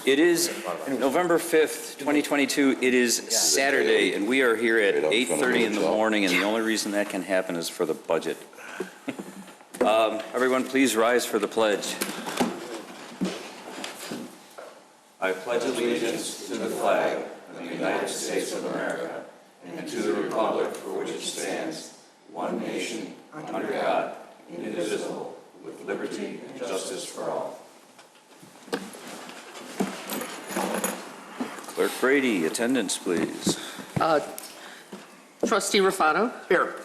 It is November 5th, 2022. It is Saturday, and we are here at 8:30 in the morning, and the only reason that can happen is for the budget. Everyone, please rise for the pledge. I pledge allegiance to the flag of the United States of America and to the republic for which it stands, one nation, under God, indivisible, with liberty and justice for all. Clerk Brady, attendance, please. Trustee Raffato? Here.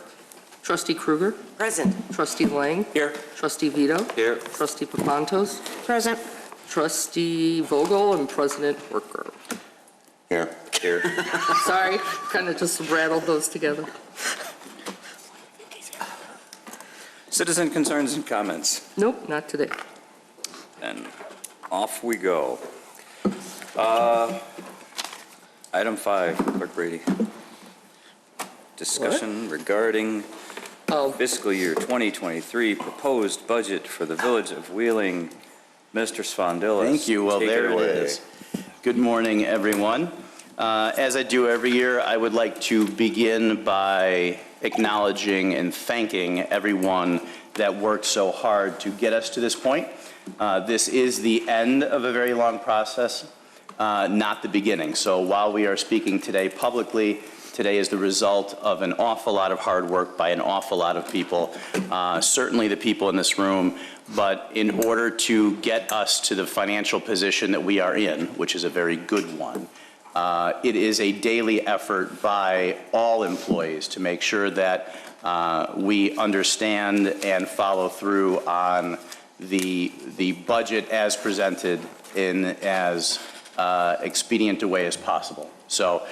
Trustee Kruger? Present. Trustee Lang? Here. Trustee Vito? Here. Trustee Papantos? Present. Trustee Vogel and President Worker. Here. Here. Sorry, kind of just rattled those together. Citizen concerns and comments. Nope, not today. And off we go. Item 5, Clerk Brady. Discussion regarding fiscal year 2023 proposed budget for the Village of Wheeling. Mr. Svandilis. Thank you. Well, there it is. Good morning, everyone. As I do every year, I would like to begin by acknowledging and thanking everyone that worked so hard to get us to this point. This is the end of a very long process, not the beginning. So while we are speaking today publicly, today is the result of an awful lot of hard work by an awful lot of people, certainly the people in this room. But in order to get us to the financial position that we are in, which is a very good one, it is a daily effort by all employees to make sure that we understand and follow through on the budget as presented in as expedient a way as possible. So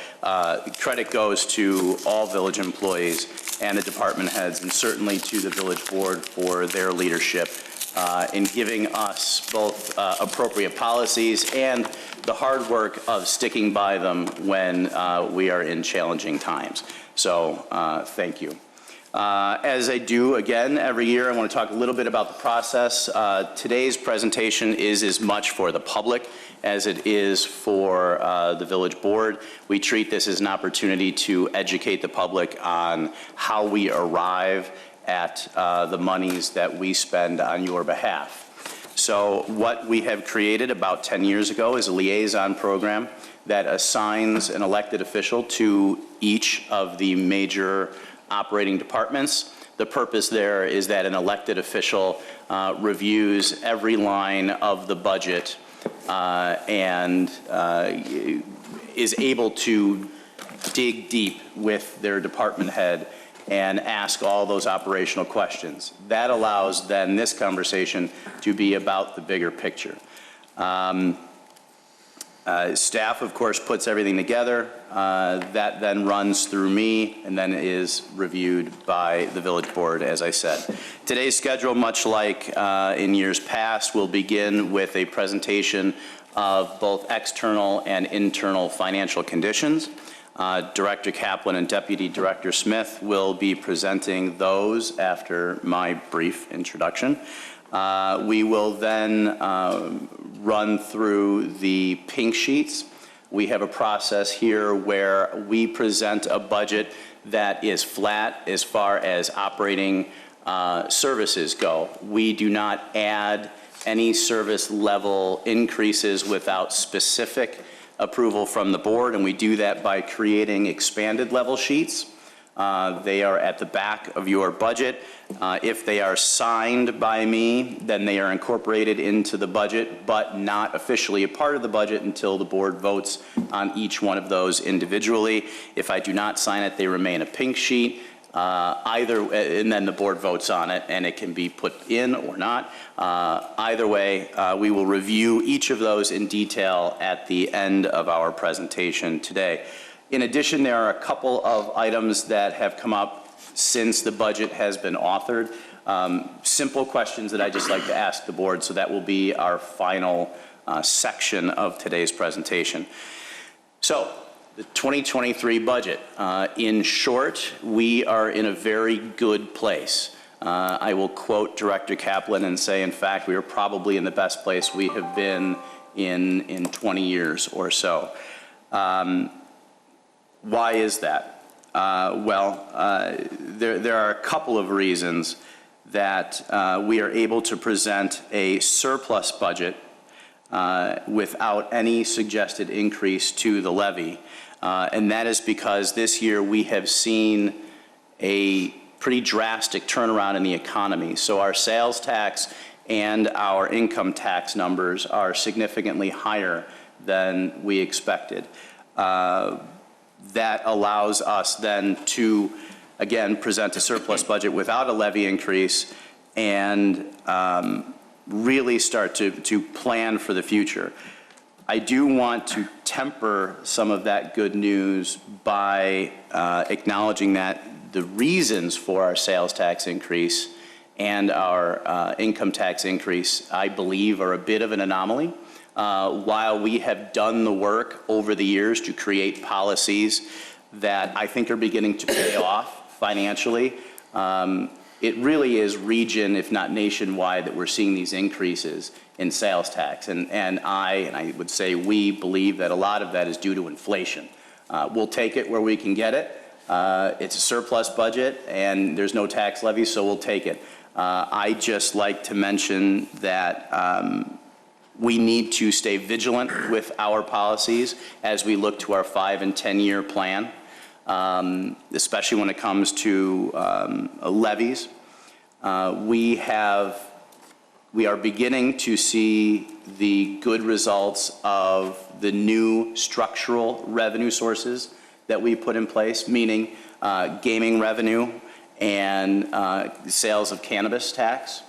credit goes to all village employees and the department heads, and certainly to the village board for their leadership in giving us both appropriate policies and the hard work of sticking by them when we are in challenging times. So thank you. As I do again every year, I want to talk a little bit about the process. Today's presentation is as much for the public as it is for the village board. We treat this as an opportunity to educate the public on how we arrive at the monies that we spend on your behalf. So what we have created about 10 years ago is a liaison program that assigns an elected official to each of the major operating departments. The purpose there is that an elected official reviews every line of the budget and is able to dig deep with their department head and ask all those operational questions. That allows then this conversation to be about the bigger picture. Staff, of course, puts everything together. That then runs through me and then is reviewed by the village board, as I said. Today's schedule, much like in years past, will begin with a presentation of both external and internal financial conditions. Director Kaplan and Deputy Director Smith will be presenting those after my brief introduction. We will then run through the pink sheets. We have a process here where we present a budget that is flat as far as operating services go. We do not add any service level increases without specific approval from the board, and we do that by creating expanded level sheets. They are at the back of your budget. If they are signed by me, then they are incorporated into the budget, but not officially a part of the budget until the board votes on each one of those individually. If I do not sign it, they remain a pink sheet. And then the board votes on it, and it can be put in or not. Either way, we will review each of those in detail at the end of our presentation today. In addition, there are a couple of items that have come up since the budget has been authored. Simple questions that I just like to ask the board, so that will be our final section of today's presentation. So, the 2023 budget. In short, we are in a very good place. I will quote Director Kaplan and say, in fact, we are probably in the best place we have been in 20 years or so. Why is that? There are a couple of reasons that we are able to present a surplus budget without any suggested increase to the levy. And that is because this year we have seen a pretty drastic turnaround in the economy. So our sales tax and our income tax numbers are significantly higher than we expected. That allows us then to, again, present a surplus budget without a levy increase and really start to plan for the future. I do want to temper some of that good news by acknowledging that the reasons for our sales tax increase and our income tax increase, I believe, are a bit of an anomaly. While we have done the work over the years to create policies that I think are beginning to pay off financially, it really is region, if not nationwide, that we're seeing these increases in sales tax. And I would say we believe that a lot of that is due to inflation. We'll take it where we can get it. It's a surplus budget and there's no tax levy, so we'll take it. I just like to mention that we need to stay vigilant with our policies as we look to our 5- and 10-year plan, especially when it comes to levies. We are beginning to see the good results of the new structural revenue sources that we put in place, meaning gaming revenue and sales of cannabis tax.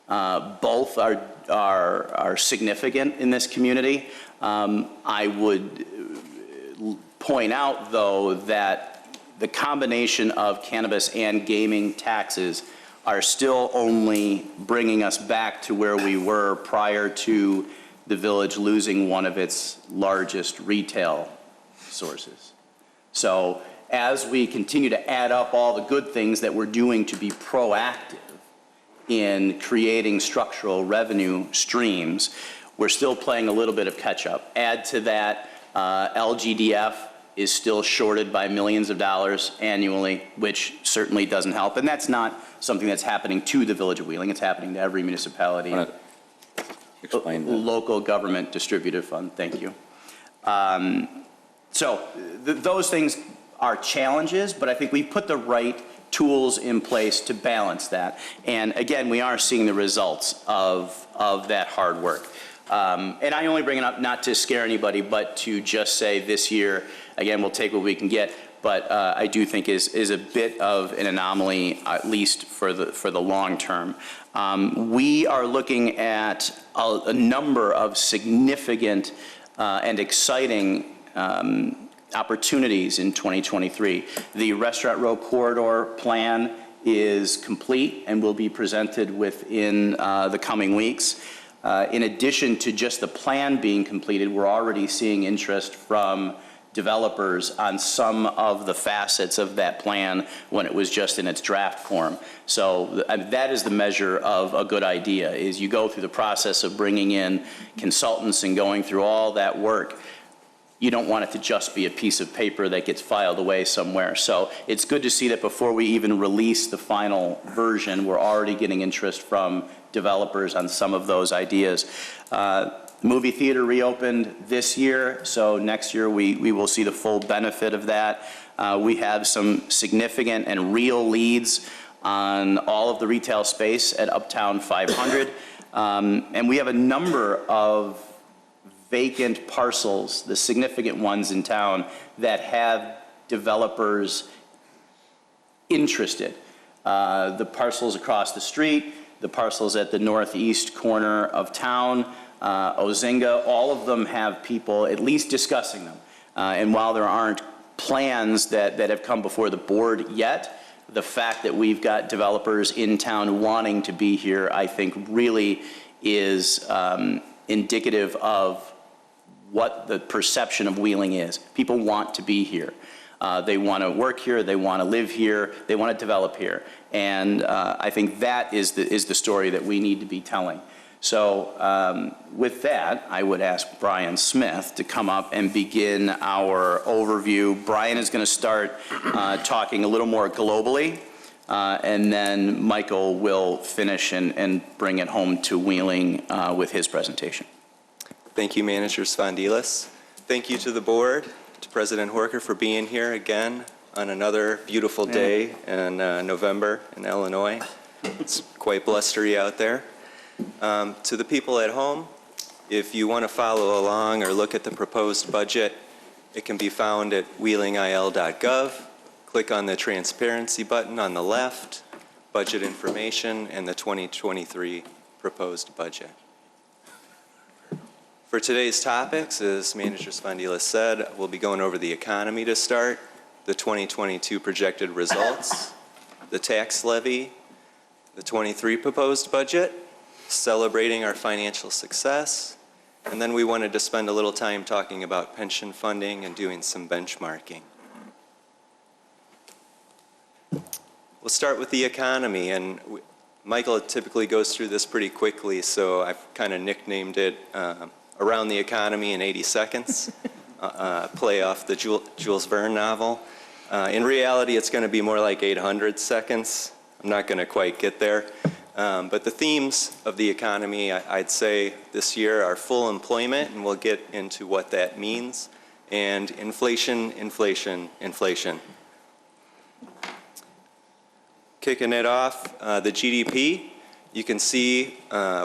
Both are significant in this community. I would point out, though, that the combination of cannabis and gaming taxes are still only bringing us back to where we were prior to the village losing one of its largest retail sources. So as we continue to add up all the good things that we're doing to be proactive in creating structural revenue streams, we're still playing a little bit of catch up. Add to that, LGDF is still shorted by millions of dollars annually, which certainly doesn't help. And that's not something that's happening to the Village of Wheeling. It's happening to every municipality. Explain that. Local government distributive fund, thank you. Those things are challenges, but I think we put the right tools in place to balance that. And again, we are seeing the results of that hard work. And I only bring it up not to scare anybody, but to just say this year, again, we'll take what we can get, but I do think is a bit of an anomaly, at least for the long term. We are looking at a number of significant and exciting opportunities in 2023. The Restaurant Row Corridor plan is complete and will be presented within the coming weeks. In addition to just the plan being completed, we're already seeing interest from developers on some of the facets of that plan when it was just in its draft form. So that is the measure of a good idea, is you go through the process of bringing in consultants and going through all that work. You don't want it to just be a piece of paper that gets filed away somewhere. So it's good to see that before we even release the final version, we're already getting interest from developers on some of those ideas. Movie theater reopened this year, so next year we will see the full benefit of that. We have some significant and real leads on all of the retail space at Uptown 500. And we have a number of vacant parcels, the significant ones in town, that have developers interested. The parcels across the street, the parcels at the northeast corner of town, Ozinga, all of them have people at least discussing them. And while there aren't plans that have come before the board yet, the fact that we've got developers in town wanting to be here, I think really is indicative of what the perception of Wheeling is. People want to be here. They want to work here, they want to live here, they want to develop here. And I think that is the story that we need to be telling. So with that, I would ask Brian Smith to come up and begin our overview. Brian is going to start talking a little more globally, and then Michael will finish and bring it home to Wheeling with his presentation. Thank you, Manager Svandilas. Thank you to the board, to President Horker for being here again on another beautiful day in November in Illinois. It's quite blustery out there. To the people at home, if you want to follow along or look at the proposed budget, it can be found at wheelingil.gov. Click on the transparency button on the left, budget information, and the 2023 proposed budget. For today's topics, as Manager Svandilas said, we'll be going over the economy to start, the 2022 projected results, the tax levy, the 23 proposed budget, celebrating our financial success, and then we wanted to spend a little time talking about pension funding and doing some benchmarking. We'll start with the economy, and Michael typically goes through this pretty quickly, so I've kind of nicknamed it Around the Economy in 80 Seconds, play off the Jules Verne novel. In reality, it's going to be more like 800 seconds. I'm not going to quite get there. But the themes of the economy, I'd say this year, are full employment, and we'll get into what that means, and inflation, inflation, inflation. Kicking it off, the GDP, you can see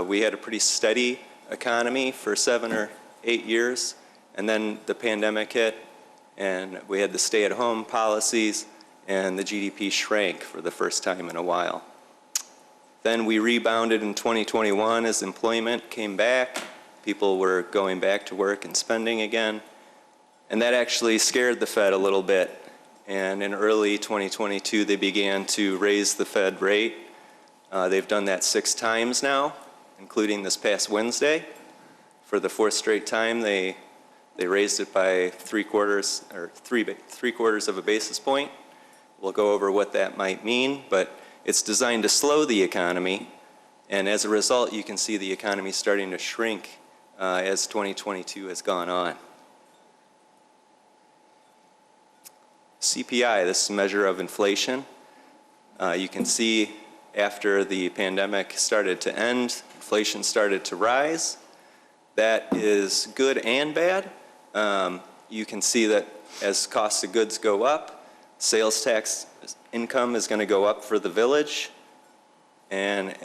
we had a pretty steady economy for 7 or 8 years, and then the pandemic hit, and we had the stay-at-home policies, and the GDP shrank for the first time in a while. Then we rebounded in 2021 as employment came back. People were going back to work and spending again, and that actually scared the Fed a little bit. And in early 2022, they began to raise the Fed rate. They've done that 6 times now, including this past Wednesday. For the 4th straight time, they raised it by 3/4 of a basis point. We'll go over what that might mean, but it's designed to slow the economy, and as a result, you can see the economy starting to shrink as 2022 has gone on. CPI, this is a measure of inflation. You can see after the pandemic started to end, inflation started to rise. That is good and bad. You can see that as costs of goods go up, sales tax income is going to go up for the village. And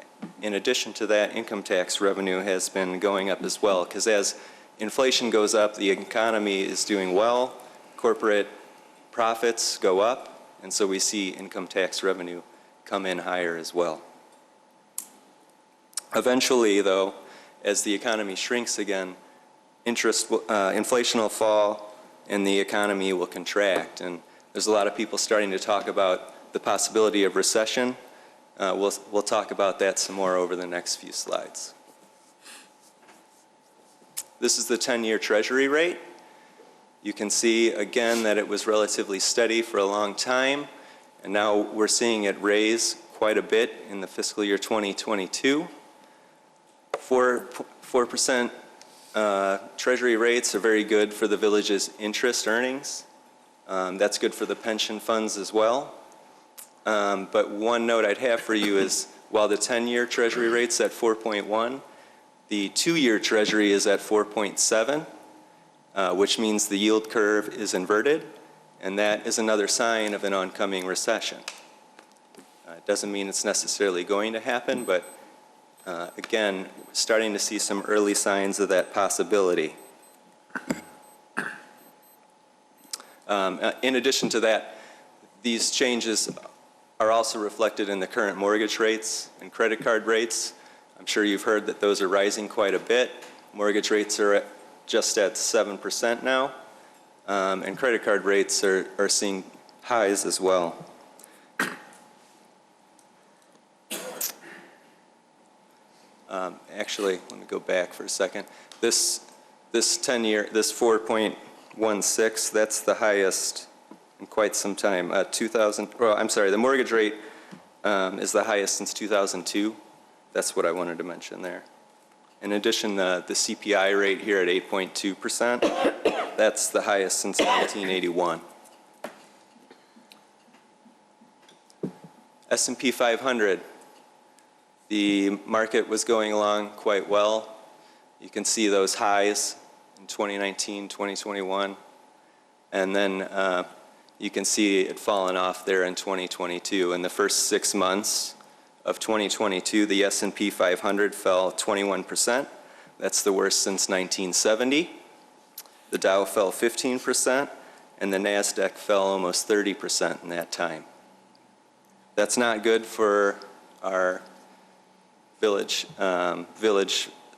in addition to that, income tax revenue has been going up as well, because as inflation goes up, the economy is doing well, corporate profits go up, and so we see income tax revenue come in higher as well. Eventually, though, as the economy shrinks again, inflation will fall and the economy will contract. And there's a lot of people starting to talk about the possibility of recession. We'll talk about that some more over the next few slides. This is the 10-year Treasury rate. You can see again that it was relatively steady for a long time, and now we're seeing it raise quite a bit in the fiscal year 2022. 4% Treasury rates are very good for the village's interest earnings. That's good for the pension funds as well. But one note I'd have for you is while the 10-year Treasury rate's at 4.1, the 2-year Treasury is at 4.7, which means the yield curve is inverted, and that is another sign of an oncoming recession. It doesn't mean it's necessarily going to happen, but again, starting to see some early signs of that possibility. In addition to that, these changes are also reflected in the current mortgage rates and credit card rates. I'm sure you've heard that those are rising quite a bit. Mortgage rates are just at 7% now, and credit card rates are seeing highs as well. Actually, let me go back for a second. This 10-year, this 4.16, that's the highest in quite some time. The mortgage rate is the highest since 2002. That's what I wanted to mention there. In addition, the CPI rate here at 8.2%, that's the highest since 1981. S&P 500, the market was going along quite well. You can see those highs in 2019, 2021, and then you can see it falling off there in 2022. In the first 6 months of 2022, the S&P 500 fell 21%. That's the worst since 1970. The Dow fell 15%, and the NASDAQ fell almost 30% in that time. That's not good for our village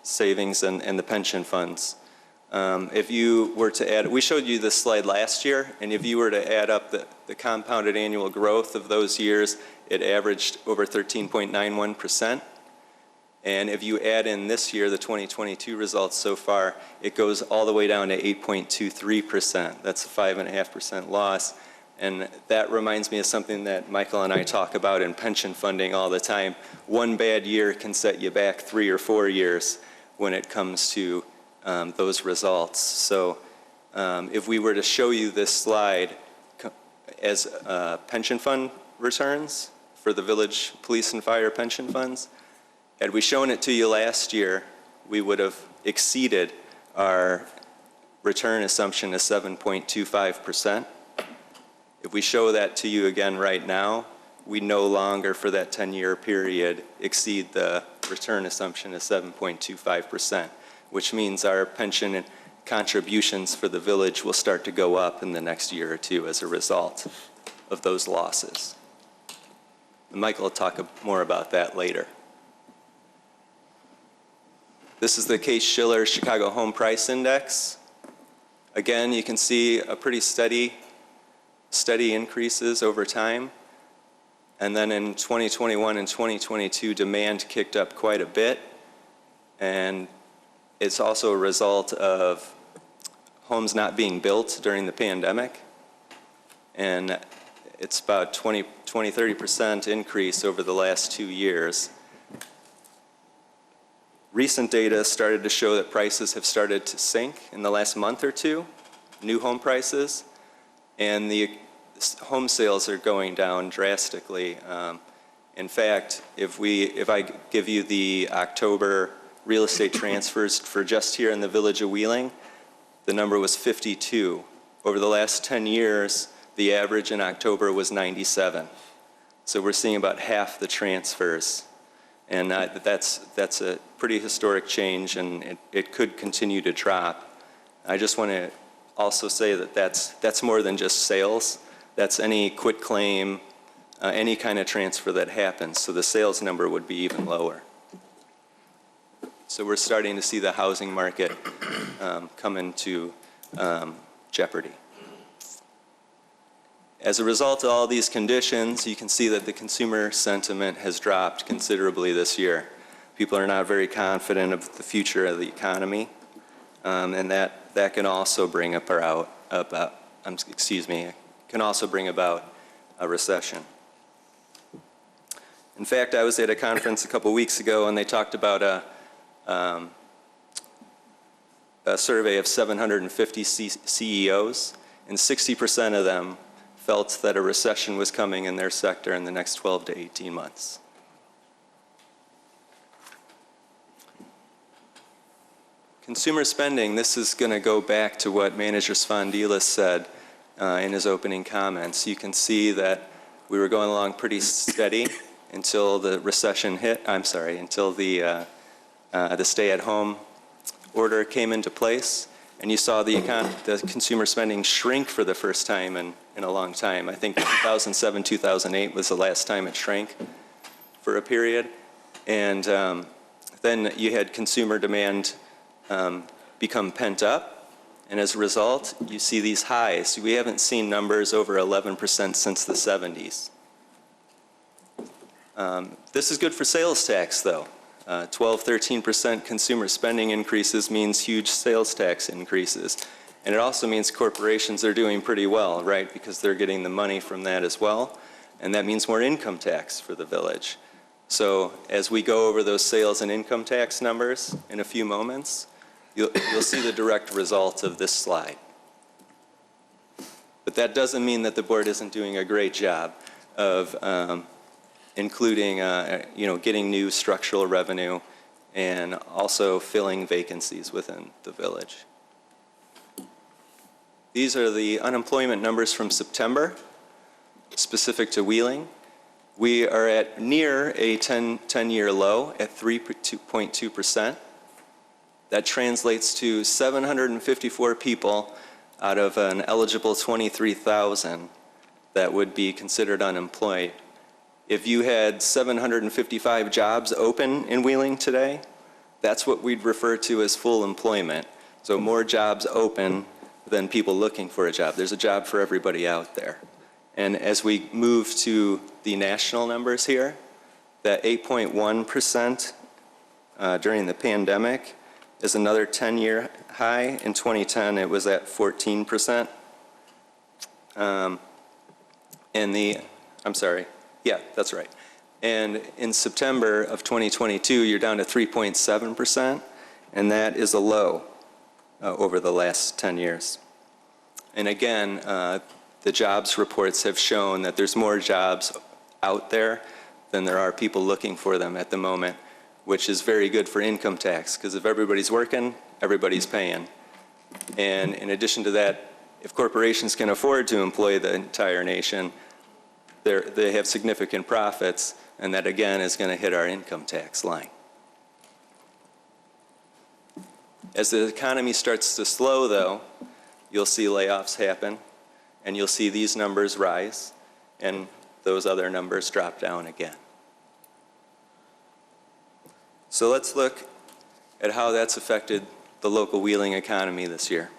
savings and the pension funds. If you were to add, we showed you this slide last year, and if you were to add up the compounded annual growth of those years, it averaged over 13.91%. And if you add in this year, the 2022 results so far, it goes all the way down to 8.23%. That's a 5.5% loss. And that reminds me of something that Michael and I talk about in pension funding all the time. One bad year can set you back 3 or 4 years when it comes to those results. So if we were to show you this slide as pension fund returns for the village police and fire pension funds, had we shown it to you last year, we would have exceeded our return assumption of 7.25%. If we show that to you again right now, we no longer, for that 10-year period, exceed the return assumption of 7.25%, which means our pension and contributions for the village will start to go up in the next year or two as a result of those losses. And Michael will talk more about that later. This is the Case-Shiller Chicago Home Price Index. Again, you can see a pretty steady increases over time. And then in 2021 and 2022, demand kicked up quite a bit. And it's also a result of homes not being built during the pandemic. And it's about 30% increase over the last 2 years. Recent data started to show that prices have started to sink in the last month or two, new home prices, and the home sales are going down drastically. In fact, if I give you the October real estate transfers for just here in the village of Wheeling, the number was 52. Over the last 10 years, the average in October was 97. So we're seeing about half the transfers. And that's a pretty historic change, and it could continue to drop. I just want to also say that that's more than just sales. That's any quit claim, any kind of transfer that happens. So the sales number would be even lower. So we're starting to see the housing market come into jeopardy. As a result of all these conditions, you can see that the consumer sentiment has dropped considerably this year. People are not very confident of the future of the economy, and that can also bring about a recession. In fact, I was at a conference a couple weeks ago, and they talked about a survey of 750 CEOs, and 60% of them felt that a recession was coming in their sector in the next 12 to 18 months. Consumer spending, this is going to go back to what Manager Spondilis said in his opening comments. You can see that we were going along pretty steady until the recession hit, until the stay-at-home order came into place. And you saw the consumer spending shrink for the first time in a long time. I think 2007, 2008 was the last time it shrank for a period. And then you had consumer demand become pent up. And as a result, you see these highs. We haven't seen numbers over 11% since the 70s. This is good for sales tax, though. 12, 13% consumer spending increases means huge sales tax increases. And it also means corporations are doing pretty well, right? Because they're getting the money from that as well. And that means more income tax for the village. So as we go over those sales and income tax numbers in a few moments, you'll see the direct result of this slide. But that doesn't mean that the board isn't doing a great job of including, getting new structural revenue and also filling vacancies within the village. These are the unemployment numbers from September, specific to Wheeling. We are at near a 10-year low at 3.2%. That translates to 754 people out of an eligible 23,000 that would be considered unemployed. If you had 755 jobs open in Wheeling today, that's what we'd refer to as full employment. So more jobs open than people looking for a job. There's a job for everybody out there. And as we move to the national numbers here, that 8.1% during the pandemic is another 10-year high. In 2010, it was at 14%. Yeah, that's right. And in September of 2022, you're down to 3.7%, and that is a low over the last 10 years. And again, the jobs reports have shown that there's more jobs out there than there are people looking for them at the moment, which is very good for income tax, because if everybody's working, everybody's paying. And in addition to that, if corporations can afford to employ the entire nation, they have significant profits, and that again is going to hit our income tax line. As the economy starts to slow, though, you'll see layoffs happen, and you'll see these numbers rise, and those other numbers drop down again. So let's look at how that's affected the local Wheeling economy this year.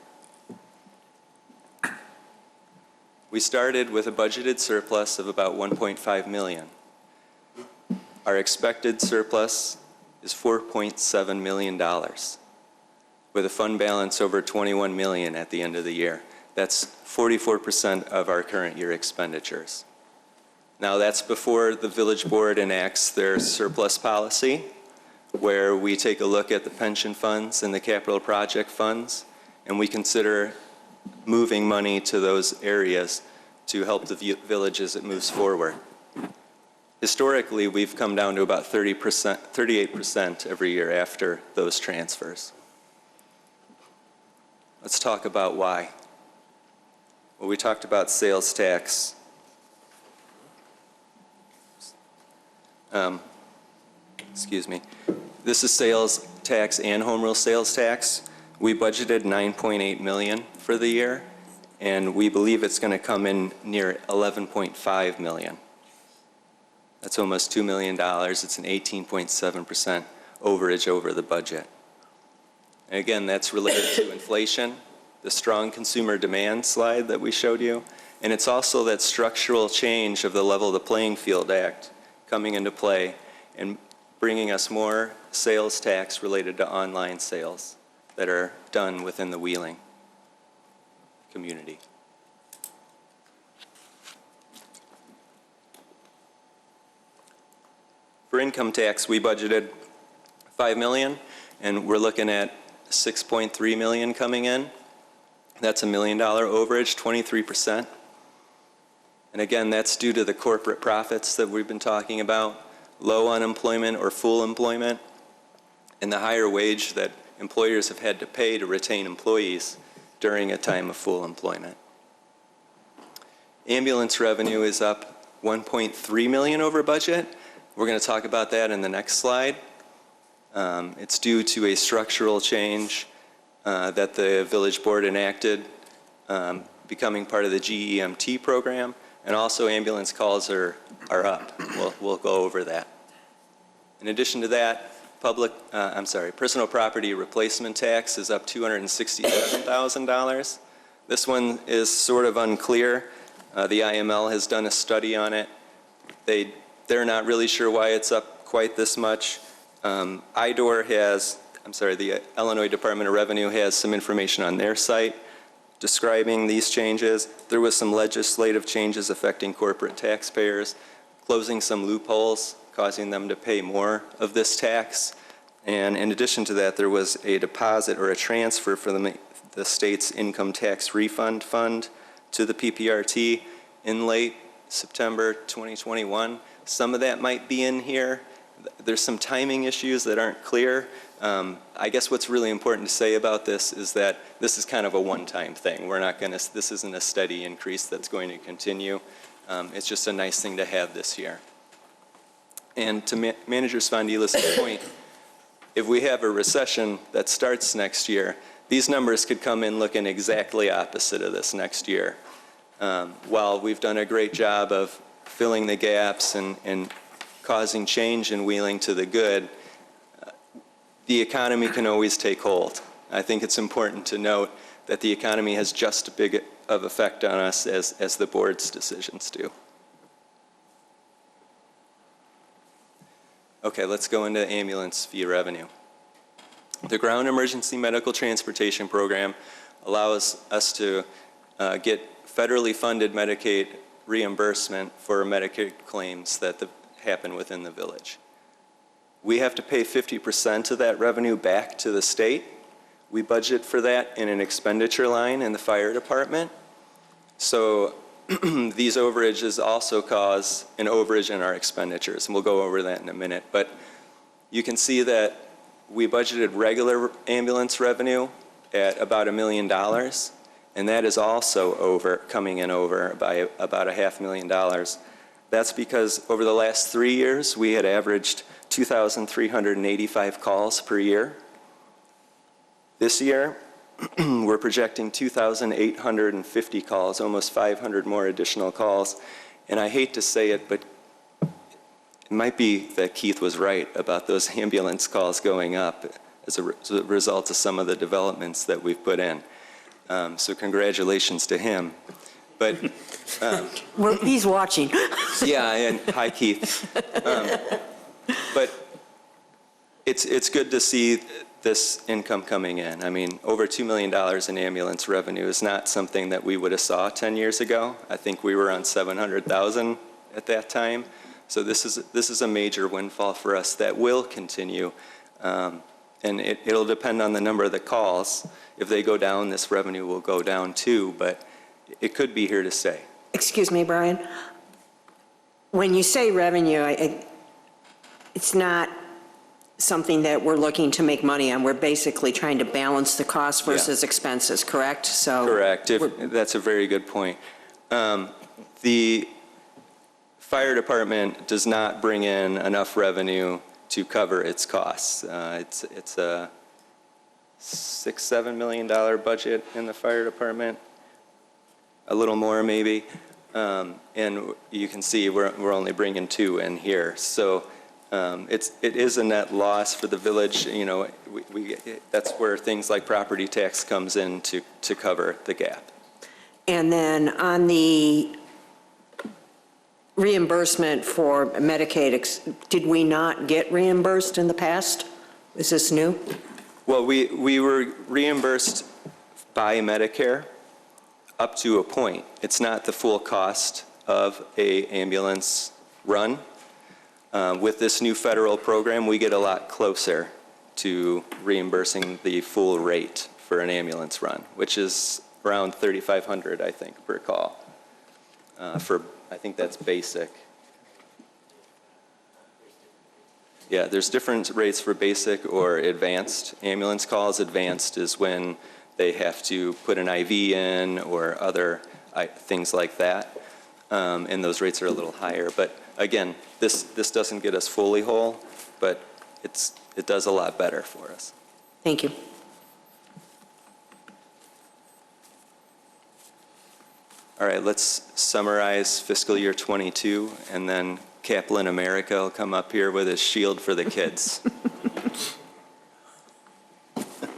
We started with a budgeted surplus of about 1.5 million. Our expected surplus is $4.7 million, with a fund balance over 21 million at the end of the year. That's 44% of our current year expenditures. Now that's before the village board enacts their surplus policy, where we take a look at the pension funds and the capital project funds, and we consider moving money to those areas to help the village as it moves forward. Historically, we've come down to about 38% every year after those transfers. Let's talk about why. Well, we talked about sales tax. Excuse me. This is sales tax and home rule sales tax. We budgeted 9.8 million for the year, and we believe it's going to come in near 11.5 million. That's almost $2 million. It's an 18.7% overage over the budget. And again, that's related to inflation, the strong consumer demand slide that we showed you, and it's also that structural change of the Level the Playing Field Act coming into play and bringing us more sales tax related to online sales that are done within the Wheeling community. For income tax, we budgeted 5 million, and we're looking at 6.3 million coming in. That's $1 million overage, 23%. And again, that's due to the corporate profits that we've been talking about, low unemployment or full employment, and the higher wage that employers have had to pay to retain employees during a time of full employment. Ambulance revenue is up 1.3 million over budget. We're going to talk about that in the next slide. It's due to a structural change that the village board enacted, becoming part of the GEMT program, and also ambulance calls are up. We'll go over that. In addition to that, personal property replacement tax is up $267,000. This one is sort of unclear. The IML has done a study on it. They're not really sure why it's up quite this much. The Illinois Department of Revenue has some information on their site, describing these changes. There was some legislative changes affecting corporate taxpayers, closing some loopholes, causing them to pay more of this tax. And in addition to that, there was a deposit or a transfer for the state's income tax refund fund to the PPRT in late September 2021. Some of that might be in here. There's some timing issues that aren't clear. I guess what's really important to say about this is that this is kind of a one-time thing. This isn't a steady increase that's going to continue. It's just a nice thing to have this year. And to Manager Spondilis' point, if we have a recession that starts next year, these numbers could come in looking exactly opposite of this next year. While we've done a great job of filling the gaps and causing change and wheeling to the good, the economy can always take hold. I think it's important to note that the economy has just as big of effect on us as the board's decisions do. Okay, let's go into ambulance fee revenue. The Ground Emergency Medical Transportation Program allows us to get federally funded Medicaid reimbursement for Medicaid claims that happen within the village. We have to pay 50% of that revenue back to the state. We budget for that in an expenditure line in the fire department. So these overages also cause an overage in our expenditures, and we'll go over that in a minute. But you can see that we budgeted regular ambulance revenue at about $1 million, and that is also coming in over by about $500,000. That's because over the last 3 years, we had averaged 2,385 calls per year. This year, we're projecting 2,850 calls, almost 500 more additional calls. And I hate to say it, but it might be that Keith was right about those ambulance calls going up as a result of some of the developments that we've put in. So congratulations to him. But well, he's watching. yeah, and hi, Keith. But it's good to see this income coming in. I mean, over $2 million in ambulance revenue is not something that we would have saw 10 years ago. I think we were on 700,000 at that time. So this is a major windfall for us that will continue. And it'll depend on the number of the calls. If they go down, this revenue will go down too, but it could be here to stay. Excuse me, Brian. When you say revenue, it's not something that we're looking to make money on. We're basically trying to balance the costs versus expenses, correct? So correct. That's a very good point. The fire department does not bring in enough revenue to cover its costs. It's a $6-7 million budget in the fire department, a little more maybe. And you can see we're only bringing 2 in here. So it is a net loss for the village. You know, that's where things like property tax comes in to cover the gap. And then on the reimbursement for Medicaid, did we not get reimbursed in the past? Is this new? Well, we were reimbursed by Medicare up to a point. It's not the full cost of a ambulance run. With this new federal program, we get a lot closer to reimbursing the full rate for an ambulance run, which is around $3,500, I think, per call. I think that's basic. Yeah, there's different rates for basic or advanced ambulance calls. Advanced is when they have to put an IV in or other things like that, and those rates are a little higher. But again, this doesn't get us fully whole, but it does a lot better for us. Thank you. All right, let's summarize fiscal year 22, and then Kaplan America will come up here with his shield for the kids.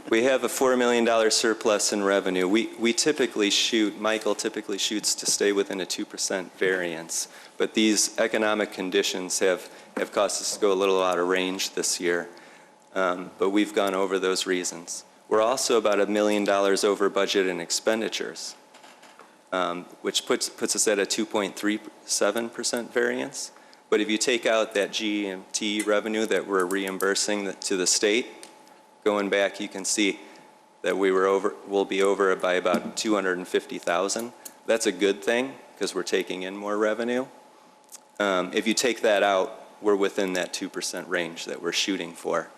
We have a $4 million surplus in revenue. We typically shoot, Michael typically shoots to stay within a 2% variance, but these economic conditions have caused us to go a little out of range this year, but we've gone over those reasons. We're also about $1 million over budget in expenditures, which puts us at a 2.37% variance. But if you take out that GMT revenue that we're reimbursing to the state, going back, you can see that we'll be over by about 250,000. That's a good thing because we're taking in more revenue. If you take that out, we're within that 2% range that we're shooting for.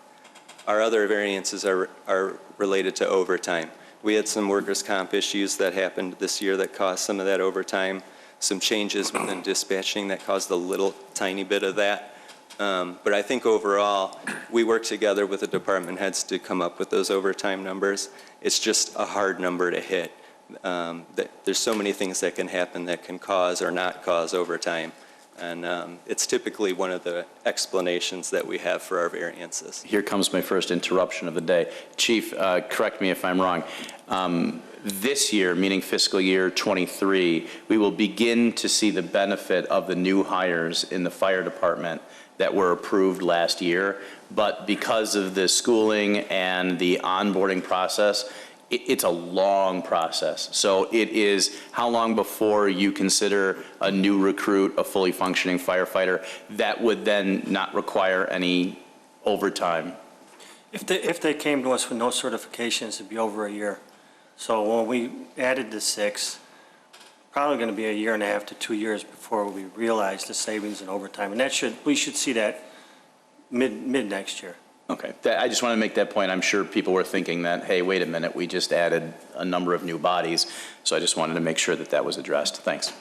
Our other variances are related to overtime. We had some workers' comp issues that happened this year that caused some of that overtime, some changes within dispatching that caused a little tiny bit of that. But I think overall, we work together with the department heads to come up with those overtime numbers. It's just a hard number to hit. There's so many things that can happen that can cause or not cause overtime. And it's typically one of the explanations that we have for our variances. Here comes my first interruption of the day. Chief, correct me if I'm wrong. This year, meaning fiscal year '23, we will begin to see the benefit of the new hires in the fire department that were approved last year. But because of the schooling and the onboarding process, it's a long process. So it is how long before you consider a new recruit a fully functioning firefighter that would then not require any overtime? If they came to us with no certifications, it'd be over a year. So when we added the 6, probably going to be a year and a half to 2 years before we realize the savings in overtime. And we should see that mid next year. Okay, I just want to make that point. I'm sure people were thinking that, hey, wait a minute, we just added a number of new bodies. So I just wanted to make sure that that was addressed. Thanks.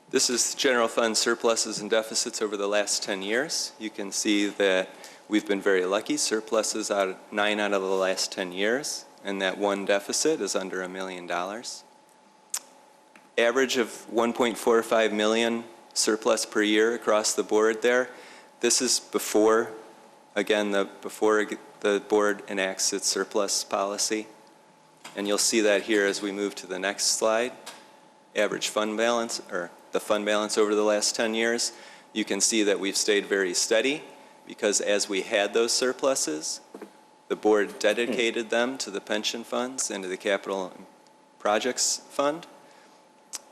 This is general fund surpluses and deficits over the last 10 years. You can see that we've been very lucky. Surpluses 9 out of the last 10 years, and that one deficit is under $1 million. Average of 1.45 million surplus per year across the board there. This is before, again, before the board enacts its surplus policy. And you'll see that here as we move to the next slide. Average fund balance, or the fund balance over the last 10 years. You can see that we've stayed very steady because as we had those surpluses, the board dedicated them to the pension funds and to the capital projects fund.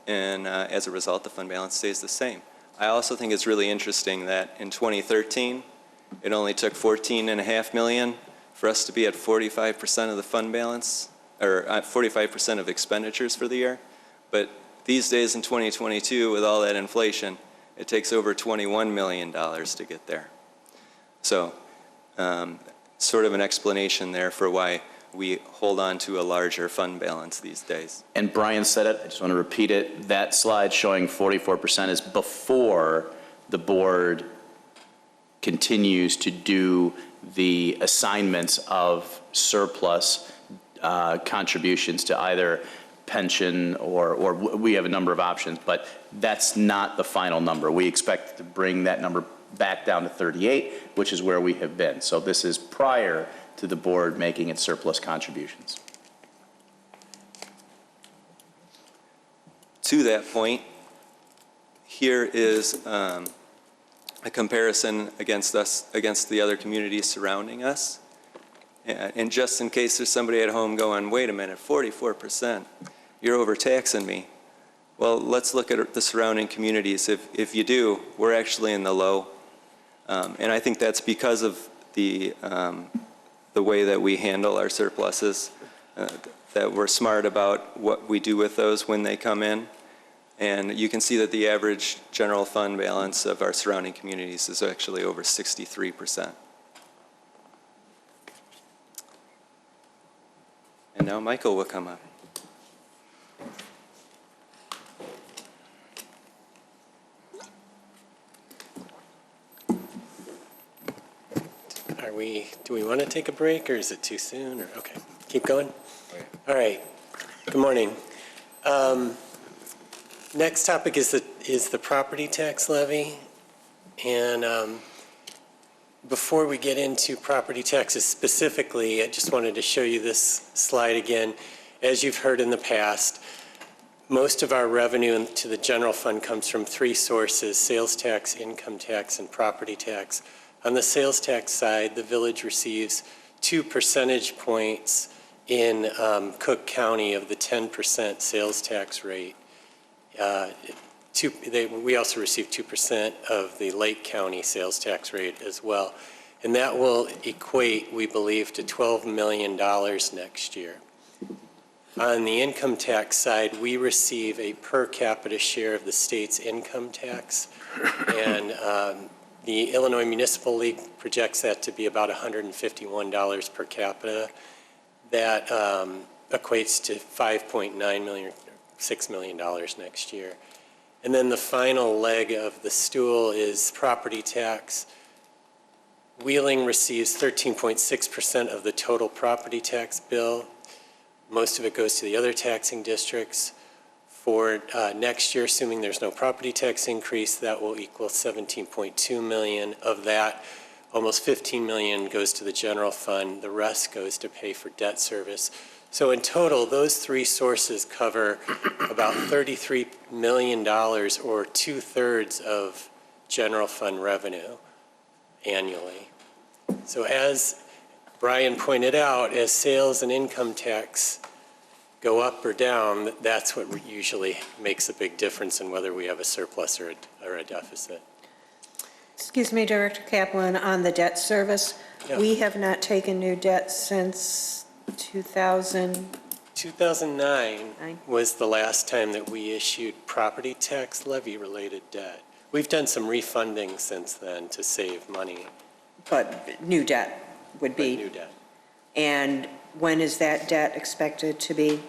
And as a result, the fund balance stays the same. I also think it's really interesting that in 2013, it only took $14.5 million for us to be at 45% of the fund balance, or 45% of expenditures for the year. But these days in 2022, with all that inflation, it takes over $21 million to get there. So sort of an explanation there for why we hold on to a larger fund balance these days. And Brian said it, I just want to repeat it. That slide showing 44% is before the board continues to do the assignments of surplus contributions to either pension or we have a number of options, but that's not the final number. We expect to bring that number back down to 38, which is where we have been. So this is prior to the board making its surplus contributions. To that point, here is a comparison against the other communities surrounding us. And just in case there's somebody at home going, wait a minute, 44%, you're overtaxing me. Well, let's look at the surrounding communities. If you do, we're actually in the low. And I think that's because of the way that we handle our surpluses, that we're smart about what we do with those when they come in. And you can see that the average general fund balance of our surrounding communities is actually over 63%. And now Michael will come up. Do we want to take a break, or is it too soon? Or okay, keep going. All right. Good morning. Next topic is the property tax levy, and before we get into property taxes specifically, I just wanted to show you this slide again. As you've heard in the past, most of our revenue to the general fund comes from 3 sources: sales tax, income tax, and property tax. On the sales tax side, the village receives 2 percentage points in Cook County of the 10% sales tax rate. We also receive 2% of the Lake County sales tax rate as well. And that will equate, we believe, to $12 million next year. On the income tax side, we receive a per capita share of the state's income tax. And the Illinois Municipal League projects that to be about $151 per capita. That equates to $5.9 million, $6 million next year. And then the final leg of the stool is property tax. Wheeling receives 13.6% of the total property tax bill. Most of it goes to the other taxing districts. For next year, assuming there's no property tax increase, that will equal $17.2 million. Of that, almost $15 million goes to the general fund. The rest goes to pay for debt service. So in total, those three sources cover about $33 million, or 2/3 of general fund revenue annually. So as Brian pointed out, as sales and income tax go up or down, that's what usually makes a big difference in whether we have a surplus or a deficit. Excuse me, Director Kaplan, on the debt service, Yeah. we have not taken new debt since 2000. 2009 was the last time that we issued property tax levy-related debt. We've done some refunding since then to save money. But new debt would be. New debt. And when is that debt expected to be?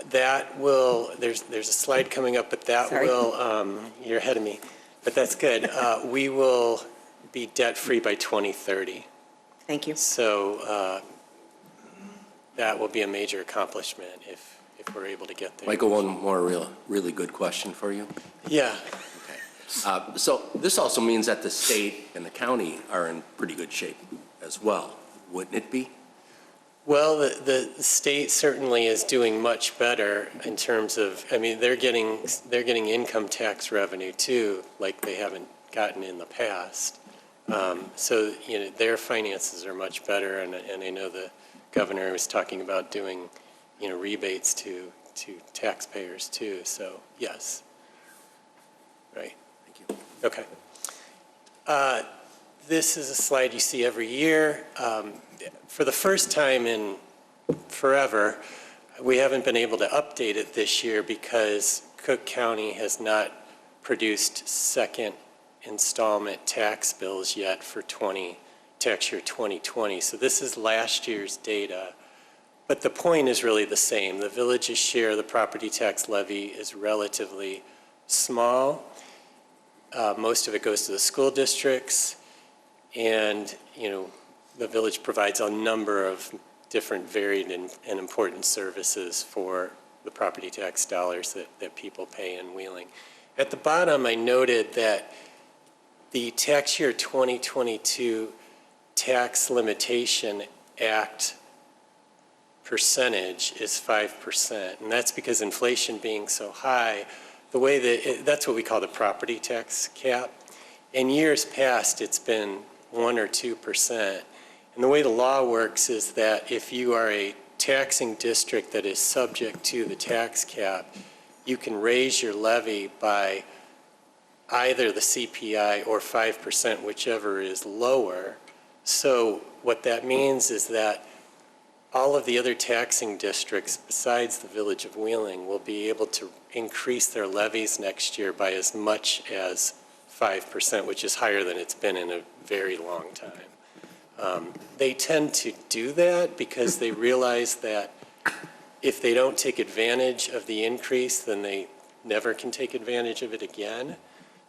That will, there's a slide coming up, but that Sorry. will, you're ahead of me, but that's good. We will be debt-free by 2030. Thank you. So that will be a major accomplishment if we're able to get there. Michael, one more really good question for you. Yeah. Okay. So this also means that the state and the county are in pretty good shape as well, wouldn't it be? Well, the state certainly is doing much better in terms of, I mean, they're getting income tax revenue too, like they haven't gotten in the past. So, you know, their finances are much better, and I know the governor was talking about doing, you know, rebates to taxpayers too. So, yes. Right. Thank you. Okay. This is a slide you see every year. For the first time in forever, we haven't been able to update it this year because Cook County has not produced second installment tax bills yet for tax year 2020. So this is last year's data. But the point is really the same. The village's share of the property tax levy is relatively small. Most of it goes to the school districts, and, you know, the village provides a number of different varied and important services for the property tax dollars that people pay in Wheeling. At the bottom, I noted that the tax year 2022 Tax Limitation Act percentage is 5%, and that's because inflation being so high, the way that that's what we call the property tax cap. In years past, it's been 1 or 2%. And the way the law works is that if you are a taxing district that is subject to the tax cap, you can raise your levy by either the CPI or 5%, whichever is lower. So what that means is that all of the other taxing districts besides the village of Wheeling will be able to increase their levies next year by as much as 5%, which is higher than it's been in a very long time. They tend to do that because they realize that if they don't take advantage of the increase, then they never can take advantage of it again.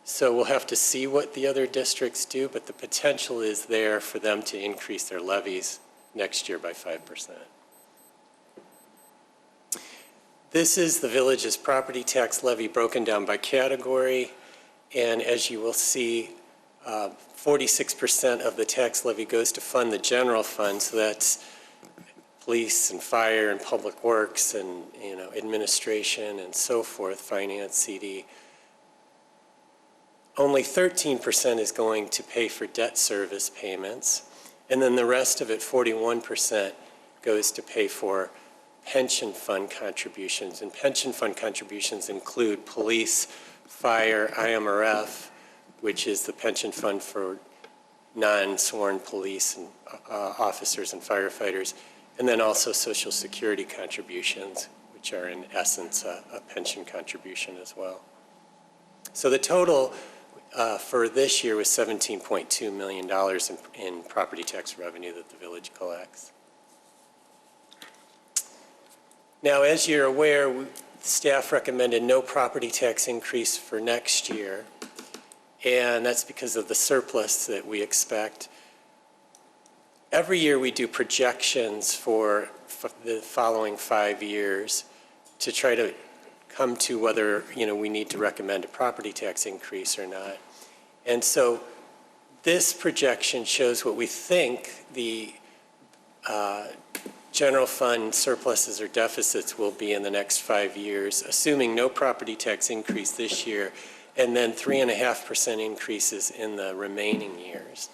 So we'll have to see what the other districts do, but the potential is there for them to increase their levies next year by 5%. This is the village's property tax levy broken down by category, and as you will see, 46% of the tax levy goes to fund the general fund, so that's police and fire and public works and, you know, administration and so forth, finance, CD. only 13% is going to pay for debt service payments, and then the rest of it, 41%, goes to pay for pension fund contributions. And pension fund contributions include police, fire, IMRF, which is the pension fund for non-sworn police and officers and firefighters, and then also Social Security contributions, which are in essence a pension contribution as well. So the total for this year was $17.2 million in property tax revenue that the village collects. Now, as you're aware, staff recommended no property tax increase for next year, and that's because of the surplus that we expect. Every year we do projections for the following 5 years to try to come to whether, we need to recommend a property tax increase or not. And so this projection shows what we think the general fund surpluses or deficits will be in the next 5 years, assuming no property tax increase this year, and then 3.5% increases in the remaining years.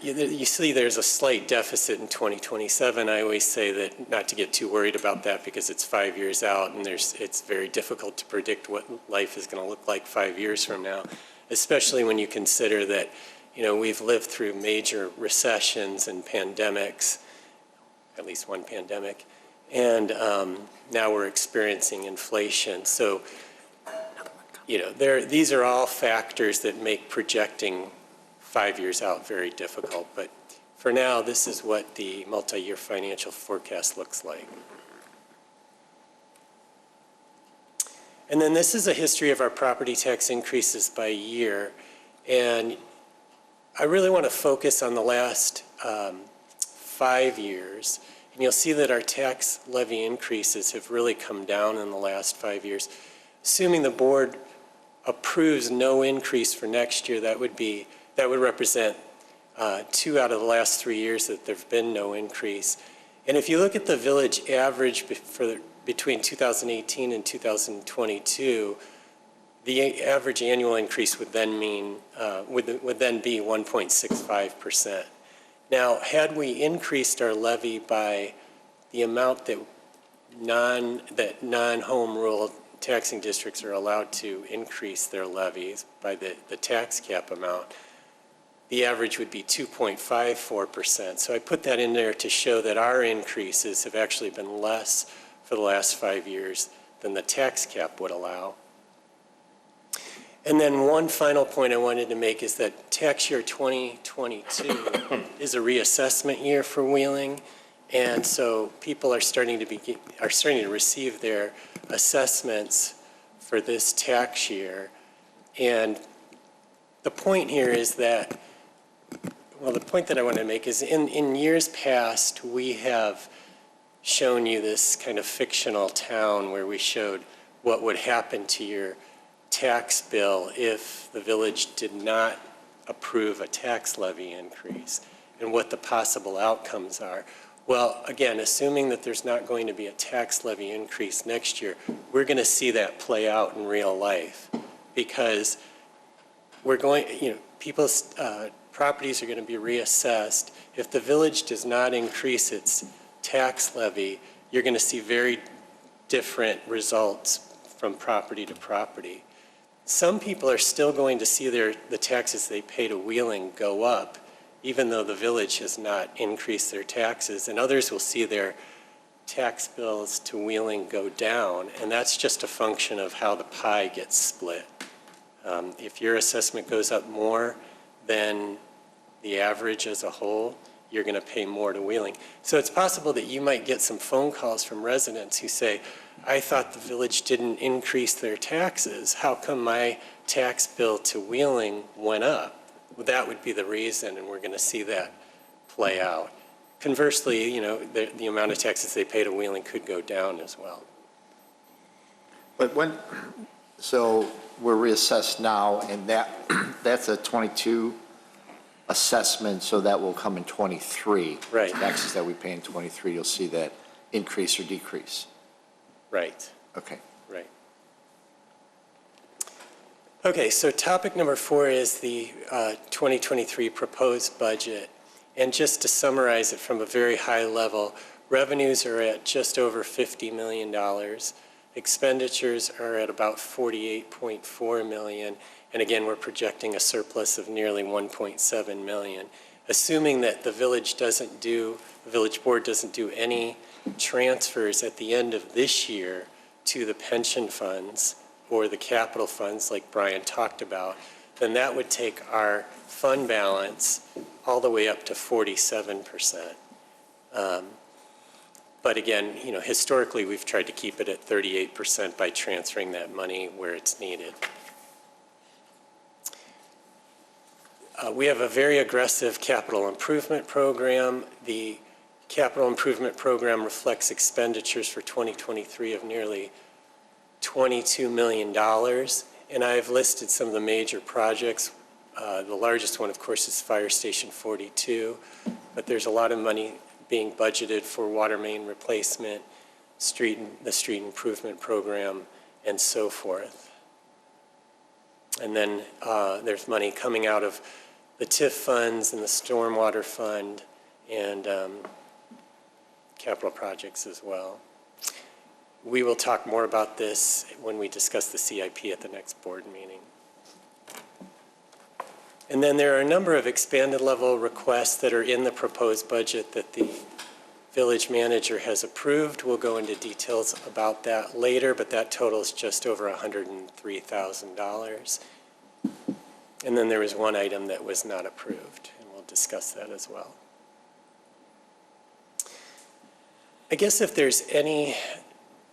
You see there's a slight deficit in 2027. I always say that not to get too worried about that because it's 5 years out and it's very difficult to predict what life is going to look like 5 years from now, especially when you consider that, we've lived through major recessions and pandemics, at least one pandemic, and now we're experiencing inflation. So, these are all factors that make projecting 5 years out very difficult. But for now, this is what the multi-year financial forecast looks like. And then this is a history of our property tax increases by year. And I really want to focus on the last 5 years. And you'll see that our tax levy increases have really come down in the last 5 years. Assuming the board approves no increase for next year, that would represent 2 out of the last 3 years that there have been no increase. And if you look at the village average between 2018 and 2022, the average annual increase would then would then be 1.65%. Now, had we increased our levy by the amount that non-home rule taxing districts are allowed to increase their levies by the tax cap amount, the average would be 2.54%. So I put that in there to show that our increases have actually been less for the last 5 years than the tax cap would allow. And then one final point I wanted to make is that tax year 2022 is a reassessment year for Wheeling, and so people are starting to receive their assessments for this tax year. And the point here is that, the point that I want to make is in years past, we have shown you this kind of fictional town where we showed what would happen to your tax bill if the village did not approve a tax levy increase and what the possible outcomes are. Well, again, assuming that there's not going to be a tax levy increase next year, we're going to see that play out in real life because people's properties are going to be reassessed. If the village does not increase its tax levy, you're going to see very different results from property to property. Some people are still going to see the taxes they pay to Wheeling go up, even though the village has not increased their taxes, and others will see their tax bills to Wheeling go down, and that's just a function of how the pie gets split. If your assessment goes up more than the average as a whole, you're going to pay more to Wheeling. So it's possible that you might get some phone calls from residents who say, I thought the village didn't increase their taxes. How come my tax bill to Wheeling went up? Well, that would be the reason, and we're going to see that play out. Conversely, the amount of taxes they pay to Wheeling could go down as well. But so we're reassessed now, and that's a 22 assessment, so that will come in 23. Right. Taxes that we pay in 23, you'll see that increase or decrease. Right. Okay. Right. Okay, so topic number 4 is the 2023 proposed budget. And just to summarize it from a very high level, revenues are at just over $50 million. Expenditures are at about $48.4 million. And again, we're projecting a surplus of nearly $1.7 million. Assuming that the village board doesn't do any transfers at the end of this year to the pension funds or the capital funds like Brian talked about, then that would take our fund balance all the way up to 47%. But again, historically, we've tried to keep it at 38% by transferring that money where it's needed. We have a very aggressive capital improvement program. The capital improvement program reflects expenditures for 2023 of nearly $22 million. And I've listed some of the major projects. The largest one, of course, is Fire Station 42. But there's a lot of money being budgeted for water main replacement, the street improvement program, and so forth. And then there's money coming out of the TIF funds and the stormwater fund and capital projects as well. We will talk more about this when we discuss the CIP at the next board meeting. And then there are a number of expanded level requests that are in the proposed budget that the village manager has approved. We'll go into details about that later, but that totals just over $103,000. And then there was one item that was not approved, and we'll discuss that as well. I guess if there's any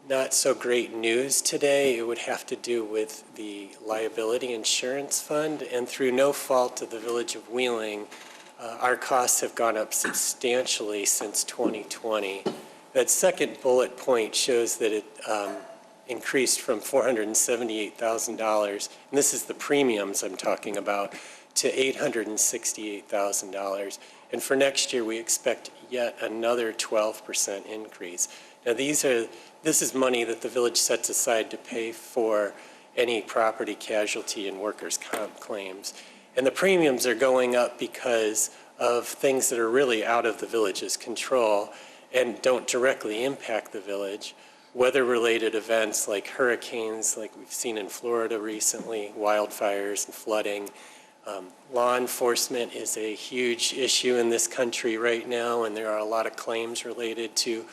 not so great news today, it would have to do with the liability insurance fund. And through no fault of the village of Wheeling, our costs have gone up substantially since 2020. That second bullet point shows that it increased from $478,000, and this is the premiums I'm talking about, to $868,000. And for next year, we expect yet another 12% increase. Now, this is money that the village sets aside to pay for any property casualty and workers' comp claims. And the premiums are going up because of things that are really out of the village's control and don't directly impact the village. Weather-related events like hurricanes, like we've seen in Florida recently, wildfires and flooding. Law enforcement is a huge issue in this country right now, and there are a lot of claims related to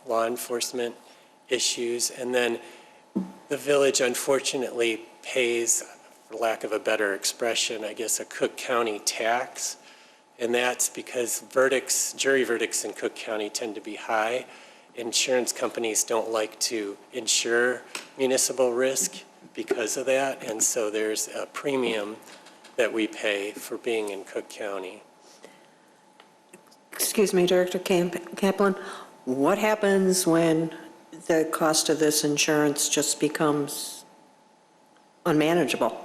law enforcement issues. And then the village unfortunately pays, for lack of a better expression, I guess, a Cook County tax. And that's because jury verdicts in Cook County tend to be high. Insurance companies don't like to insure municipal risk because of that. And so there's a premium that we pay for being in Cook County. Excuse me, Director Kaplan, what happens when the cost of this insurance just becomes unmanageable?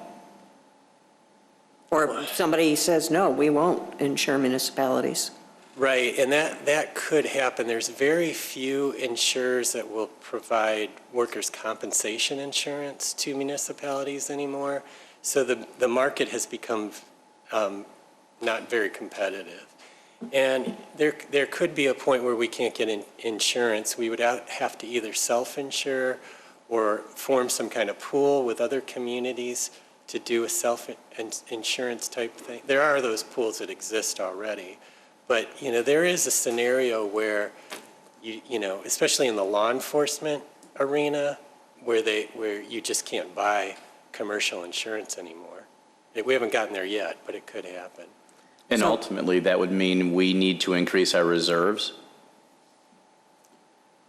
Or somebody says, no, we won't insure municipalities? Right, and that could happen. There's very few insurers that will provide workers' compensation insurance to municipalities anymore. So the market has become not very competitive. And there could be a point where we can't get insurance. We would have to either self-insure or form some kind of pool with other communities to do a self-insurance type thing. There are those pools that exist already. But, there is a scenario where, especially in the law enforcement arena, where you just can't buy commercial insurance anymore. We haven't gotten there yet, but it could happen. And ultimately, that would mean we need to increase our reserves.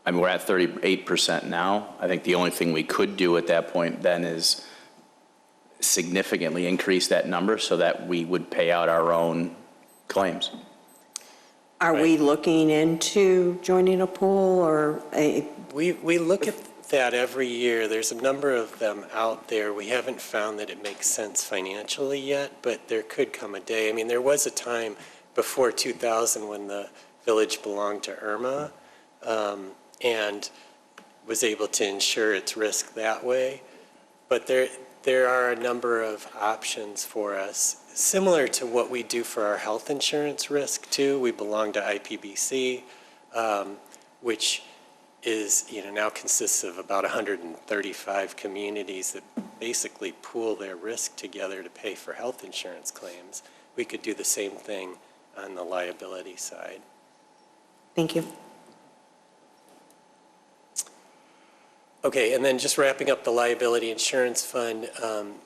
I mean, we're at 38% now. I think the only thing we could do at that point then is significantly increase that number so that we would pay out our own claims. Are we looking into joining a pool or a? We look at that every year. There's a number of them out there. We haven't found that it makes sense financially yet, but there could come a day. I mean, there was a time before 2000 when the village belonged to IRMA and was able to insure its risk that way. But there are a number of options for us, similar to what we do for our health insurance risk too. We belong to IPBC, which is, now consists of about 135 communities that basically pool their risk together to pay for health insurance claims. We could do the same thing on the liability side. Thank you. Okay, and then just wrapping up the liability insurance fund,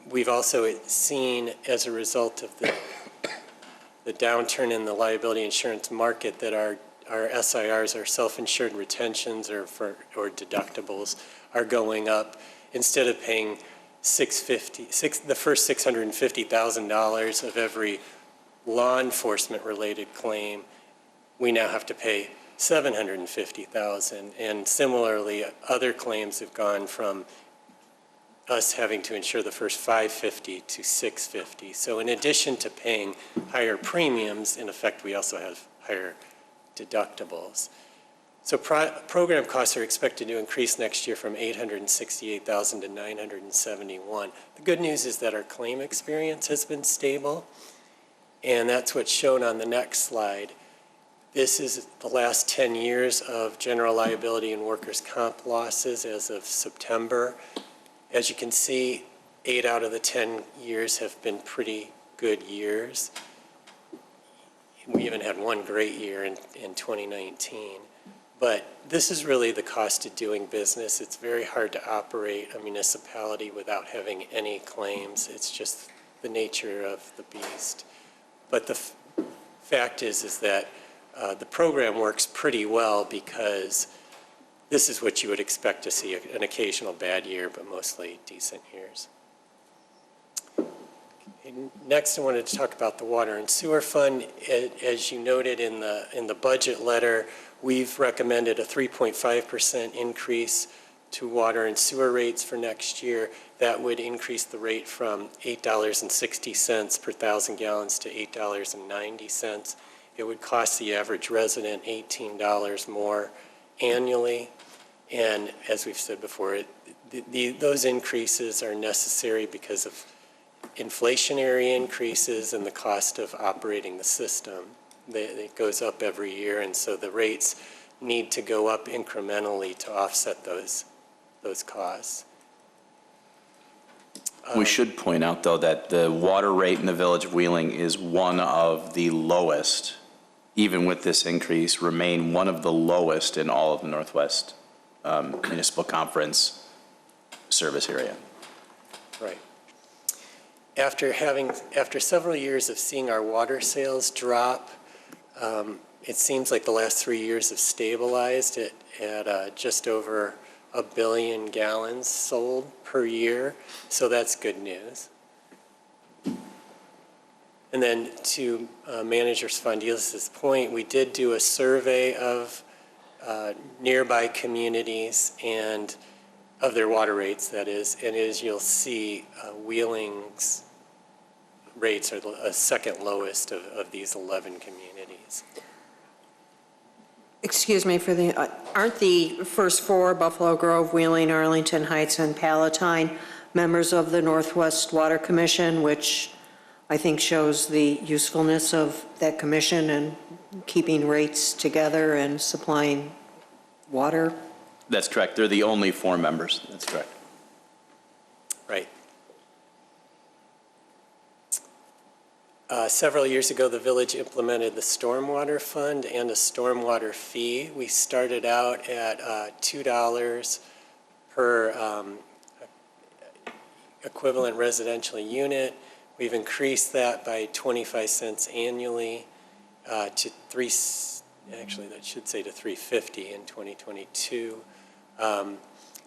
we've also seen as a result of the downturn in the liability insurance market that our SIRs, our self-insured retentions or deductibles are going up. Instead of paying the first $650,000 of every law enforcement related claim, we now have to pay $750,000, and similarly, other claims have gone from us having to insure the first $550 to $650. So in addition to paying higher premiums, in effect, we also have higher deductibles. So program costs are expected to increase next year from $868,000 to $971,000. The good news is that our claim experience has been stable, and that's what's shown on the next slide. This is the last 10 years of general liability and workers' comp losses as of September. As you can see, 8 out of the 10 years have been pretty good years. We even had one great year in 2019. But this is really the cost of doing business. It's very hard to operate a municipality without having any claims. It's just the nature of the beast. But the fact is that the program works pretty well because this is what you would expect to see, an occasional bad year, but mostly decent years. Next, I wanted to talk about the water and sewer fund. As you noted in the budget letter, we've recommended a 3.5% increase to water and sewer rates for next year. That would increase the rate from $8.60 per 1,000 gallons to $8.90. It would cost the average resident $18 more annually. And as we've said before, those increases are necessary because of inflationary increases and the cost of operating the system. It goes up every year, and so the rates need to go up incrementally to offset those costs. We should point out, though, that the water rate in the Village of Wheeling is one of the lowest, even with this increase, remain one of the lowest in all of the Northwest Municipal Conference service area. Right. After several years of seeing our water sales drop, it seems like the last 3 years have stabilized at just over 1 billion gallons sold per year, so that's good news. And then to Manager Spondilis' point, we did do a survey of nearby communities and of their water rates, that is, and as you'll see, Wheeling's rates are the second lowest of these 11 communities. Excuse me, aren't the first 4, Buffalo Grove, Wheeling, Arlington Heights, and Palatine, members of the Northwest Water Commission, which I think shows the usefulness of that commission and keeping rates together and supplying water? That's correct. They're the only 4 members. That's correct. Right. Several years ago, the village implemented the stormwater fund and a stormwater fee. We started out at $2 per equivalent residential unit. We've increased that by 25 cents annually to $3.50 in 2022.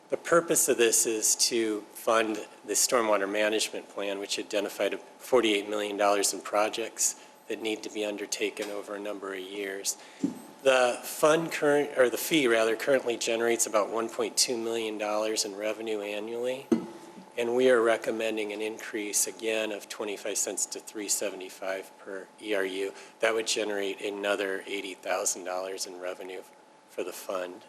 The purpose of this is to fund the stormwater management plan, which identified $48 million in projects that need to be undertaken over a number of years. The fee currently generates about $1.2 million in revenue annually, and we are recommending an increase again of 25 cents to $3.75 per ERU. That would generate another $80,000 in revenue for the fund.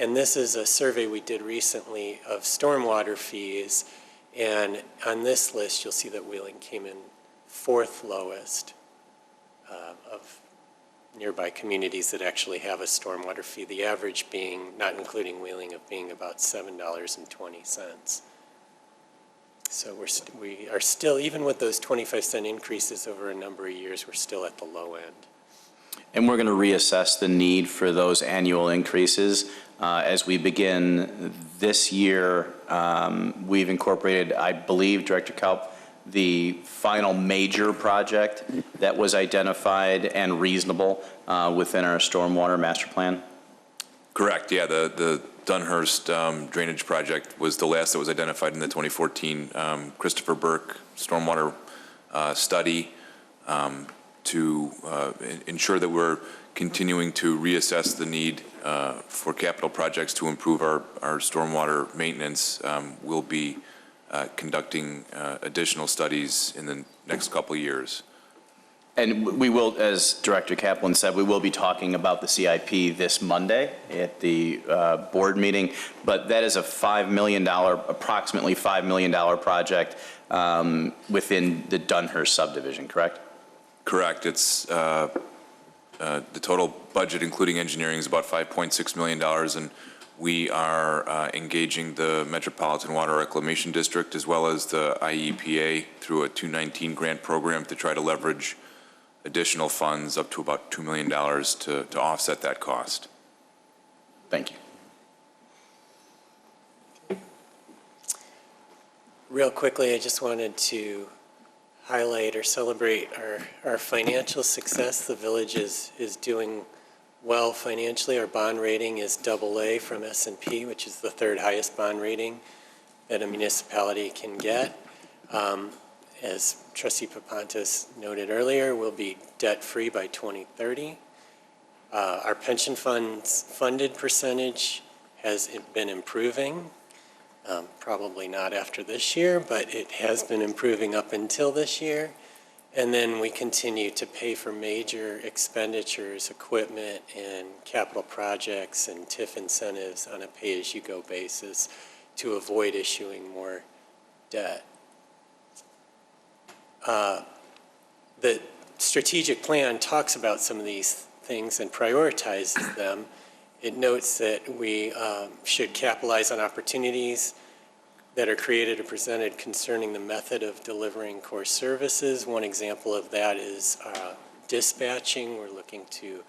And this is a survey we did recently of stormwater fees. And on this list, you'll see that Wheeling came in fourth lowest of nearby communities that actually have a stormwater fee. The average being, not including Wheeling, of being about $7.20. So we are still, even with those 25-cent increases over a number of years, we're still at the low end. And we're going to reassess the need for those annual increases. As we begin this year, we've incorporated, I believe, Director Kalp, the final major project that was identified and reasonable within our stormwater master plan. Correct, yeah, the Dunhurst drainage project was the last that was identified in the 2014 Christopher Burke stormwater study to ensure that we're continuing to reassess the need for capital projects to improve our stormwater maintenance. We'll be conducting additional studies in the next couple of years. And we will, as Director Kaplan said, we will be talking about the CIP this Monday at the board meeting, but that is a $5 million, approximately $5 million project within the Dunhurst subdivision, correct? Correct. It's the total budget, including engineering, is about $5.6 million, and we are engaging the Metropolitan Water Reclamation District as well as the IEPA through a 219 grant program to try to leverage additional funds up to about $2 million to offset that cost. Thank you. Real quickly, I just wanted to highlight or celebrate our financial success. The village is doing well financially. Our bond rating is AA from S&P, which is the third highest bond rating that a municipality can get. As Trustee Papantis noted earlier, we'll be debt-free by 2030. Our pension funds funded percentage has been improving. Probably not after this year, but it has been improving up until this year. And then we continue to pay for major expenditures, equipment, and capital projects and TIF incentives on a pay-as-you-go basis to avoid issuing more debt. The strategic plan talks about some of these things and prioritizes them. It notes that we should capitalize on opportunities that are created or presented concerning the method of delivering core services. One example of that is dispatching. We're looking to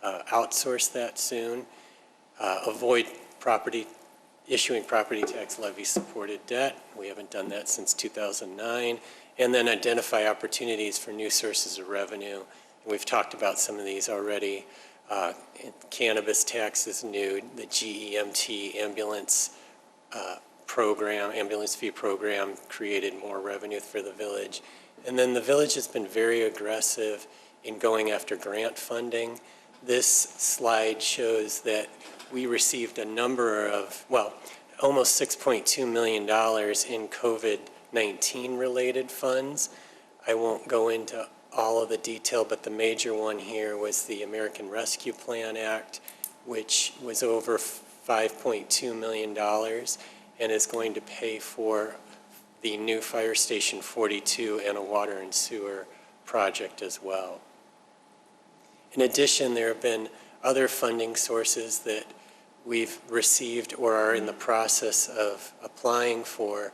outsource that soon. Avoid issuing property tax levy supported debt. We haven't done that since 2009. And then identify opportunities for new sources of revenue. And we've talked about some of these already. Cannabis tax is new. The GEMT ambulance fee program created more revenue for the village. And then the village has been very aggressive in going after grant funding. This slide shows that we received a number of, almost $6.2 million in COVID-19 related funds. I won't go into all of the detail, but the major one here was the American Rescue Plan Act, which was over $5.2 million and is going to pay for the new Fire Station 42 and a water and sewer project as well. In addition, there have been other funding sources that we've received or are in the process of applying for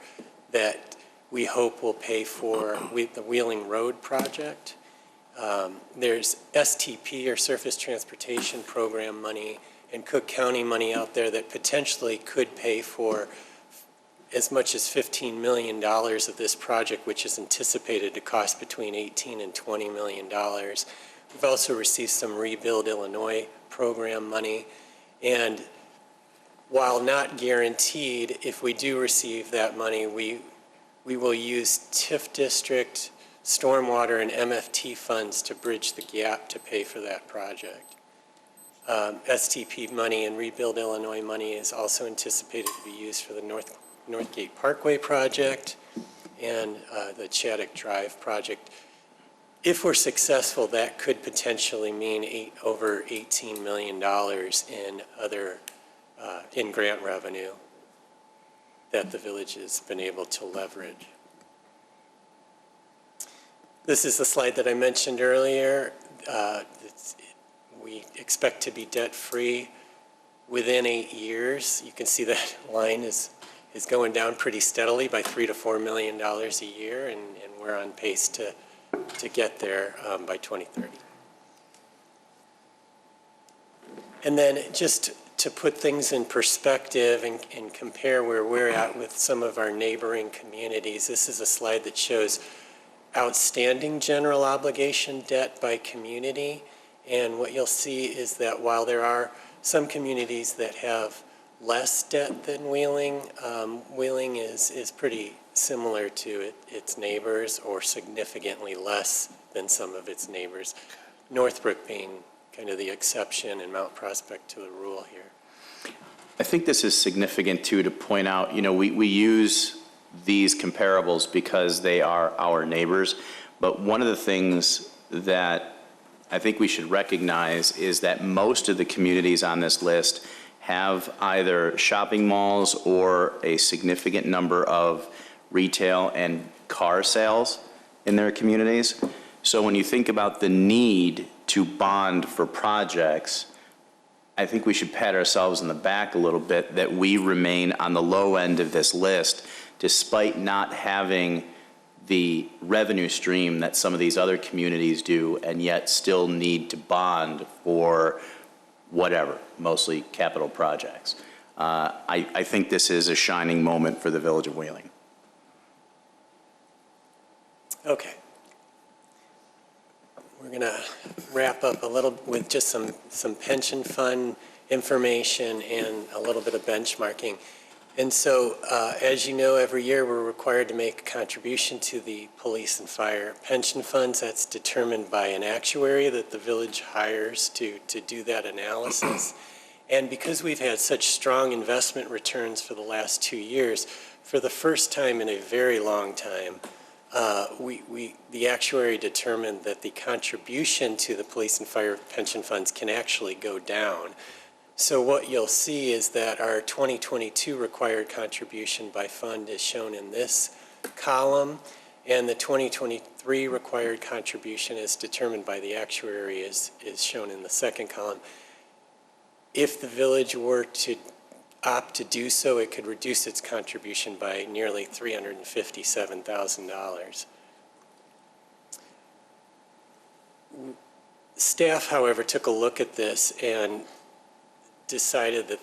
that we hope will pay for the Wheeling Road project. There's STP, or Surface Transportation Program money, and Cook County money out there that potentially could pay for as much as $15 million of this project, which is anticipated to cost between $18 and $20 million. We've also received some Rebuild Illinois program money. And while not guaranteed, if we do receive that money, we will use TIF district, stormwater, and MFT funds to bridge the gap to pay for that project. STP money and Rebuild Illinois money is also anticipated to be used for the Northgate Parkway project and the Chaddock Drive project. If we're successful, that could potentially mean over $18 million in other in grant revenue that the village has been able to leverage. This is the slide that I mentioned earlier. We expect to be debt-free within 8 years. You can see that line is going down pretty steadily by $3 to $4 million a year, and we're on pace to get there by 2030. And then just to put things in perspective and compare where we're at with some of our neighboring communities, this is a slide that shows outstanding general obligation debt by community. And what you'll see is that while there are some communities that have less debt than Wheeling, Wheeling is pretty similar to its neighbors, or significantly less than some of its neighbors. Northbrook being kind of the exception and Mount Prospect to the rule here. I think this is significant too, to point out, we use these comparables because they are our neighbors, but one of the things that I think we should recognize is that most of the communities on this list have either shopping malls or a significant number of retail and car sales in their communities. So when you think about the need to bond for projects, I think we should pat ourselves on the back a little bit that we remain on the low end of this list, despite not having the revenue stream that some of these other communities do, and yet still need to bond for whatever, mostly capital projects. I think this is a shining moment for the Village of Wheeling. Okay. We're going to wrap up a little with just some pension fund information and a little bit of benchmarking. And so, as you know, every year we're required to make a contribution to the police and fire pension funds. That's determined by an actuary that the village hires to do that analysis. And because we've had such strong investment returns for the last 2 years, for the first time in a very long time, the actuary determined that the contribution to the police and fire pension funds can actually go down. So what you'll see is that our 2022 required contribution by fund is shown in this column, and the 2023 required contribution is determined by the actuary is shown in the second column. If the village were to opt to do so, it could reduce its contribution by nearly $357,000. Staff, however, took a look at this and decided that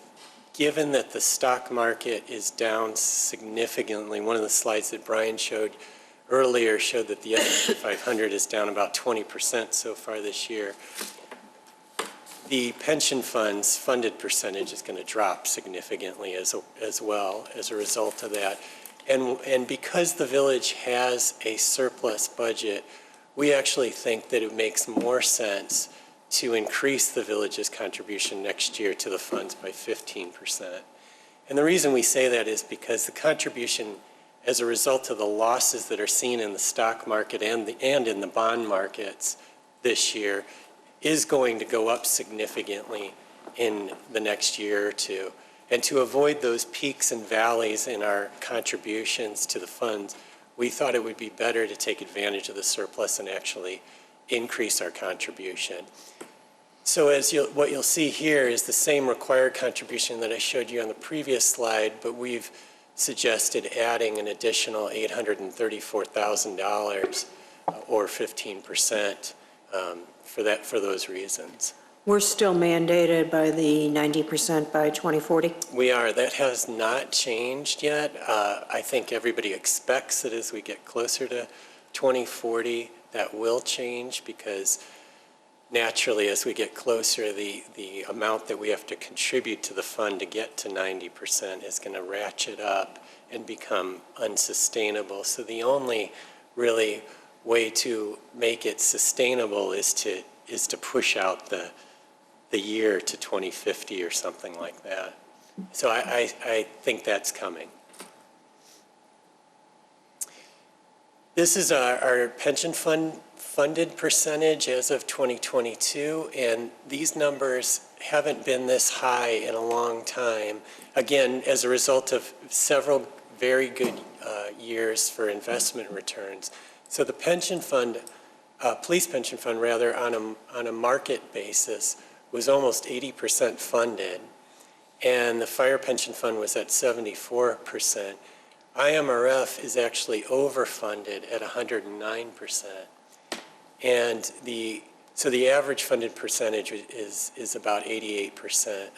given that the stock market is down significantly, one of the slides that Brian showed earlier showed that the S&P 500 is down about 20% so far this year. The pension fund's funded percentage is going to drop significantly as well as a result of that. And because the village has a surplus budget, we actually think that it makes more sense to increase the village's contribution next year to the funds by 15%. And the reason we say that is because the contribution, as a result of the losses that are seen in the stock market and in the bond markets this year, is going to go up significantly in the next year or two. And to avoid those peaks and valleys in our contributions to the funds, we thought it would be better to take advantage of the surplus and actually increase our contribution. So what you'll see here is the same required contribution that I showed you on the previous slide, but we've suggested adding an additional $834,000 or 15% for those reasons. We're still mandated by the 90% by 2040? We are. That has not changed yet. I think everybody expects that as we get closer to 2040, that will change, because naturally, as we get closer, the amount that we have to contribute to the fund to get to 90% is going to ratchet up and become unsustainable. So the only really way to make it sustainable is to push out the year to 2050 or something like that. So I think that's coming. This is our pension fund funded percentage as of 2022, and these numbers haven't been this high in a long time. Again, as a result of several very good years for investment returns. So the pension fund, police pension fund rather, on a market basis was almost 80% funded, and the fire pension fund was at 74%. IMRF is actually overfunded at 109%. And so the average funded percentage is about 88%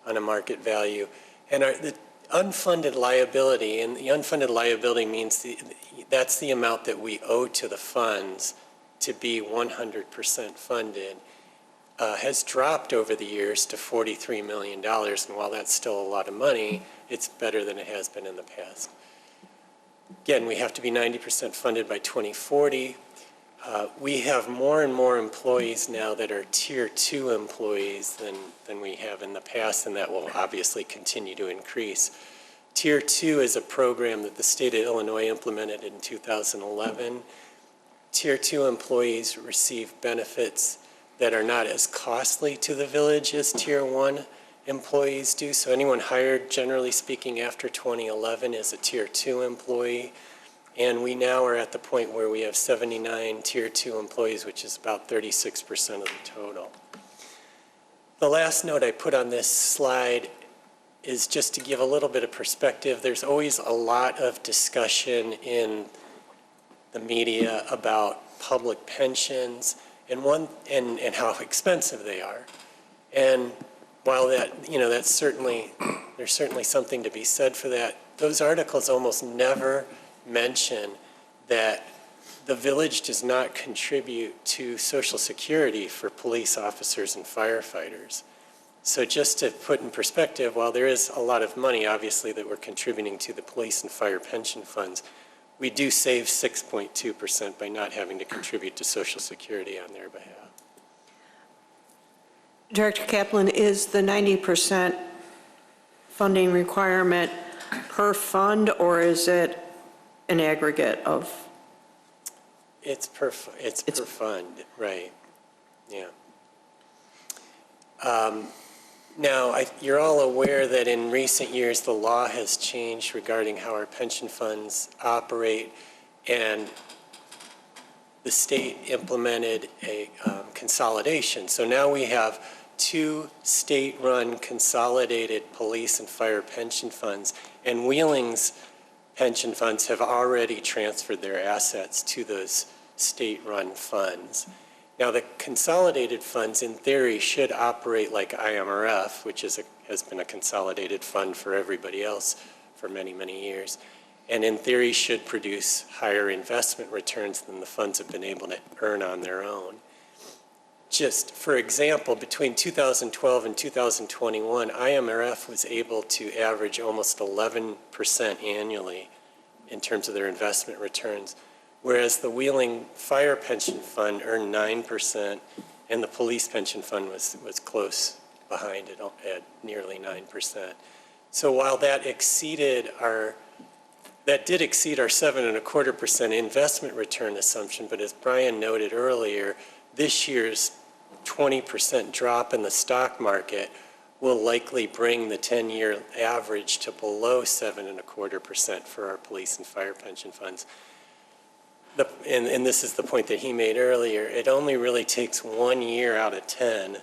on a market value. And the unfunded liability, and the unfunded liability means that's the amount that we owe to the funds to be 100% funded, has dropped over the years to $43 million. And while that's still a lot of money, it's better than it has been in the past. Again, we have to be 90% funded by 2040. We have more and more employees now that are Tier 2 employees than we have in the past, and that will obviously continue to increase. Tier 2 is a program that the state of Illinois implemented in 2011. Tier 2 employees receive benefits that are not as costly to the village as Tier 1 employees do. So anyone hired, generally speaking, after 2011 is a Tier 2 employee. And we now are at the point where we have 79 Tier 2 employees, which is about 36% of the total. The last note I put on this slide is just to give a little bit of perspective. There's always a lot of discussion in the media about public pensions and how expensive they are. And while that, there's certainly something to be said for that, those articles almost never mention that the village does not contribute to Social Security for police officers and firefighters. So just to put in perspective, while there is a lot of money, obviously, that we're contributing to the police and fire pension funds, we do save 6.2% by not having to contribute to Social Security on their behalf. Director Kaplan, is the 90% funding requirement per fund, or is it an aggregate of? It's per fund, right, yeah. Now, you're all aware that in recent years the law has changed regarding how our pension funds operate, and the state implemented a consolidation. So now we have 2 state-run consolidated police and fire pension funds, and Wheeling's pension funds have already transferred their assets to those state-run funds. Now, the consolidated funds, in theory, should operate like IMRF, which has been a consolidated fund for everybody else for many, many years, and in theory should produce higher investment returns than the funds have been able to earn on their own. Just for example, between 2012 and 2021, IMRF was able to average almost 11% annually in terms of their investment returns, whereas the Wheeling Fire Pension Fund earned 9%, and the Police Pension Fund was close behind it at nearly 9%. So while that did exceed our 7.25% investment return assumption, but as Brian noted earlier, this year's 20% drop in the stock market will likely bring the 10-year average to below 7.25% for our police and fire pension funds. And this is the point that he made earlier, it only really takes 1 year out of 10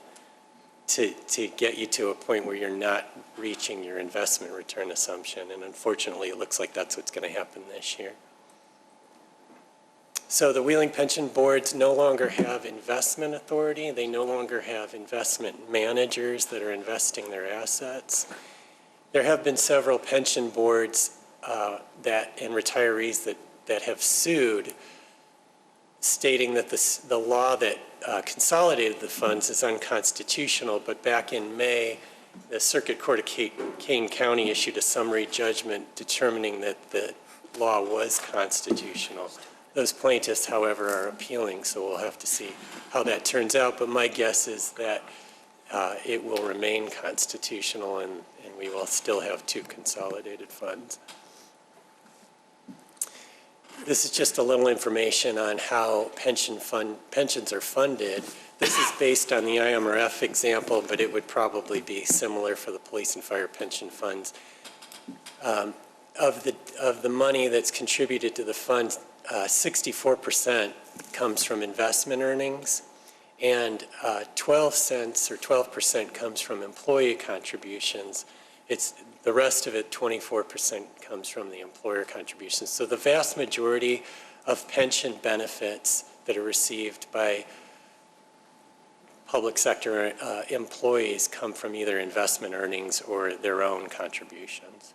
to get you to a point where you're not reaching your investment return assumption. And unfortunately, it looks like that's what's going to happen this year. So the Wheeling pension boards no longer have investment authority. They no longer have investment managers that are investing their assets. There have been several pension boards and retirees that have sued, stating that the law that consolidated the funds is unconstitutional. But back in May, the Circuit Court of Kane County issued a summary judgment determining that the law was constitutional. Those plaintiffs, however, are appealing, so we'll have to see how that turns out. But my guess is that it will remain constitutional, and we will still have 2 consolidated funds. This is just a little information on how pensions are funded. This is based on the IMRF example, but it would probably be similar for the police and fire pension funds. Of the money that's contributed to the fund, 64% comes from investment earnings, and 12 cents or 12% comes from employee contributions. The rest of it, 24%, comes from the employer contributions. So the vast majority of pension benefits that are received by public sector employees come from either investment earnings or their own contributions.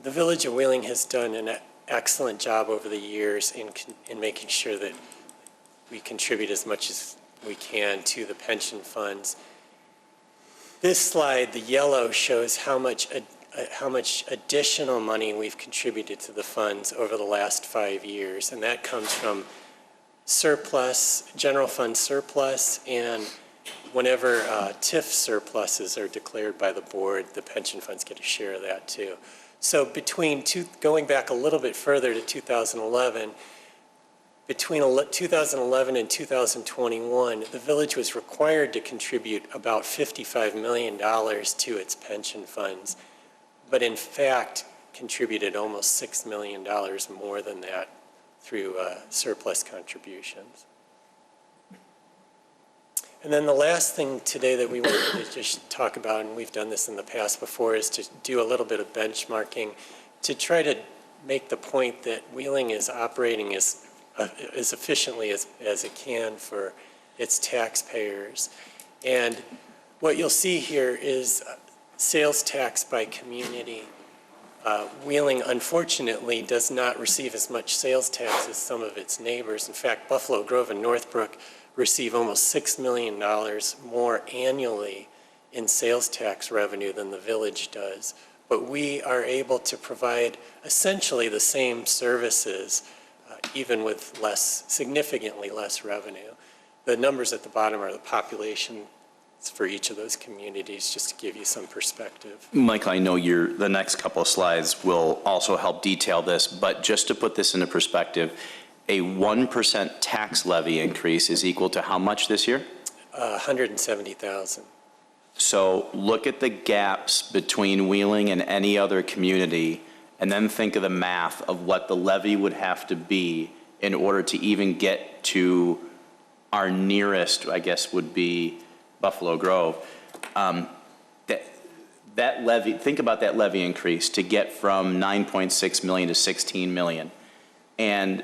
The Village of Wheeling has done an excellent job over the years in making sure that we contribute as much as we can to the pension funds. This slide, the yellow, shows how much additional money we've contributed to the funds over the last 5 years, and that comes from surplus, general fund surplus, and whenever TIF surpluses are declared by the board, the pension funds get a share of that too. So going back a little bit further to 2011, between 2011 and 2021, the village was required to contribute about $55 million to its pension funds, but in fact contributed almost $6 million more than that through surplus contributions. And then the last thing today that we wanted to just talk about, and we've done this in the past before, is to do a little bit of benchmarking to try to make the point that Wheeling is operating as efficiently as it can for its taxpayers. And what you'll see here is sales tax by community. Wheeling, unfortunately, does not receive as much sales tax as some of its neighbors. In fact, Buffalo Grove and Northbrook receive almost $6 million more annually in sales tax revenue than the village does. But we are able to provide essentially the same services, even with significantly less revenue. The numbers at the bottom are the population for each of those communities, just to give you some perspective. Michael, I know the next couple of slides will also help detail this, but just to put this into perspective, a 1% tax levy increase is equal to how much this year? 170,000. So look at the gaps between Wheeling and any other community, and then think of the math of what the levy would have to be in order to even get to our nearest, I guess, would be Buffalo Grove. That levy, think about that levy increase to get from 9.6 million to 16 million. And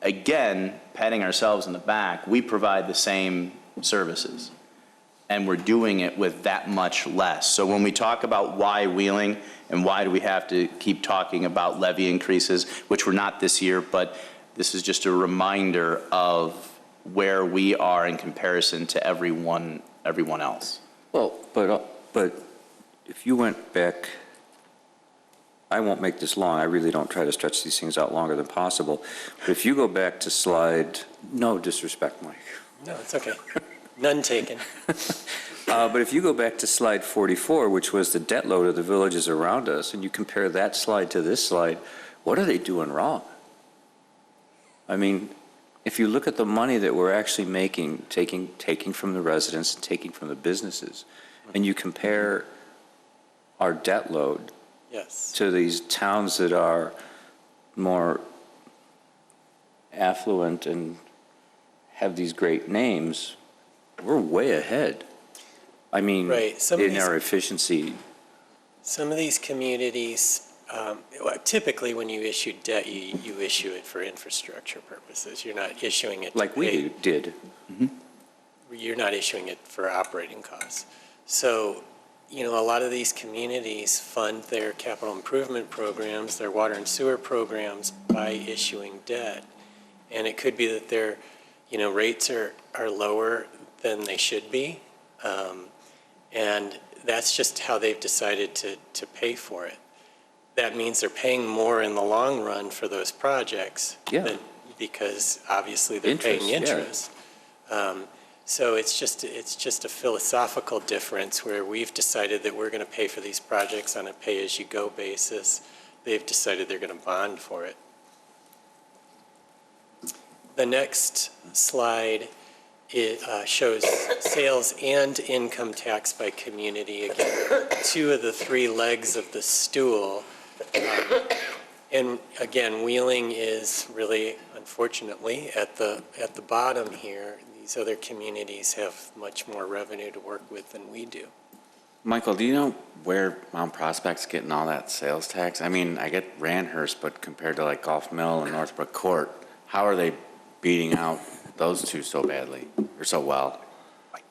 again, patting ourselves in the back, we provide the same services, and we're doing it with that much less. So when we talk about why Wheeling and why do we have to keep talking about levy increases, which we're not this year, but this is just a reminder of where we are in comparison to everyone else. Well, but if you went back, I won't make this long. I really don't try to stretch these things out longer than possible. But if you go back to slide, no disrespect, Mike. No, it's okay. None taken. But if you go back to slide 44, which was the debt load of the villages around us, and you compare that slide to this slide, what are they doing wrong? I mean, if you look at the money that we're actually making, taking from the residents and taking from the businesses, and you compare our debt load to these towns that are more affluent and have these great names, we're way ahead. I mean, in our efficiency. Some of these communities, typically when you issue debt, you issue it for infrastructure purposes. You're not issuing it like we did. Mm-hmm. You're not issuing it for operating costs. So, you know, a lot of these communities fund their capital improvement programs, their water and sewer programs by issuing debt. And it could be that their, rates are lower than they should be. And that's just how they've decided to pay for it. That means they're paying more in the long run for those projects because obviously they're paying interest. So it's just a philosophical difference where we've decided that we're going to pay for these projects on a pay-as-you-go basis they've decided they're going to bond for it. The next slide shows sales and income tax by community. Again, two of the three legs of the stool. And again, Wheeling is really, unfortunately, at the bottom here. These other communities have much more revenue to work with than we do. Michael, do you know where Mount Prospect's getting all that sales tax? I mean, I get Randhurst, but compared to like Gulf Mill and Northbrook Court, how are they beating out those two so badly or so well? I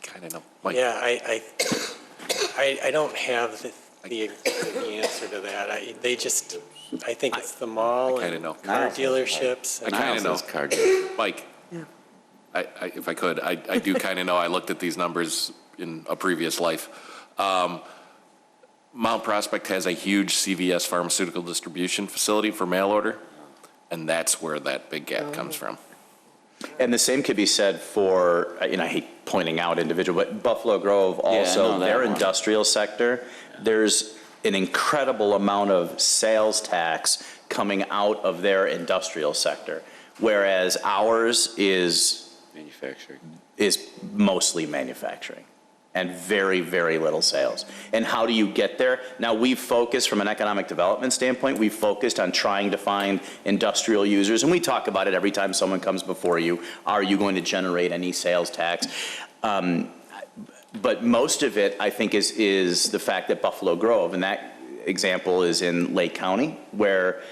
kind of know. Mike. Yeah, I don't have the answer to that. I think it's the mall I kinda and know. car dealerships. I kind of know. Car dealer. Mike, if I could, I do kind of know. I looked at these numbers in a previous life. Mount Prospect has a huge CVS pharmaceutical distribution facility for mail order, and that's where that big gap comes from. And the same could be said for, I hate pointing out individual, but Buffalo Grove also, know that their one. industrial sector, there's an incredible amount of sales tax coming out of their industrial sector, whereas ours is Manufacturing. mostly manufacturing and very, very little sales. And how do you get there? Now, we've focused from an economic development standpoint, we've focused on trying to find industrial users, and we talk about it every time someone comes before you. Are you going to generate any sales tax? But most of it, I think, is the fact that Buffalo Grove, and that example is in Lake County, where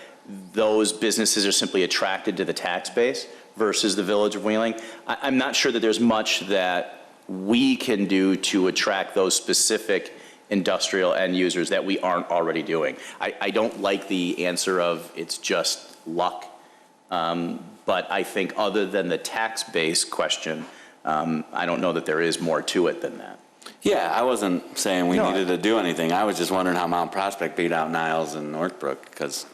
those businesses are simply attracted to the tax base versus the village of Wheeling. I'm not sure that there's much that we can do to attract those specific industrial end users that we aren't already doing. I don't like the answer of it's just luck, but I think other than the tax base question, I don't know that there is more to it than that. Yeah, I wasn't saying we No, needed to do anything. I was just wondering how Mount Prospect beat out Niles and Northbrook, because,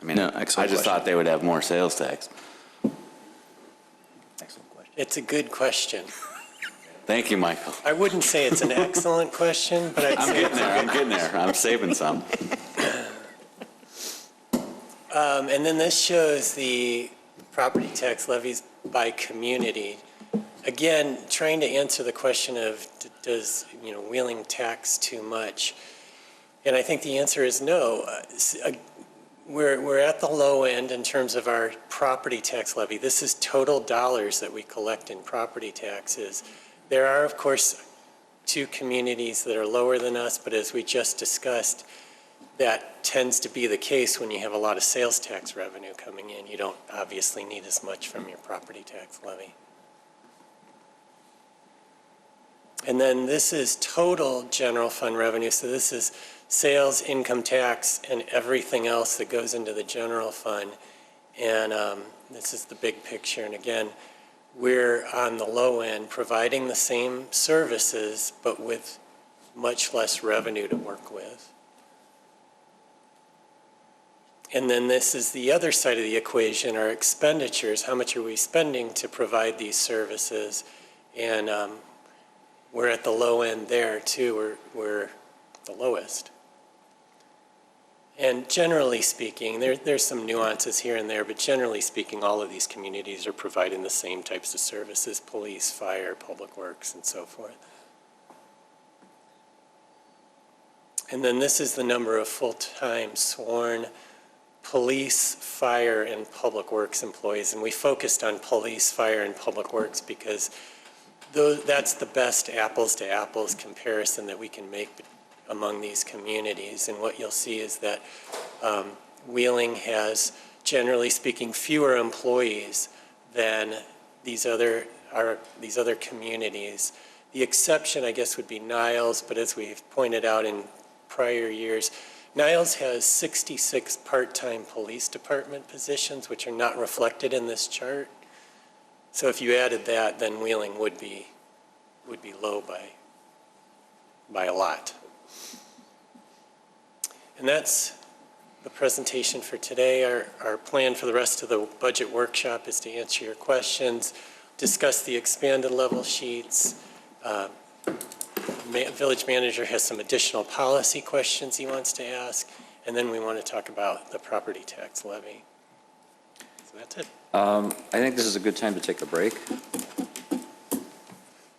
I mean, No, I excellent just question. thought they would have more sales tax. Excellent question. It's a good question. Thank you, Michael. I wouldn't say it's an excellent question, but I'd I'm say getting there, I'm getting there. I'm saving some. And then this shows the property tax levies by community. Again, trying to answer the question of does Wheeling tax too much? And I think the answer is no. We're at the low end in terms of our property tax levy. This is total dollars that we collect in property taxes. There are, of course, two communities that are lower than us, but as we just discussed, that tends to be the case when you have a lot of sales tax revenue coming in. You don't obviously need as much from your property tax levy. And then this is total general fund revenue. So this is sales, income tax, and everything else that goes into the general fund. And this is the big picture. And again, we're on the low end, providing the same services, but with much less revenue to work with. And then this is the other side of the equation, our expenditures. How much are we spending to provide these services? And we're at the low end there too. We're the lowest. And generally speaking, there's some nuances here and there, but generally speaking, all of these communities are providing the same types of services: police, fire, public works, and so forth. And then this is the number of full-time sworn police, fire, and public works employees. And we focused on police, fire, and public works because that's the best apples-to-apples comparison that we can make among these communities. And what you'll see is that Wheeling has, generally speaking, fewer employees than these other communities. The exception, I guess, would be Niles, but as we've pointed out in prior years, Niles has 66 part-time police department positions, which are not reflected in this chart. So if you added that, then Wheeling would be low by a lot. And that's the presentation for today. Our plan for the rest of the budget workshop is to answer your questions, discuss the expanded level sheets. Village manager has some additional policy questions he wants to ask, And then we want to talk about the property tax levy. So that's it. I think this is a good time to take a break.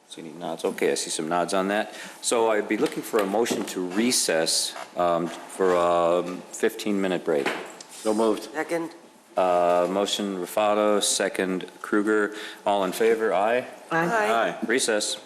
See any nods? Okay, I see some nods on that. So I'd be looking for a motion to recess for a 15-minute break. So moved. Second. Motion Rufato, second Kruger. All in favor? Aye? Aye. Aye. Recess.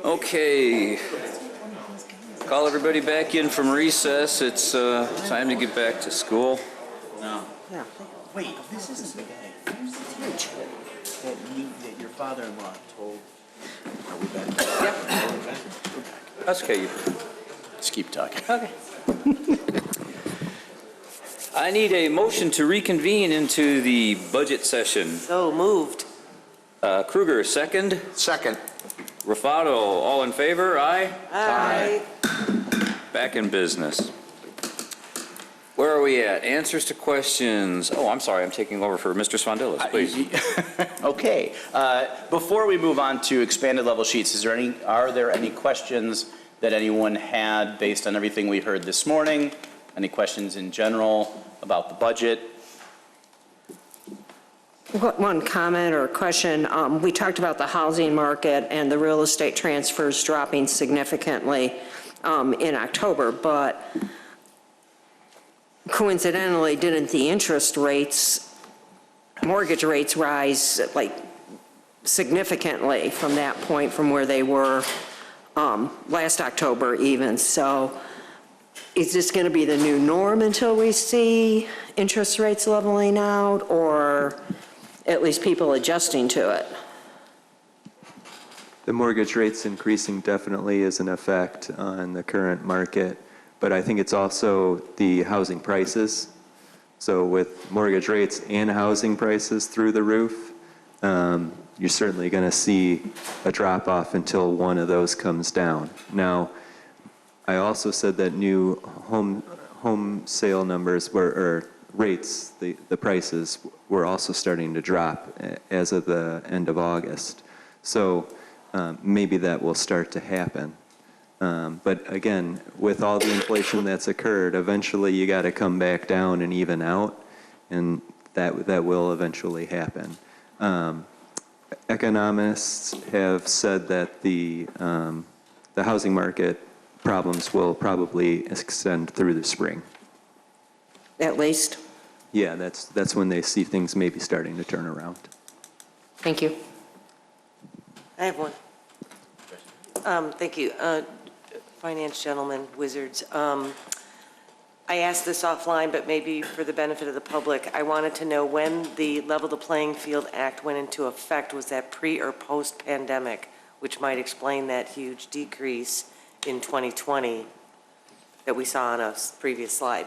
Okay. Call everybody back in from recess. It's time to get back to school. No. Yeah. Wait, this isn't the guy that your father-in-law told. Are we back? That's okay. Let's keep talking. Okay. I need a motion to reconvene into the budget session. So moved. Kruger, second. Second. Raffato, all in favor? Aye? Aye. Back in business. Where are we at? Answers to questions. Oh, I'm sorry, I'm taking over for Mr. Svandilis, please. Okay. Before we move on to expanded level sheets, are there any questions that anyone had based on everything we heard this morning? Any questions in general about the budget? One comment or question. We talked about the housing market and the real estate transfers dropping significantly in October, but coincidentally, didn't the interest rates, mortgage rates rise like significantly from that point from where they were last October even? So is this going to be the new norm until we see interest rates leveling out, or at least people adjusting to it? The mortgage rates increasing definitely is an effect on the current market, but I think it's also the housing prices. So with mortgage rates and housing prices through the roof, you're certainly going to see a drop off until one of those comes down. Now, I also said that new home sale numbers or rates, the prices were also starting to drop as of the end of August. So maybe that will start to happen. But again, with all the inflation that's occurred, eventually you got to come back down and even out, and that will eventually happen. Economists have said that the housing market problems will probably extend through the spring. At least? Yeah, that's when they see things maybe starting to turn around. Thank you. I have one. Thank you. Finance gentlemen, wizards. I asked this offline, but maybe for the benefit of the public, I wanted to know when the Level the Playing Field Act went into effect. Was that pre or post pandemic, which might explain that huge decrease in 2020 that we saw on a previous slide?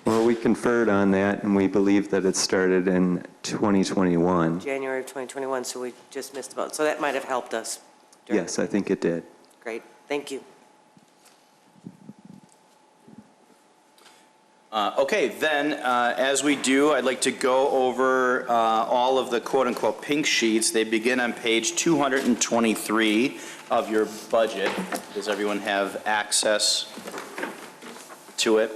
Well, we conferred on that, and we believe that it started in 2021. January of 2021, so we just missed about. So that might have helped us. Yes, I think it did. Great, thank you. Okay, then, as we do, I'd like to go over all of the quote-unquote pink sheets. They begin on page 223 of your budget. Does everyone have access to it?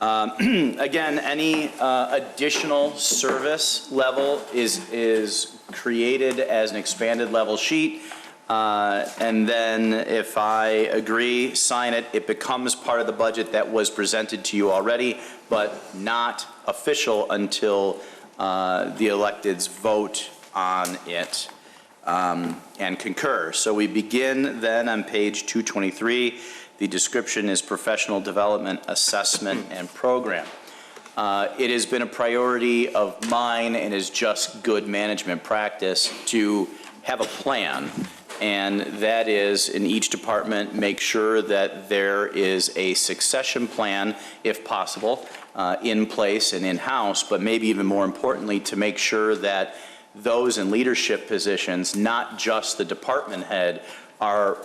Again, any additional service level is created as an expanded level sheet. And then if I agree, sign it, it becomes part of the budget that was presented to you already, but not official until the electeds vote on it and concur. So we begin then on page 223. The description is professional development, assessment, and program. It has been a priority of mine and is just good management practice to have a plan. And that is, in each department, make sure that there is a succession plan, if possible, in place and in-house, but maybe even more importantly, to make sure that those in leadership positions, not just the department head, are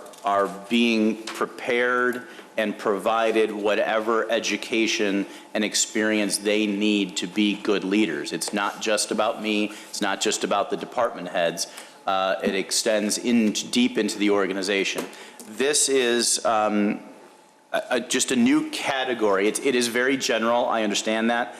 being prepared and provided whatever education and experience they need to be good leaders. It's not just about me, it's not just about the department heads. It extends deep into the organization. This is just a new category. It is very general, I understand that.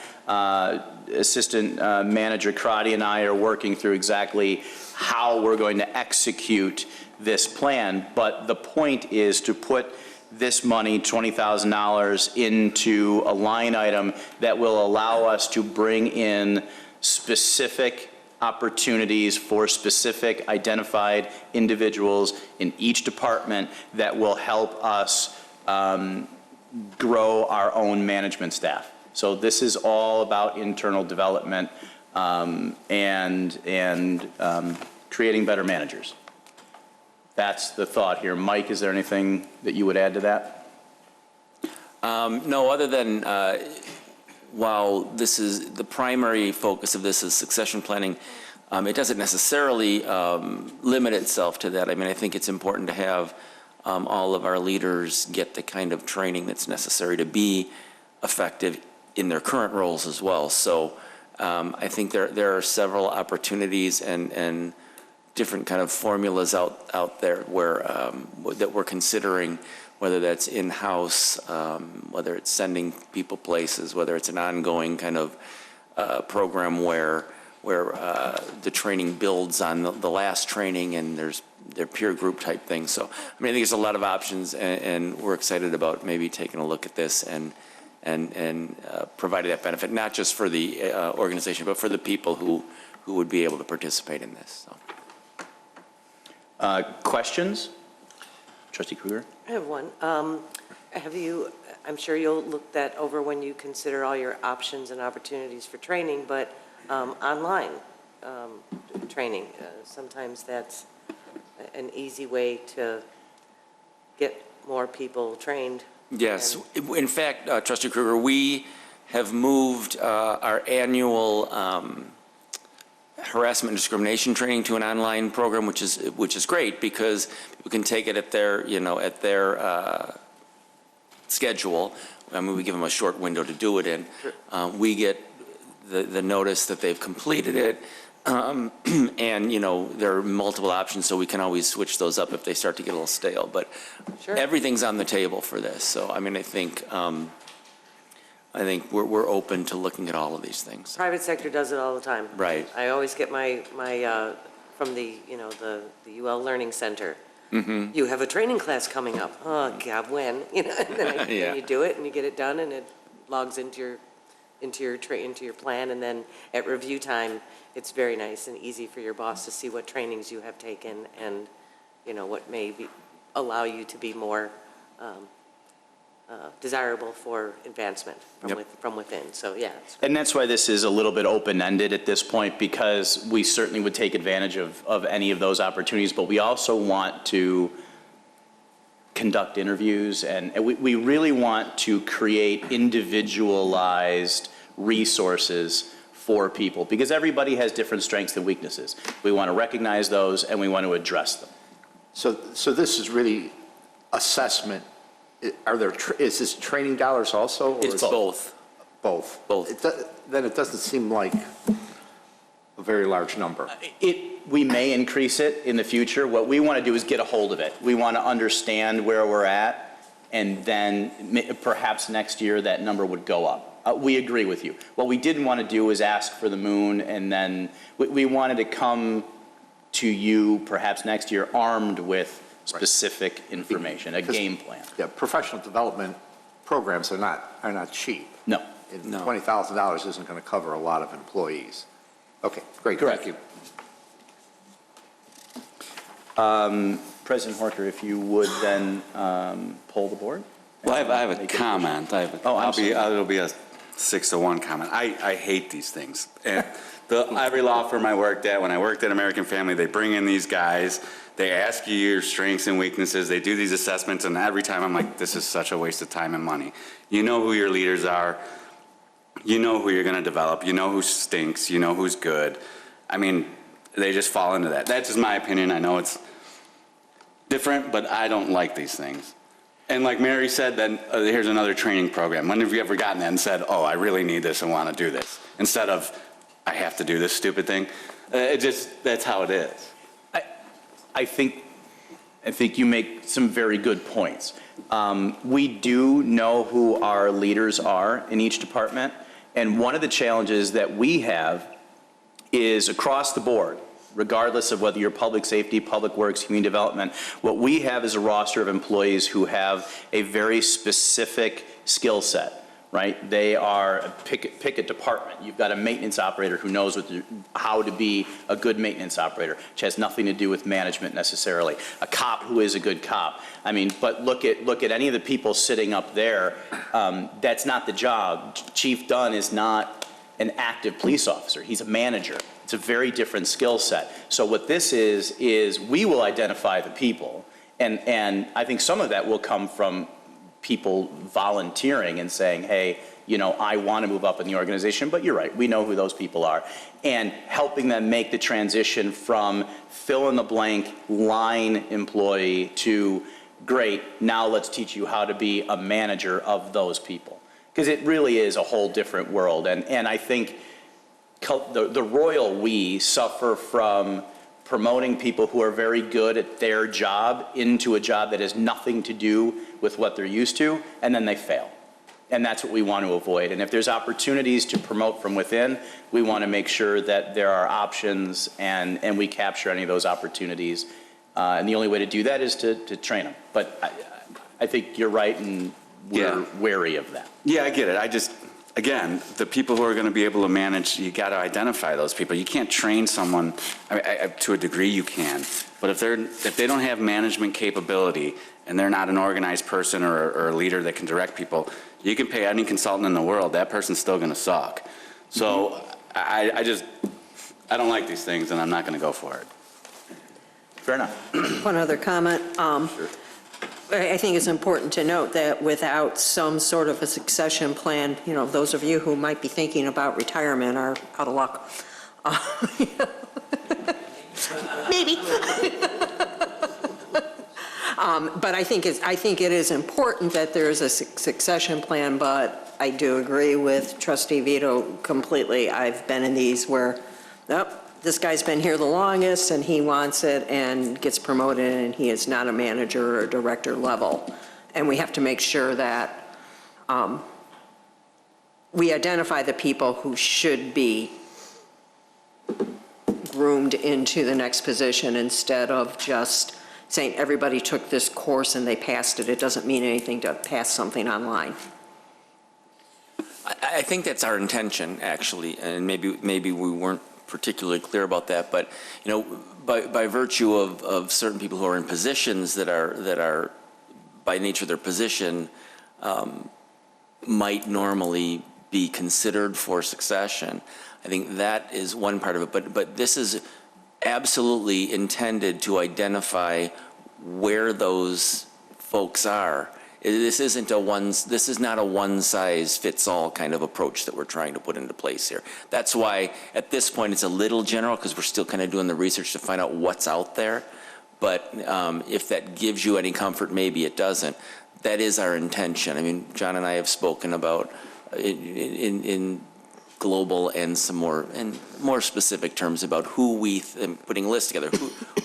Assistant Manager Crotty and I are working through exactly how we're going to execute this plan, but the point is to put this money, $20,000, into a line item that will allow us to bring in specific opportunities for specific identified individuals in each department that will help us grow our own management staff. So this is all about internal development and creating better managers. That's the thought here. Mike, is there anything that you would add to that? No, other than while this is the primary focus of this is succession planning, it doesn't necessarily limit itself to that. I mean, I think it's important to have all of our leaders get the kind of training that's necessary to be effective in their current roles as well. So I think there are several opportunities and different kind of formulas out there where that we're considering, whether that's in-house, whether it's sending people places, whether it's an ongoing kind of program where the training builds on the last training and they're peer group type things. So, I mean, I think there's a lot of options and we're excited about maybe taking a look at this and providing that benefit, not just for the organization, but for the people who would be able to participate in this. So. Questions? Trustee Krueger? I have one. I'm sure you'll look that over when you consider all your options and opportunities for training, but online training, sometimes that's an easy way to get more people trained. Yes. In fact, Trustee Krueger, we have moved our annual harassment and discrimination training to an online program, which is great because people can take it at their schedule. I mean, we give them a short window to do it in. We get the notice that they've completed it, and there are multiple options, so we can always switch those up if they start to get a little stale. But everything's on the table for this. So I mean, I think we're open to looking at all of these things. Private sector does it all the time. Right. I always get my from the UL Learning Center. Mm-hmm. You have a training class coming up. Oh God, when? And then you do it and you get it done and it logs into your plan, and then at review time, it's very nice and easy for your boss to see what trainings you have taken and what may allow you to be more desirable for advancement from within. So yeah. And that's why this is a little bit open-ended at this point, because we certainly would take advantage of any of those opportunities, but we also want to conduct interviews, and we really want to create individualized resources for people, because everybody has different strengths and weaknesses. We want to recognize those and we want to address them. So this is really assessment. Is this training dollars also? Or It's both. Both? Both. Then it doesn't seem like a very large number. We may increase it in the future. What we want to do is get a hold of it. We want to understand where we're at, and then perhaps next year that number would go up. We agree with you. What we didn't want to do is ask for the moon, and then we wanted to come to you perhaps next year armed with specific information, a game plan. Yeah, professional development programs are not cheap. No. And $20,000 isn't going to cover a lot of employees. Okay, great. Correct. Thank you. President Horker, if you would then poll the board. Well, I have a comment. It'll be a 6-1 comment. I hate these things. And every law firm I worked at, when I worked at American Family, they bring in these guys, they ask you your strengths and weaknesses, they do these assessments, and every time I'm like, this is such a waste of time and money. You know who your leaders are, you know who you're going to develop, you know who stinks, you know who's good. I mean, they just fall into that. That's just my opinion. I know it's different, but I don't like these things. And like Mary said, then here's another training program. When have you ever gotten that and said, oh, I really need this and want to do this, instead of, I have to do this stupid thing? That's how it is. I think you make some very good points. We do know who our leaders are in each department, and one of the challenges that we have is across the board, regardless of whether you're public safety, public works, community development, what we have is a roster of employees who have a very specific skill set. right? They are, pick a department. You've got a maintenance operator who knows how to be a good maintenance operator, which has nothing to do with management necessarily. A cop who is a good cop. I mean, but look at any of the people sitting up there. That's not the job. Chief Dunn is not an active police officer. He's a manager. It's a very different skill set. So what this is we will identify the people, and I think some of that will come from people volunteering and saying, hey, you know, I want to move up in the organization, but you're right, we know who those people are, and helping them make the transition from fill-in-the-blank line employee to, great, now let's teach you how to be a manager of those people. Because it really is a whole different world, and I think the royal we suffer from promoting people who are very good at their job into a job that has nothing to do with what they're used to, and then they fail. And that's what we want to avoid. And if there's opportunities to promote from within, we want to make sure that there are options and we capture any of those opportunities. And the only way to do that is to train them. But I think you're right, and we're wary of that. Yeah, I get it. Again, the people who are going to be able to manage, you got to identify those people. You can't train someone. To a degree you can, but if they don't have management capability and they're not an organized person or a leader that can direct people, you can pay any consultant in the world, that person's still going to suck. So I don't like these things, and I'm not going to go for it. Fair enough. One other comment. Sure. I think it's important to note that without some sort of a succession plan, you know, those of you who might be thinking about retirement are out of luck. Maybe. But I think it is important that there is a succession plan, but I do agree with Trustee Vito completely. I've been in these where, this guy's been here the longest and he wants it and gets promoted and he is not a manager or director level. And we have to make sure that we identify the people who should be groomed into the next position instead of just saying everybody took this course and they passed it. It doesn't mean anything to pass something online. I think that's our intention, actually, and maybe we weren't particularly clear about that, but you know, by virtue of certain people who are in positions that are by nature of their position might normally be considered for succession. I think that is one part of it, but this is absolutely intended to identify where those folks are. This is not a one-size-fits-all kind of approach that we're trying to put into place here. That's why at this point it's a little general, because we're still kind of doing the research to find out what's out there. But if that gives you any comfort, maybe it doesn't. That is our intention. I mean, John and I have spoken about in global and some more specific terms about who putting a list together.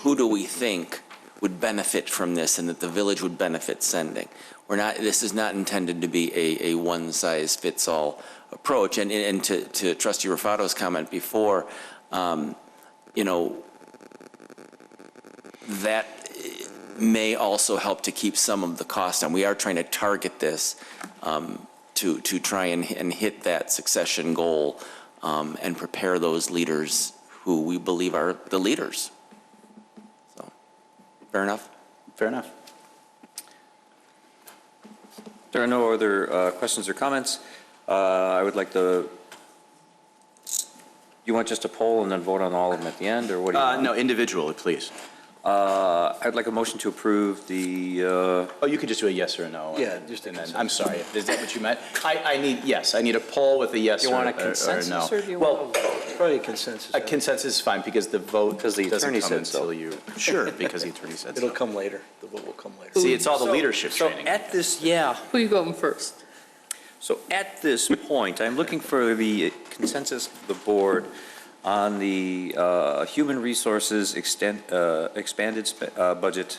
Who do we think would benefit from this and that the village would benefit sending? This is not intended to be a one-size-fits-all approach. And to Trustee Rufato's comment before, you know, that may also help to keep some of the cost down. We are trying to target this to try and hit that succession goal and prepare those leaders who we believe are the leaders. So, fair enough? Fair enough. There are no other questions or comments. I would like to, you want just a poll and then vote on all of them at the end, or what do you want? No, individually, please. I'd like a motion to approve the... Oh, you could just do a yes or a no. Yeah, just a and then, consensus. I'm sorry, is that what you meant? I need a poll with a yes or You or no. want a consensus or do you want? Probably a consensus. A consensus is fine, because the vote Because the doesn't attorney come said so. until you... Sure, because the attorney said so. It'll come later. The vote will come later. See, it's all the leadership So training. at this, who you going first? So at this point, I'm looking for the consensus of the board on the Human Resources Expanded Budget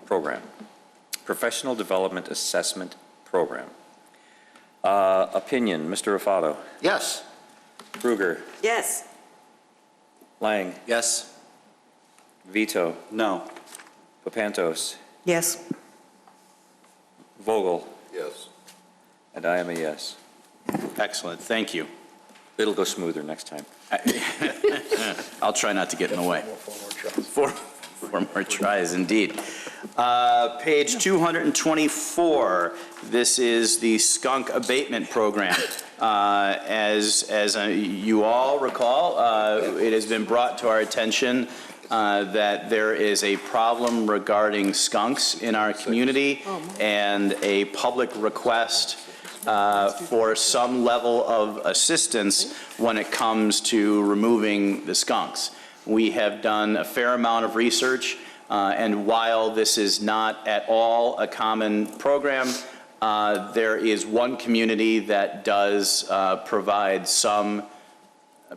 Program, Professional Development Assessment Program. Opinion, Mr. Rufato. Yes. Kruger. Yes. Lang. Yes? Vito. No. Papantos. Yes. Vogel. Yes. And I am a yes. Excellent, thank you. It'll go smoother next time. I'll try not to get in the way. Four more tries, indeed. Page 224, this is the skunk abatement program. As you all recall, it has been brought to our attention that there is a problem regarding skunks in our community and a public request for some level of assistance when it comes to removing the skunks. We have done a fair amount of research, and while this is not at all a common program, there is one community that does provide some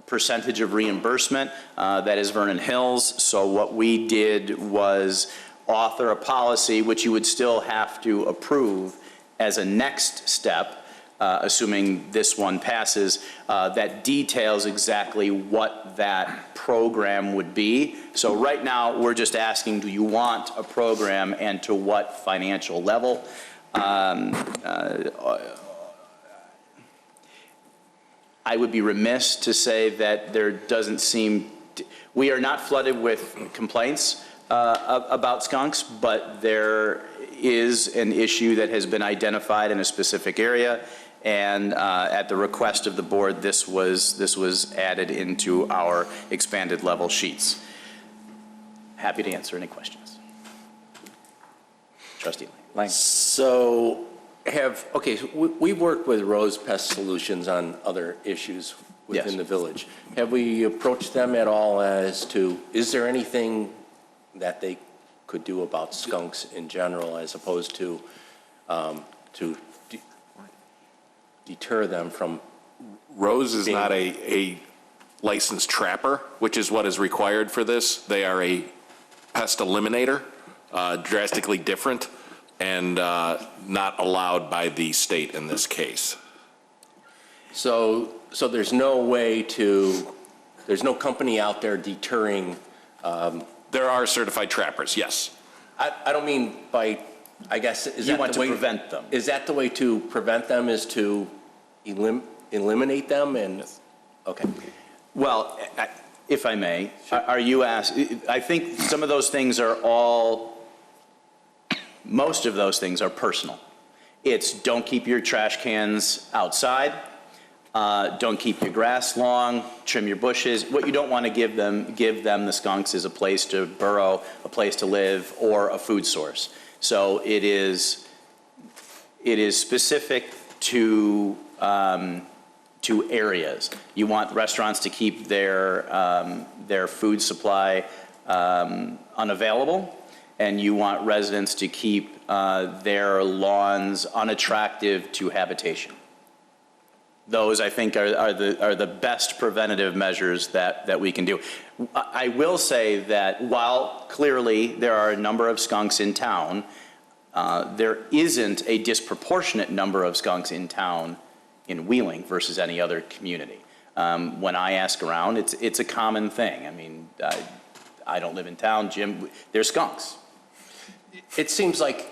percentage of reimbursement, that is Vernon Hills. So what we did was author a policy, which you would still have to approve as a next step, assuming this one passes, that details exactly what that program would be. So right now, we're just asking, do you want a program and to what financial level? I would be remiss to say that there doesn't seem, we are not flooded with complaints about skunks, but there is an issue that has been identified in a specific area, and at the request of the board, this was added into our expanded level sheets. Happy to answer any questions. Trustee Lang. So we've worked with Rose Pest Solutions on other issues within the village. Have we approached them at all as to, is there anything that they could do about skunks in general as opposed to deter them from? Rose is not a licensed trapper, which is what is required for this. They are a pest eliminator, drastically different, and not allowed by the state in this case. So there's no way to, there's no company out there deterring. There are certified trappers, yes. I don't mean by, I guess, is you that want the to way, prevent them? Is that the way to prevent them, is to eliminate them? And yes. Okay. Well, if I may, are you asked, I think some of those things are all, most of those things are personal. It's don't keep your trash cans outside, don't keep your grass long, trim your bushes. What you don't want to give them, the skunks, is a place to burrow, a place to live, or a food source. So it is specific to areas. You want restaurants to keep their food supply unavailable, and you want residents to keep their lawns unattractive to habitation. Those, I think, are the best preventative measures that we can do. I will say that while clearly there are a number of skunks in town, there isn't a disproportionate number of skunks in town in Wheeling versus any other community. When I ask around, it's a common thing. I mean, I don't live in town, Jim, there's skunks. It seems like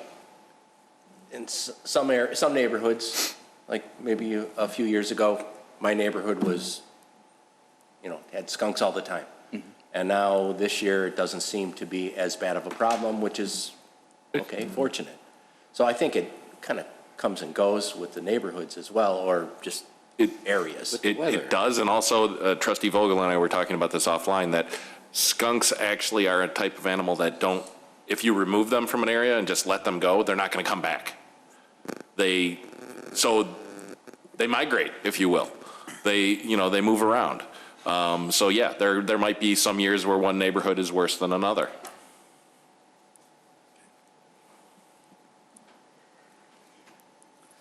in some neighborhoods, like maybe a few years ago, my neighborhood was, had skunks all the time. Mm-hmm. And now this year, it doesn't seem to be as bad of a problem, which is, fortunate. So I think it kind of comes and goes with the neighborhoods as well, or just areas. It does, and also Trustee Vogel and I were talking about this offline, that skunks actually are a type of animal that don't, if you remove them from an area and just let them go, they're not going to come back. So they migrate, if you will. They move around. So yeah, there might be some years where one neighborhood is worse than another.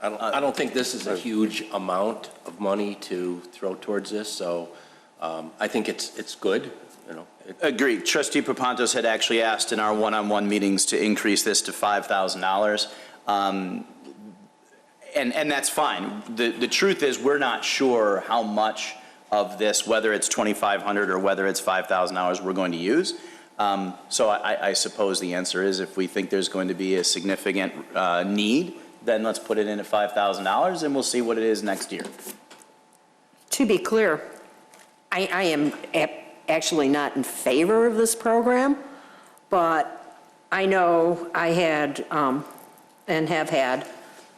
I don't think this is a huge amount of money to throw towards this, so I think it's good. Agreed. Trustee Papantos had actually asked in our one-on-one meetings to increase this to $5,000. And that's fine. The truth is, we're not sure how much of this, whether it's $2,500 or whether it's $5,000, we're going to use. So I suppose the answer is, if we think there's going to be a significant need then let's put it in at $5,000 and we'll see what it is next year. To be clear, I am actually not in favor of this program, but I know I had and have had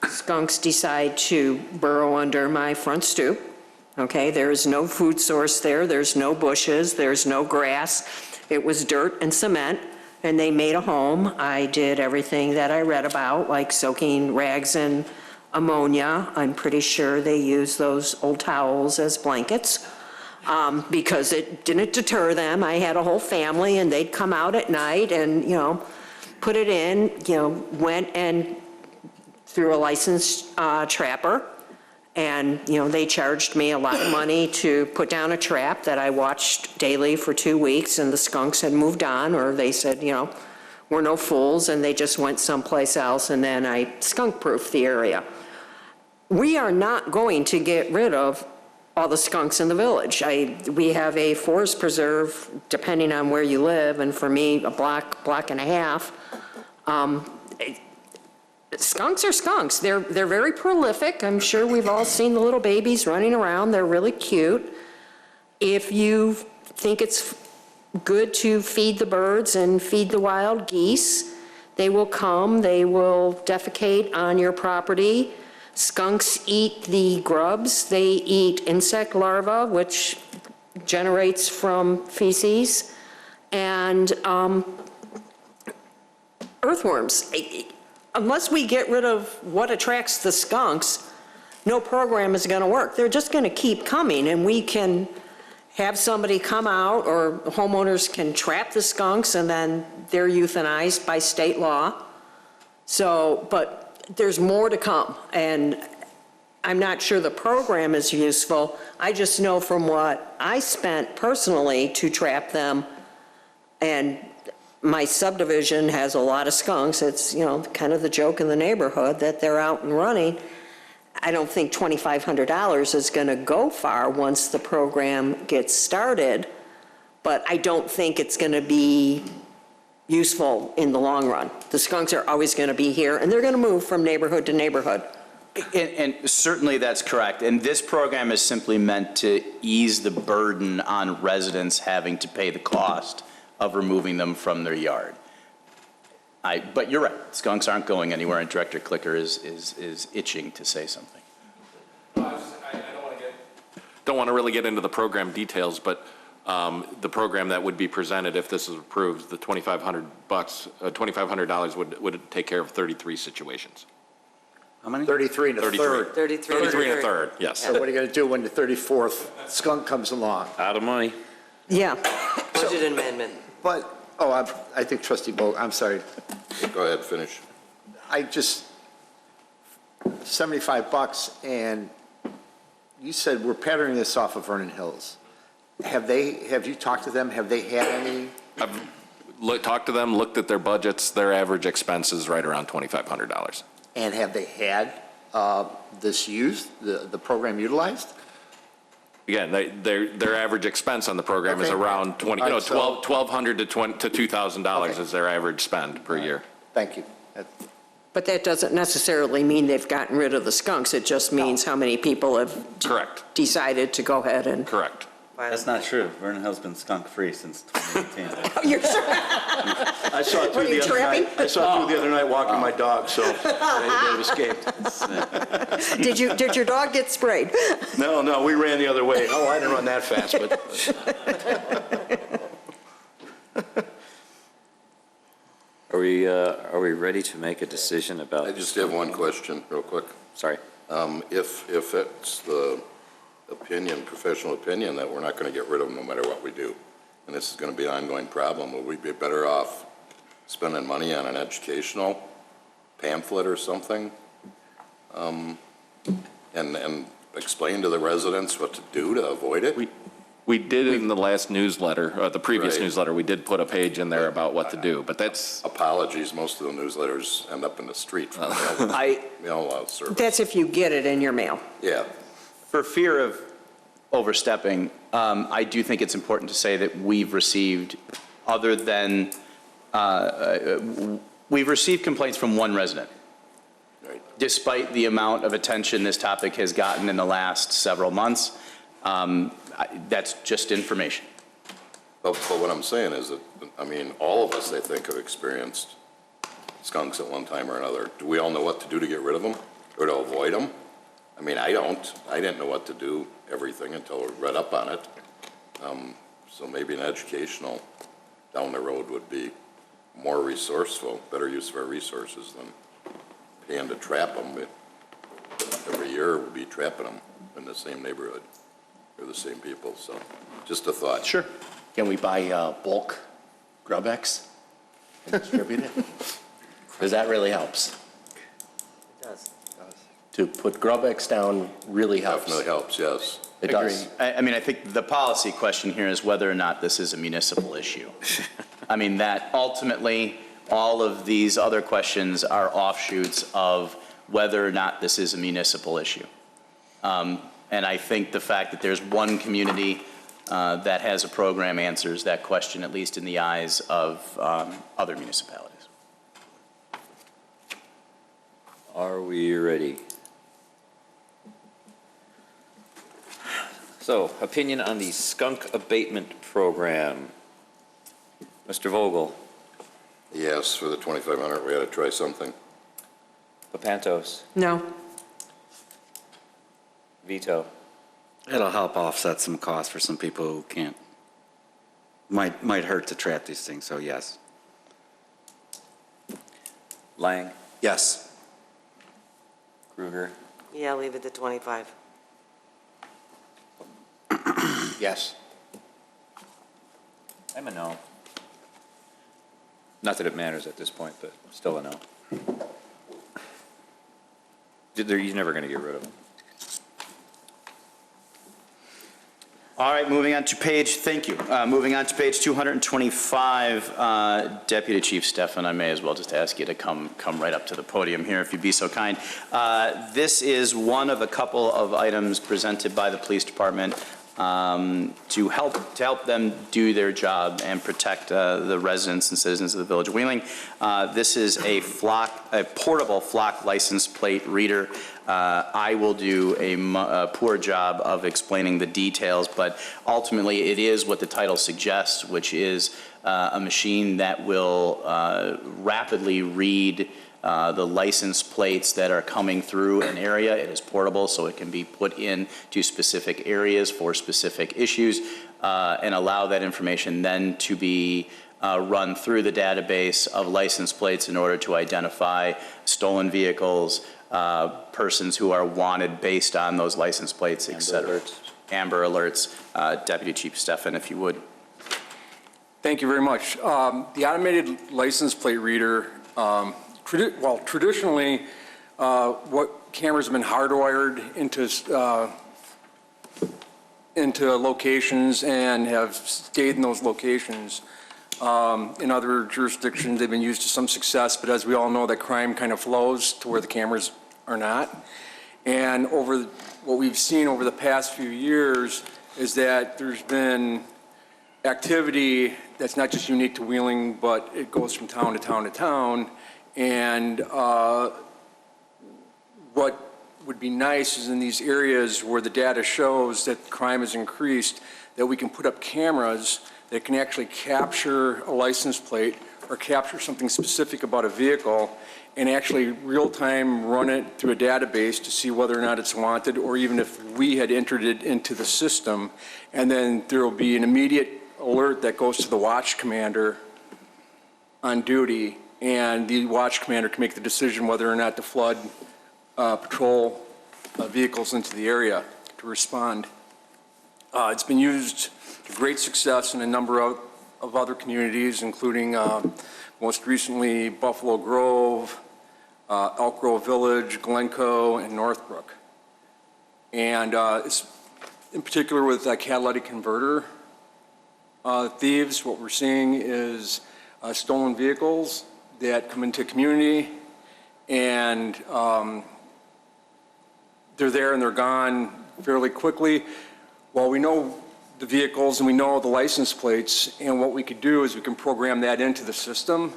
skunks decide to burrow under my front stoop. Okay, there's no food source there, there's no bushes, there's no grass. It was dirt and cement, and they made a home. I did everything that I read about, like soaking rags in ammonia. I'm pretty sure they use those old towels as blankets, because it didn't deter them. I had a whole family, and they'd come out at night and, put it in, went and through a licensed trapper. And, they charged me a lot of money to put down a trap that I watched daily for 2 weeks, and the skunks had moved on, or they said, we're no fools, and they just went someplace else, and then I skunk-proofed the area. We are not going to get rid of all the skunks in the village. We have a forest preserve, depending on where you live, and for me, a block and a half. Skunks are skunks. They're very prolific. I'm sure we've all seen the little babies running around. They're really cute. If you think it's good to feed the birds and feed the wild geese, they will come, they will defecate on your property. Skunks eat the grubs. They eat insect larvae, which generates from feces, and earthworms. Unless we get rid of what attracts the skunks, no program is going to work. They're just going to keep coming, and we can have somebody come out, or homeowners can trap the skunks, and then they're euthanized by state law. So, but there's more to come, and I'm not sure the program is useful. I just know from what I spent personally to trap them, and my subdivision has a lot of skunks. It's, kind of the joke in the neighborhood that they're out and running. I don't think $2,500 is going to go far once the program gets started, but I don't think it's going to be useful in the long run. The skunks are always going to be here, and they're going to move from neighborhood to neighborhood. And certainly that's correct. And this program is simply meant to ease the burden on residents having to pay the cost of removing them from their yard. But you're right, skunks aren't going anywhere, and Director Clicker is itching to say something. I don't want to really get into the program details, but the program that would be presented if this is approved, the $2,500 would take care of 33 situations. How many? 33 and a third. 33 and a third, yes. So what are you going to do when the 34th skunk comes along? Out of money. Yeah. Budget amendment. But, I think Trustee Bogue, I'm sorry. Go ahead, finish. $75, and you said we're patterning this off of Vernon Hills. Have you talked to them? Have they had any? I've talked to them, looked at their budgets, their average expense is right around $2,500. And have they had this used, the program utilized? Again, their average expense on the program is Okay. around $1,200 to $2,000 Okay. is their average spend per year. Thank you. But that doesn't necessarily mean they've gotten rid of the skunks. It just means how many people have Correct. decided to go ahead and. Correct. That's not true. Vernon Hill's been skunk-free since 2018. You're sure? I saw it Were through you the other trapping? night. I saw it through the other night walking my dog, so they escaped. Did your dog get sprayed? No, we ran the other way. Oh, I didn't run that fast, but. Are we ready to make a decision about? I just have one question, real quick. Sorry. If it's the professional opinion, that we're not going to get rid of them no matter what we do, and this is going to be an ongoing problem, would we be better off spending money on an educational pamphlet or something? And explain to the residents what to do to avoid it? We did in the last newsletter, the previous Right. newsletter, we did put a page in there about what to do, but that's. Apologies, most of the newsletters end up in the street from mail service. That's if you get it in your mail. Yeah. For fear of overstepping, I do think it's important to say that we've received, other than, we've received complaints from one resident. despite the amount of attention this topic has gotten in the last several months. That's just information. But what I'm saying is that, I mean, all of us, I think, have experienced skunks at one time or another. Do we all know what to do to get rid of them or to avoid them? I mean, I don't. I didn't know what to do, everything, until I read up on it. So maybe an educational down the road would be more resourceful, better use of our resources than paying to trap them. Every year we'll be trapping them in the same neighborhood. They're the same people, so just a thought. Sure. Can we buy bulk GrubX and distribute it? Because that really helps. It does. To put GrubX down really helps. Definitely helps, yes. It does. I mean, I think the policy question here is whether or not this is a municipal issue. I mean, that ultimately, all of these other questions are offshoots of whether or not this is a municipal issue. And I think the fact that there's one community that has a program answers that question, at least in the eyes of other municipalities. Are we ready? So, opinion on the skunk abatement program. Mr. Vogel. Yes, for the 2,500, we had to try something. Papantos. No. Vito. It'll help offset some costs for some people who can't, might hurt to trap these things, so yes. Lang. Yes. Kruger. Yeah, leave it to 25. Yes. I'm a no. Not that it matters at this point, but still a no. You're never going to get rid of them. All right, moving on to page, thank you. Moving on to page 225, Deputy Chief Stefan, I may as well just ask you to come right up to the podium here if you'd be so kind. This is one of a couple of items presented by the police department to help them do their job and protect the residents and citizens of the Village of Wheeling. This is a portable flock license plate reader. I will do a poor job of explaining the details, but ultimately it is what the title suggests, which is a machine that will rapidly read the license plates that are coming through an area. It is portable, so it can be put into specific areas for specific issues and allow that information then to be run through the database of license plates in order to identify stolen vehicles, persons who are wanted based on those license plates, et cetera. Amber alerts. Deputy Chief Stefan, if you would. Thank you very much. The automated license plate reader, traditionally, what cameras have been hardwired into locations and have stayed in those locations. In other jurisdictions, they've been used to some success, but as we all know, that crime kind of flows to where the cameras are not. And what we've seen over the past few years is that there's been activity that's not just unique to Wheeling, but it goes from town to town to town. And what would be nice is in these areas where the data shows that crime has increased, that we can put up cameras that can actually capture a license plate or capture something specific about a vehicle and actually real-time run it through a database to see whether or not it's wanted, or even if we had entered it into the system. And then there will be an immediate alert that goes to the watch commander on duty, and the watch commander can make the decision whether or not to flood patrol vehicles into the area to respond. It's been used to great success in a number of other communities, including most recently Buffalo Grove, Elk Grove Village, Glencoe, and Northbrook. And it's in particular with catalytic converter thieves, what we're seeing is stolen vehicles that come into community, and they're there and they're gone fairly quickly. While we know the vehicles and we know the license plates, and what we could do is we can program that into the system,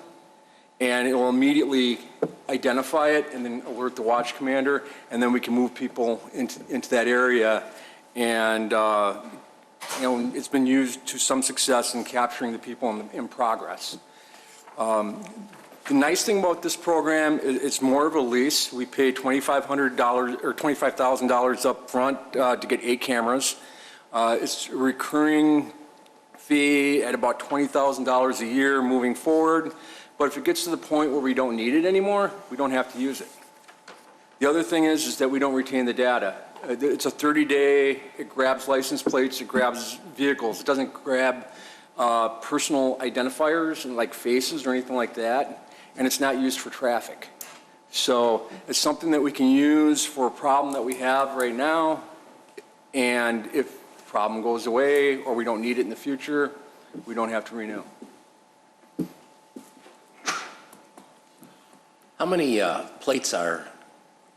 and it will immediately identify it and then alert the watch commander, and then we can move people into that area. And it's been used to some success in capturing the people in progress. The nice thing about this program is it's more of a lease. We pay $2,500 or $25,000 up front to get 8 cameras. It's a recurring fee at about $20,000 a year moving forward. But if it gets to the point where we don't need it anymore, we don't have to use it. The other thing is that we don't retain the data. It's a 30-day, it grabs license plates, it grabs vehicles. It doesn't grab personal identifiers and like faces or anything like that. And it's not used for traffic. So it's something that we can use for a problem that we have right now. And if the problem goes away or we don't need it in the future, we don't have to renew. How many plates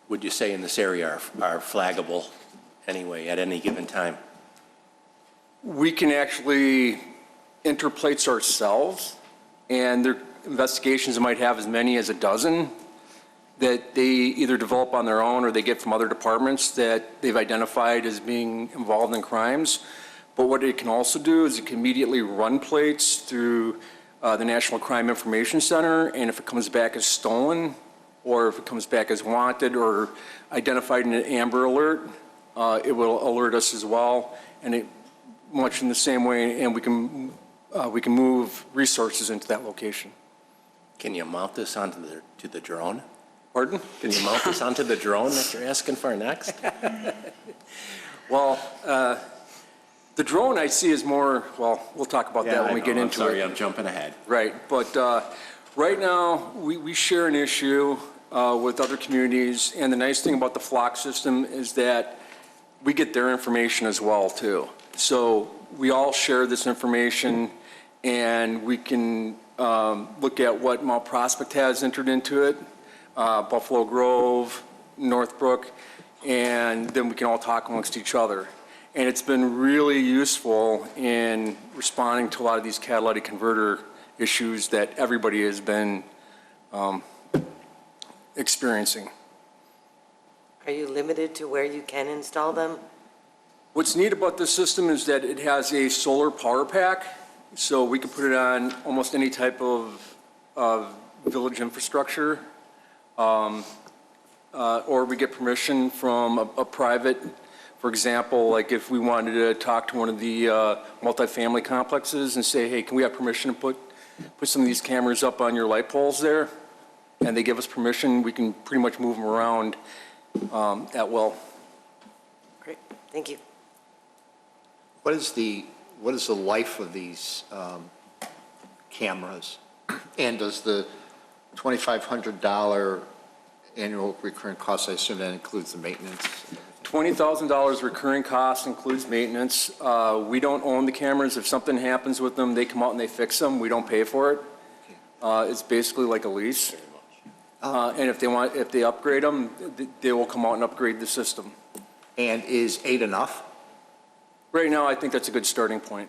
would you say in this area are flaggable anyway at any given time? We can actually enter plates ourselves, and their investigations might have as many as a dozen that they either develop on their own or they get from other departments that they've identified as being involved in crimes. But what it can also do is it can immediately run plates through the National Crime Information Center, and if it comes back as stolen, or if it comes back as wanted or identified in an Amber Alert, it will alert us as well, and much in the same way, and we can move resources into that location. Can you mount this onto the drone? Pardon? Can you mount this onto the drone that you're asking for next? Well, the drone I see is more, well, we'll talk about that when we get into it. Sorry, I'm jumping ahead. Right, but right now, we share an issue with other communities, and the nice thing about the flock system is that we get their information as well, too. So we all share this information, and we can look at what Mount Prospect has entered into it, Buffalo Grove, Northbrook, and then we can all talk amongst each other. And it's been really useful in responding to a lot of these catalytic converter issues that everybody has been experiencing. Are you limited to where you can install them? What's neat about this system is that it has a solar power pack, so we can put it on almost any type of village infrastructure, or we get permission from a private. For example, like if we wanted to talk to one of the multifamily complexes and say, hey, can we have permission to put some of these cameras up on your light poles there? And they give us permission, we can pretty much move them around at will. Great, thank you. What is the life of these cameras? And does the $2,500 annual recurring cost, I assume that includes the maintenance? $20,000 recurring cost includes maintenance. We don't own the cameras. If something happens with them, they come out and they fix them. We don't pay for it. It's basically like a lease. And if they upgrade them, they will come out and upgrade the system. And is 8 enough? Right now, I think that's a good starting point.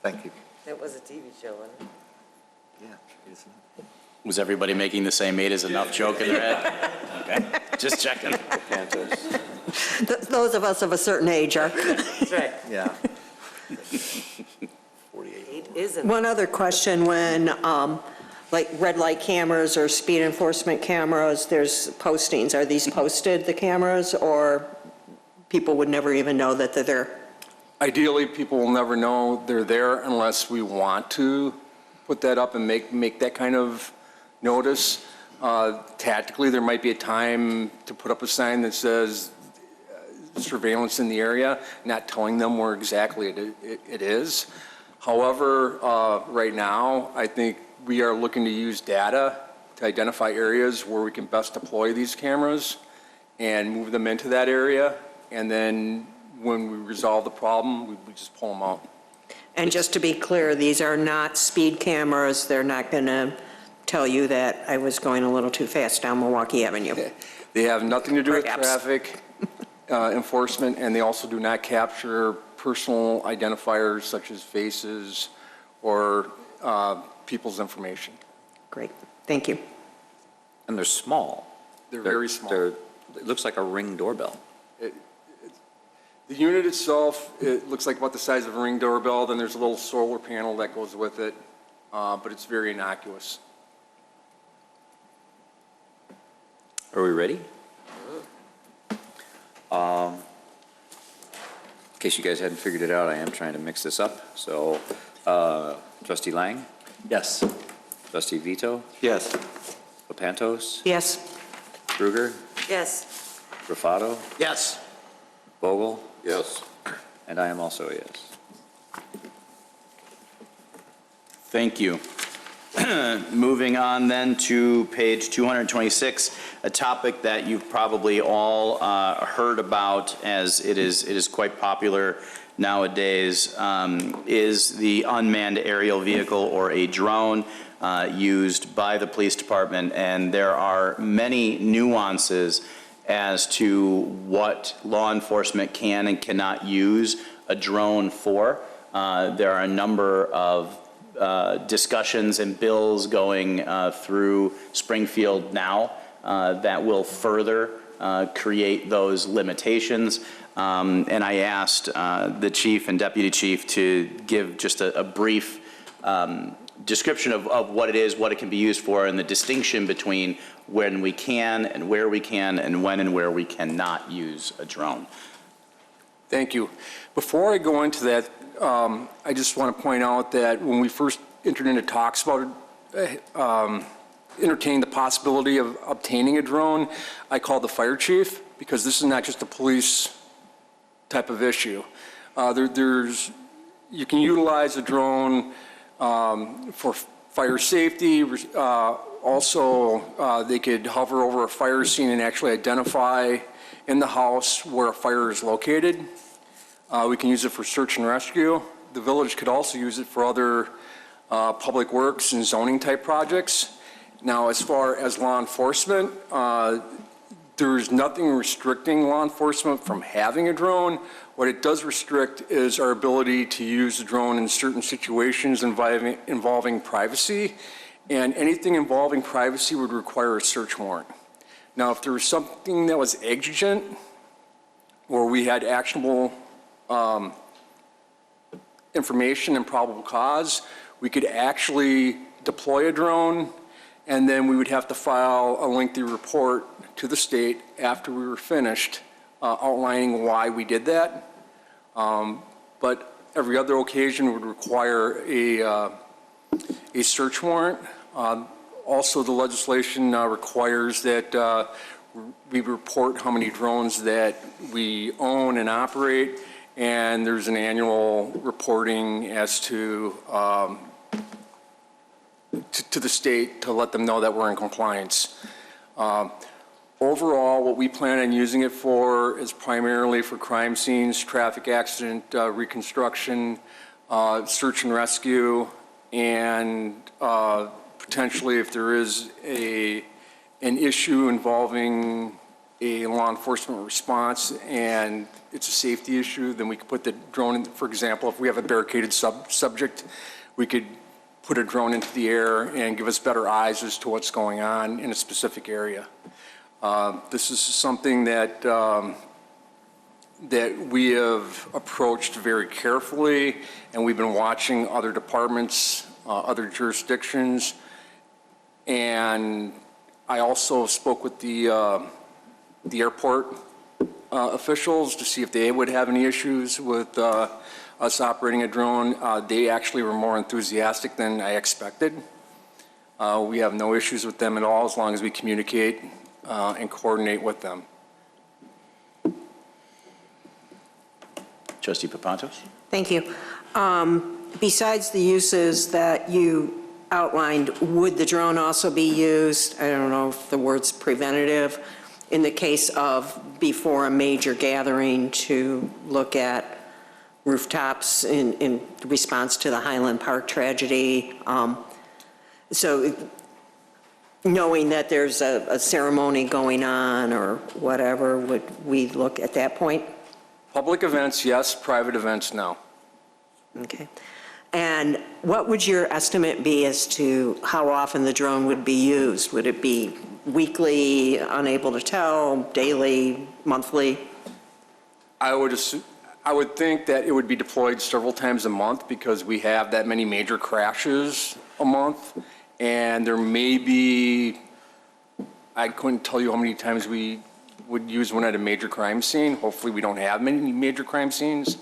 Thank you. That was a TV show, wasn't it? Yeah, isn't it? Was everybody making the same 8 is enough joke in their head? Okay, just checking. Those of us of a certain age are. That's right. Yeah. 8 isn't. One other question, when, like red light cameras or speed enforcement cameras, there's postings. Are these posted, the cameras, or people would never even know that they're there? Ideally, people will never know they're there unless we want to put that up and make that kind of notice. Tactically, there might be a time to put up a sign that says surveillance in the area, not telling them where exactly it is. However, right now, I think we are looking to use data to identify areas where we can best deploy these cameras and move them into that area. And then when we resolve the problem, we just pull them out. And just to be clear, these are not speed cameras. They're not going to tell you that I was going a little too fast down Milwaukee Avenue. They have nothing to do with Perhaps. traffic enforcement, and they also do not capture personal identifiers such as faces or people's information. Great, thank you. And they're small. They're very small. It looks like a Ring doorbell. The unit itself, it looks like about the size of a Ring doorbell, then there's a little solar panel that goes with it, but it's very innocuous. Are we ready? In case you guys hadn't figured it out, I am trying to mix this up. So, Trustee Lang? Yes. Trustee Vito? Yes. Lepantos? Yes. Kruger? Yes. Rufato? Yes. Vogel? Yes. And I am also a yes. Thank you. Moving on then to page 226, a topic that you've probably all heard about, as it is quite popular nowadays, is the unmanned aerial vehicle, or a drone, used by the police department. And there are many nuances as to what law enforcement can and cannot use a drone for. There are a number of discussions and bills going through Springfield now that will further create those limitations. And I asked the chief and deputy chief to give just a brief description of what it is, what it can be used for, and the distinction between when we can and where we can, and when and where we cannot use a drone. Thank you. Before I go into that, I just want to point out that when we first entered into talks about entertaining the possibility of obtaining a drone, I called the fire chief, because this is not just a police type of issue. You can utilize a drone for fire safety. Also, they could hover over a fire scene and actually identify in the house where a fire is located. We can use it for search and rescue. The village could also use it for other public works and zoning type projects. Now, as far as law enforcement, there's nothing restricting law enforcement from having a drone. What it does restrict is our ability to use a drone in certain situations involving privacy, and anything involving privacy would require a search warrant. Now, if there was something that was exigent, or we had actionable information and probable cause, we could actually deploy a drone, and then we would have to file a lengthy report to the state after we were finished, outlining why we did that. But every other occasion would require a search warrant. Also, the legislation requires that we report how many drones that we own and operate, and there's an annual reporting as to the state to let them know that we're in compliance. Overall, what we plan on using it for is primarily for crime scenes, traffic accident reconstruction, search and rescue, and potentially if there is an issue involving a law enforcement response and it's a safety issue, then we could put the drone in. For example, if we have a barricaded subject, we could put a drone into the air and give us better eyes as to what's going on in a specific area. This is something that we have approached very carefully, and we've been watching other departments, other jurisdictions, and I also spoke with the airport officials to see if they would have any issues with us operating a drone. They actually were more enthusiastic than I expected. We have no issues with them at all as long as we communicate and coordinate with them. Trustee Papantos? Thank you. Besides the uses that you outlined, would the drone also be used, I don't know if the word's preventative, in the case of before a major gathering to look at rooftops in response to the Highland Park tragedy? So knowing that there's a ceremony going on or whatever, would we look at that point? Public events, yes. Private events, no. Okay. And what would your estimate be as to how often the drone would be used? Would it be weekly, unable to tell, daily, monthly? I would think that it would be deployed several times a month because we have that many major crashes a month. And there may be, I couldn't tell you how many times we would use one at a major crime scene. Hopefully we don't have many major crime scenes,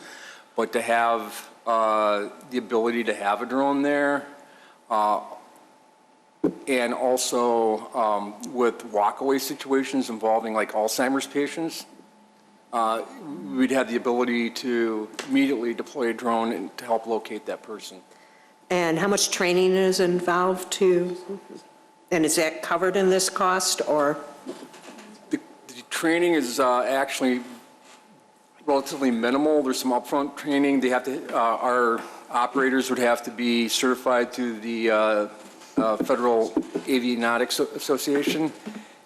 but to have the ability to have a drone there, and also with walkaway situations involving like Alzheimer's patients, we'd have the ability to immediately deploy a drone and to help locate that person. And how much training is involved and is that covered in this cost, or? The training is actually relatively minimal. There's some upfront training. They have to, our operators would have to be certified through the Federal Avionics Association,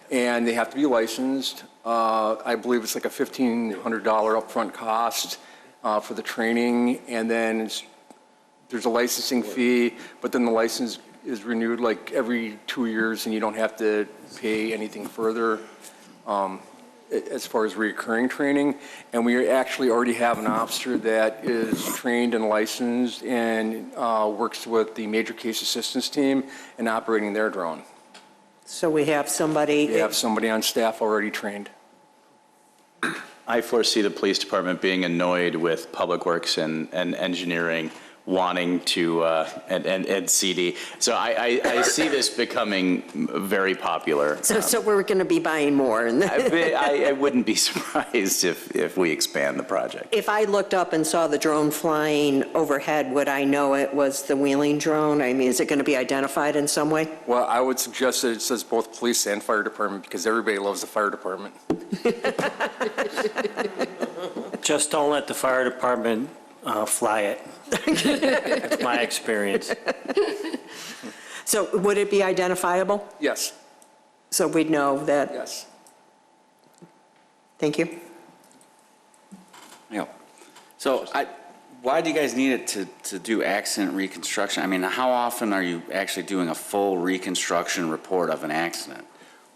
and they have to be licensed. I believe it's like a $1,500 upfront cost for the training, and then there's a licensing fee, but then the license is renewed like every 2 years, and you don't have to pay anything further as far as recurring training. And we actually already have an officer that is trained and licensed and works with the major case assistance team in operating their drone. So we have somebody. We have somebody on staff already trained. I foresee the police department being annoyed with Public Works and engineering wanting to, and CD. So I see this becoming very popular. So we're going to be buying more. I wouldn't be surprised if we expand the project. If I looked up and saw the drone flying overhead, would I know it was the wheeling drone? I mean, is it going to be identified in some way? Well, I would suggest that it says both police and fire department because everybody loves the fire department. Just don't let the fire department fly it. That's my experience. So would it be identifiable? Yes. So we'd know that? Yes. Thank you. Yeah. So why do you guys need it to do accident reconstruction? I mean, how often are you actually doing a full reconstruction report of an accident?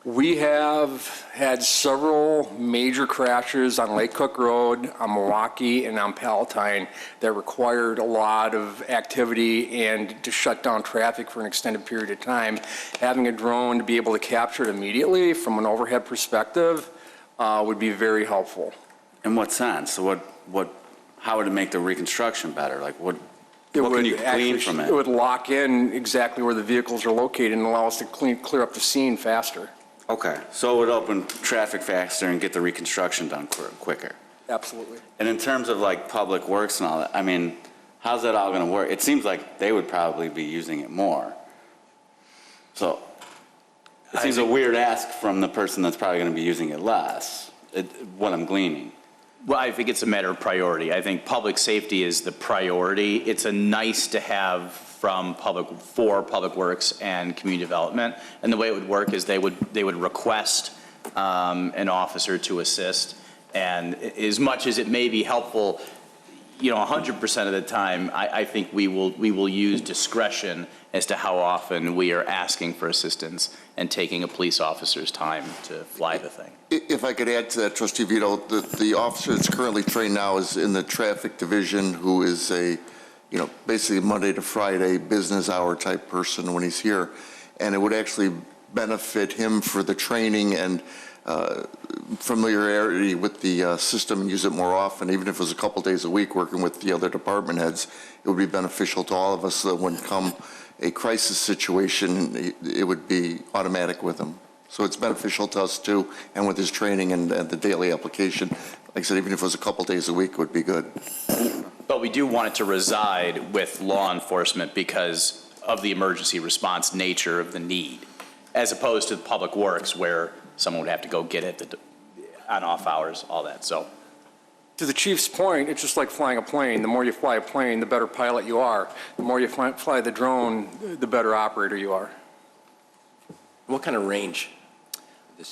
We have had several major crashes on Lake Cook Road, on Milwaukee, and on Palatine that required a lot of activity and to shut down traffic for an extended period of time. Having a drone to be able to capture it immediately from an overhead perspective would be very helpful. In what sense? So how would it make the reconstruction better? Like what can you glean from it? It would lock in exactly where the vehicles are located and allow us to clear up the scene faster. Okay, so it would open traffic faster and get the reconstruction done quicker. Absolutely. And in terms of like Public Works and all that, I mean, how's that all going to work? It seems like they would probably be using it more. So it seems a weird ask from the person that's probably going to be using it less, what I'm gleaning. Well, I think it's a matter of priority. I think public safety is the priority. It's a nice to have for Public Works and Community Development. And the way it would work is they would request an officer to assist. And as much as it may be helpful, 100% of the time, I think we will use discretion as to how often we are asking for assistance and taking a police officer's time to fly the thing. If I could add to that, Trustee Vito, the officer that's currently trained now is in the traffic division, who is basically Monday to Friday business hour type person when he's here. And it would actually benefit him for the training and familiarity with the system and use it more often. Even if it was a couple days a week working with the other department heads, it would be beneficial to all of us so that when come a crisis situation, it would be automatic with him. So it's beneficial to us too, and with his training and the daily application. Like I said, even if it was a couple days a week, it would be good. But we do want it to reside with law enforcement because of the emergency response nature of the need, as opposed to Public Works where someone would have to go get it on off hours, all that. So, to the chief's point, it's just like flying a plane. The more you fly a plane, the better pilot you are. The more you fly the drone, the better operator you are. What kind of range?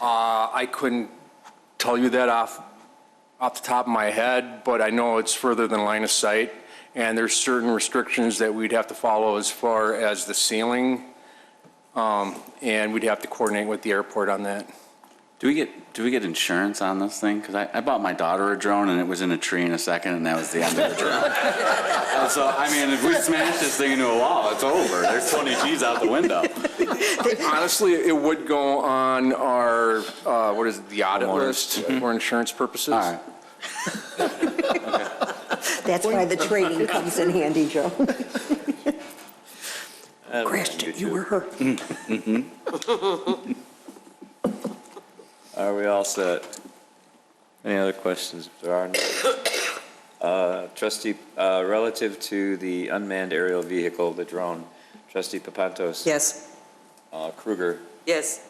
I couldn't tell you that off the top of my head, but I know it's further than line of sight, and there's certain restrictions that we'd have to follow as far as the ceiling, and we'd have to coordinate with the airport on that. Do we get insurance on this thing? Because I bought my daughter a drone and it was in a tree in a second and that was the end of the drone. And so, I mean, if we smash this thing into a wall, it's over. There's 20 G's out the window. Honestly, it would go on our, what is it, the audit list for insurance purposes. All right. That's why the training comes in handy, Joe. Crashed, you were her. Are we all set? Any other questions? If there are none. Trustee, relative to the unmanned aerial vehicle, the drone, Trustee Papantos? Yes. Kruger? Yes.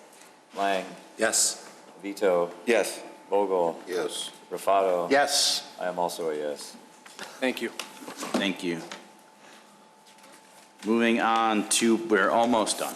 Lang? Yes. Vito? Yes. Vogel? Yes. Rafato? Yes. I am also a yes. Thank you. Thank you. Moving on to, we're almost done.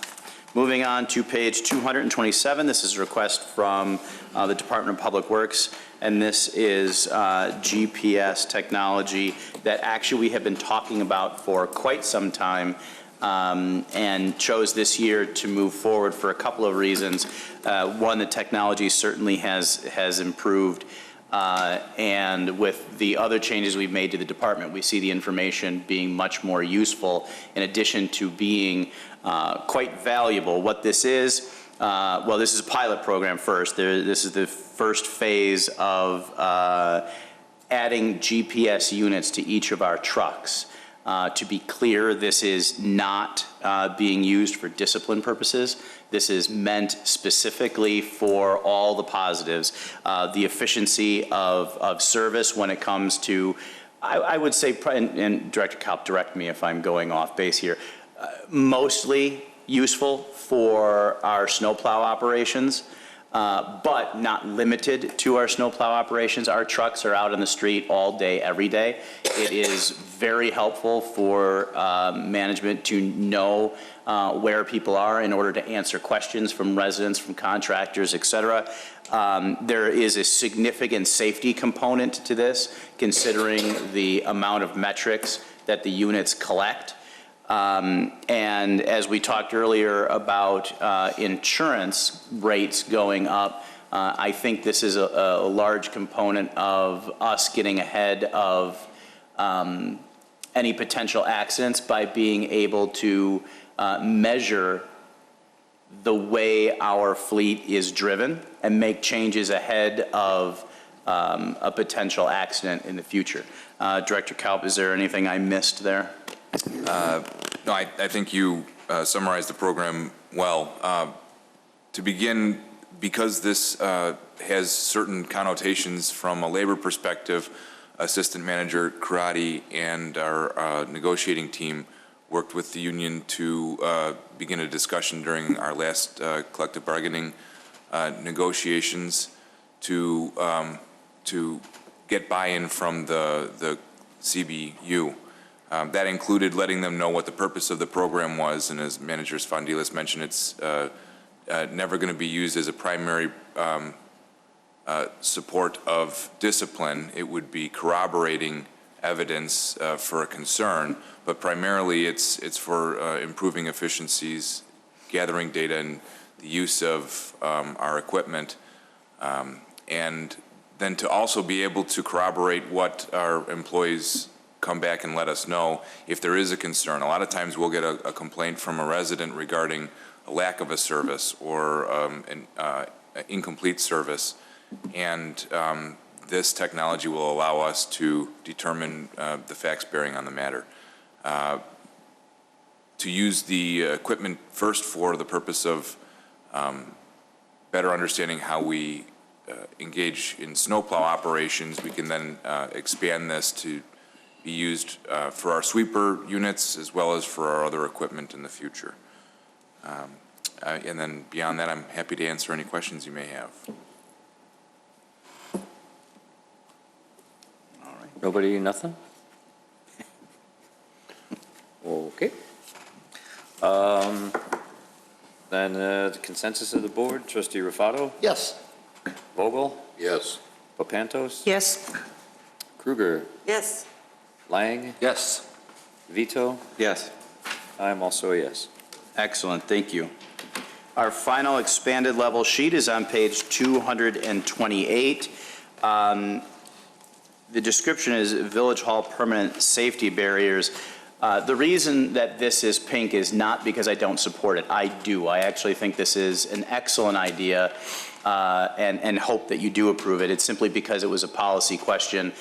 Moving on to page 227, this is a request from the Department of Public Works, and this is GPS technology that actually we have been talking about for quite some time, and chose this year to move forward for a couple of reasons. One, the technology certainly has improved, and with the other changes we've made to the department, we see the information being much more useful in addition to being quite valuable. What this is, well, this is a pilot program first. This is the first phase of adding GPS units to each of our trucks. To be clear, this is not being used for discipline purposes. This is meant specifically for all the positives. The efficiency of service when it comes to, I would say, and Director Kalp, direct me if I'm going off base here, mostly useful for our snowplow operations, but not limited to our snowplow operations. Our trucks are out in the street all day, every day. It is very helpful for management to know where people are in order to answer questions from residents, from contractors, et cetera. There is a significant safety component to this, considering the amount of metrics that the units collect. And as we talked earlier about insurance rates going up, I think this is a large component of us getting ahead of any potential accidents by being able to measure the way our fleet is driven and make changes ahead of a potential accident in the future. Director Kalp, is there anything I missed there? No, I think you summarized the program well. To begin, because this has certain connotations from a labor perspective, Assistant Manager Karate and our negotiating team worked with the union to begin a discussion during our last collective bargaining negotiations to get buy-in from the CBU. That included letting them know what the purpose of the program was, and as Manager Sfondilis mentioned, it's never going to be used as a primary support of discipline. It would be corroborating evidence for a concern, but primarily it's for improving efficiencies, gathering data, and the use of our equipment, and then to also be able to corroborate what our employees come back and let us know if there is a concern. A lot of times we'll get a complaint from a resident regarding a lack of a service or an incomplete service, and this technology will allow us to determine the facts bearing on the matter. To use the equipment first for the purpose of better understanding how we engage in snowplow operations, we can then expand this to be used for our sweeper units as well as for our other equipment in the future. And then beyond that, I'm happy to answer any questions you may have. All right. Nobody, nothing? Okay. Then the consensus of the board, Trustee Rufato? Yes. Vogel? Yes. Papantos? Yes. Kruger? Yes. Lang, Yes. Vito, Yes. I'm also a yes. Excellent, thank you. Our final expanded level sheet is on page 228. The description is Village Hall permanent safety barriers. The reason that this is pink is not because I don't support it. I do. I actually think this is an excellent idea and hope that you do approve it. It's simply because it was a policy question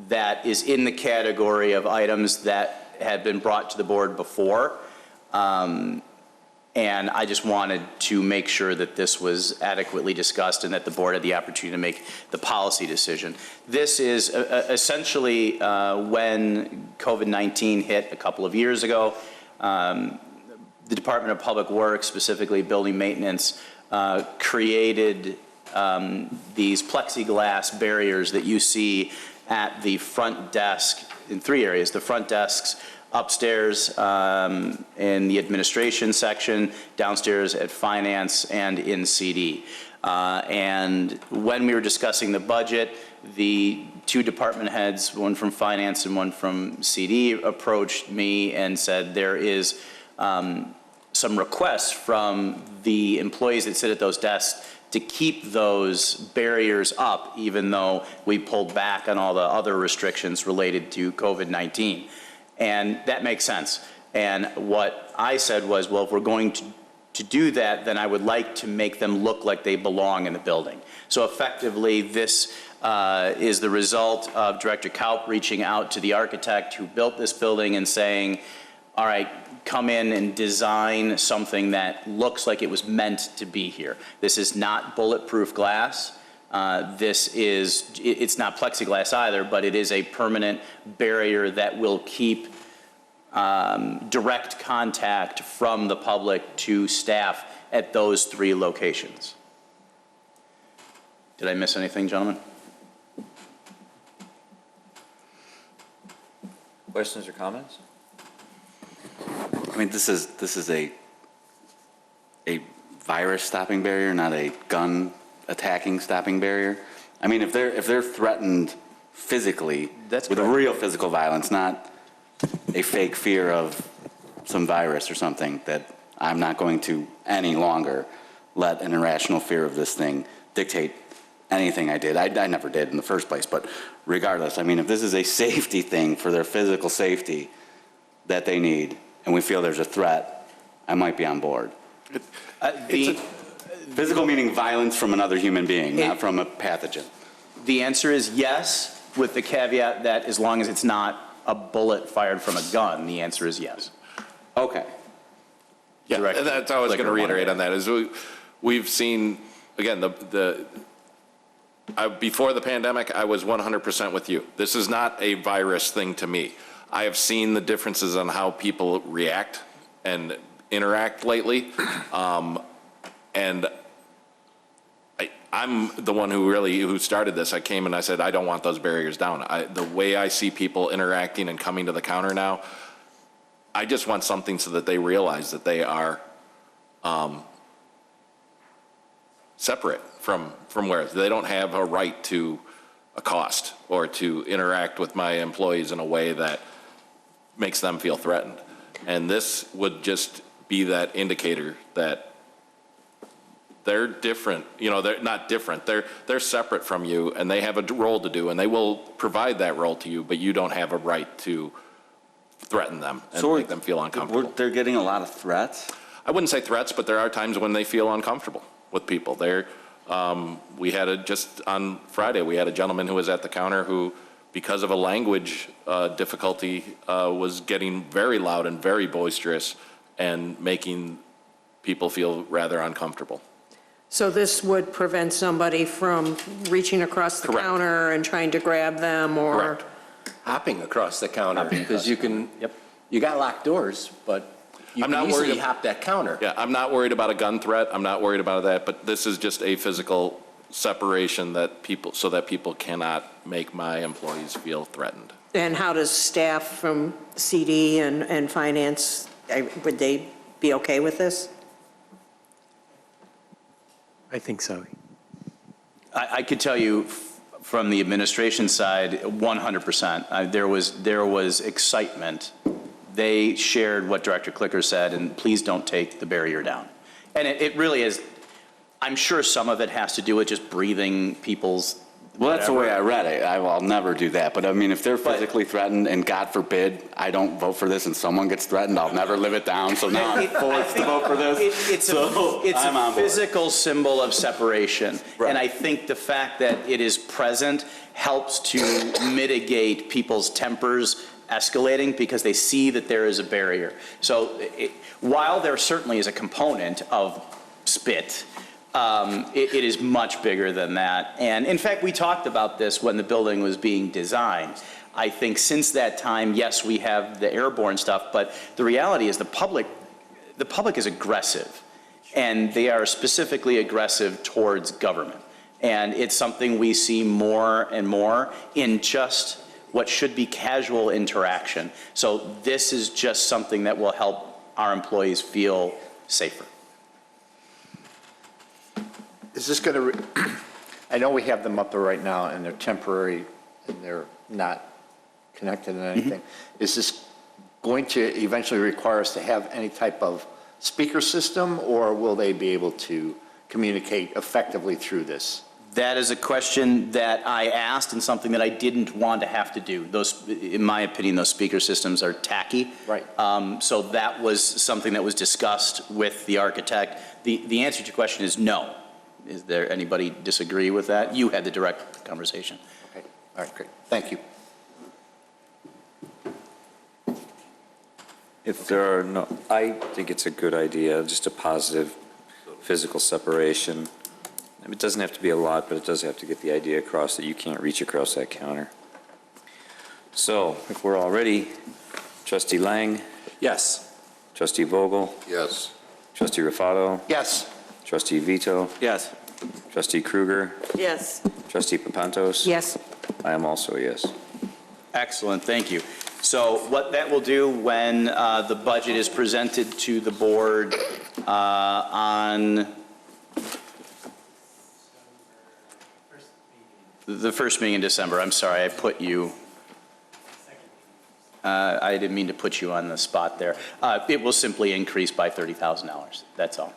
that is in the category of items that had been brought to the board before. And I just wanted to make sure that this was adequately discussed and that the board had the opportunity to make the policy decision. This is essentially when COVID-19 hit a couple of years ago, the Department of Public Works, specifically building maintenance, created these plexiglass barriers that you see at the front desk in 3 areas. The front desks upstairs in the administration section, downstairs at finance, and in CD. And when we were discussing the budget, the 2 department heads, one from finance and one from CD, approached me and said there is some requests from the employees that sit at those desks to keep those barriers up, even though we pulled back on all the other restrictions related to COVID-19. And that makes sense. And what I said was, well, if we're going to do that, then I would like to make them look like they belong in the building. So effectively, this is the result of Director Kaup reaching out to the architect who built this building and saying, all right, come in and design something that looks like it was meant to be here. This is not bulletproof glass. It's not plexiglass either, but it is a permanent barrier that will keep direct contact from the public to staff at those 3 locations. Did I miss anything, gentlemen? Questions or comments? I mean, this is a virus stopping barrier, not a gun attacking stopping barrier. I mean, if they're threatened physically, That's with correct. a real physical violence, not a fake fear of some virus or something, that I'm not going to any longer let an irrational fear of this thing dictate anything I did. I never did in the first place, but regardless, I mean, if this is a safety thing for their physical safety that they need, and we feel there's a threat, I might be on board. Physical meaning violence from another human being, not from a pathogen. The answer is yes, with the caveat that as long as it's not a bullet fired from a gun, the answer is yes. Okay. Yeah, Direct that's how I was going to clicker reiterate on that, is we've seen, again, before the pandemic, I was 100% with you. This is not a virus thing to me. I have seen the differences on how people react and interact lately, and I'm the one who started this. I came and I said, I don't want those barriers down. The way I see people interacting and coming to the counter now, I just want something so that they realize that they are separate from where they don't have a right to a cost or to interact with my employees in a way that makes them feel threatened. And this would just be that indicator that they're different, they're not different, they're separate from you, and they have a role to do, and they will provide that role to you, but you don't have a right to threaten them and make them feel uncomfortable. They're getting a lot of threats? I wouldn't say threats, but there are times when they feel uncomfortable with people. We had just on Friday, we had a gentleman who was at the counter who, because of a language difficulty, was getting very loud and very boisterous and making people feel rather uncomfortable. So this would prevent somebody from reaching across the counter and trying to grab them or? Correct. Hopping across the counter, because you got locked doors, but you I'm can not easily worried hop that counter. Yeah, I'm not worried about a gun threat. I'm not worried about that, but this is just a physical separation so that people cannot make my employees feel threatened. And how does staff from CD and finance, would they be okay with this? I think so. I could tell you from the administration side, 100%. There was excitement. They shared what Director Clicker said, and please don't take the barrier down. And it really is, I'm sure some of it has to do with just breathing people's. Well, that's the way I read it. I'll never do that. But I mean, if they're physically threatened, and God forbid, I don't vote for this and someone gets threatened, I'll never live it down. So now I'm forced to vote for this. It's a physical symbol of separation. Right. And I think the fact that it is present helps to mitigate people's tempers escalating because they see that there is a barrier. So while there certainly is a component of spit, it is much bigger than that. And in fact, we talked about this when the building was being designed. I think since that time, yes, we have the airborne stuff, but the reality is the public is aggressive, and they are specifically aggressive towards government. And it's something we see more and more in just what should be casual interaction. So this is just something that will help our employees feel safer. Is this going to, I know we have them up there right now and they're temporary and they're not connected to anything. Is this going to eventually require us to have any type of speaker system, or will they be able to communicate effectively through this? That is a question that I asked and something that I didn't want to have to do. Those, in my opinion, those speaker systems are tacky. Right. So that was something that was discussed with the architect. The answer to your question is no. Is there anybody disagree with that? You had the direct conversation. Okay. All right, great. Thank you. If there are no, I think it's a good idea, just a positive physical separation. It doesn't have to be a lot, but it does have to get the idea across that you can't reach across that counter. So if we're all ready, Trustee Lang? Yes. Trustee Vogel? Yes. Trustee Rafato? Yes. Trustee Vito? Yes. Trustee Kruger? Yes. Trustee Papantos? Yes. I am also a yes. Excellent, thank you. So what that will do when the budget is presented to the board on the first meeting in December, I'm sorry, I put you, I didn't mean to put you on the spot there. It will simply increase by $30,000, that's all.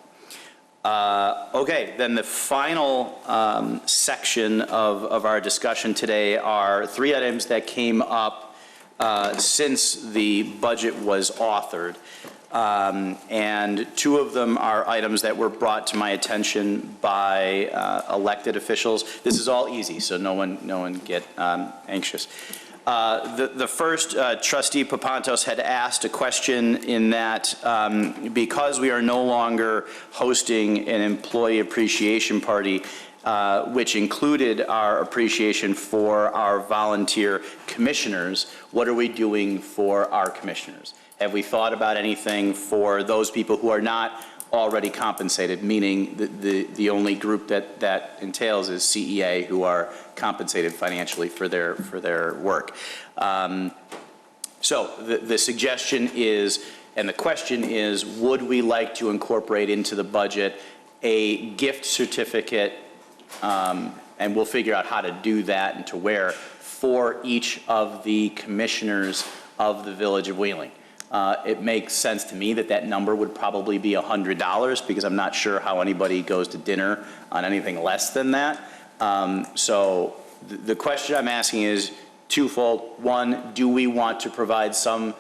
Okay, then the final section of our discussion today are three items that came up since the budget was authored. And two of them are items that were brought to my attention by elected officials. This is all easy, so no one get anxious. The first, Trustee Papantos had asked a question in that because we are no longer hosting an employee appreciation party, which included our appreciation for our volunteer commissioners, what are we doing for our commissioners? Have we thought about anything for those people who are not already compensated, meaning the only group that entails is CEA, who are compensated financially for their work. So the suggestion is, and the question is, would we like to incorporate into the budget a gift certificate, and we'll figure out how to do that and to where, for each of the commissioners of the Village of Wheeling. It makes sense to me that that number would probably be $100 because I'm not sure how anybody goes to dinner on anything less than that. So the question I'm asking is twofold. One, do we want to provide some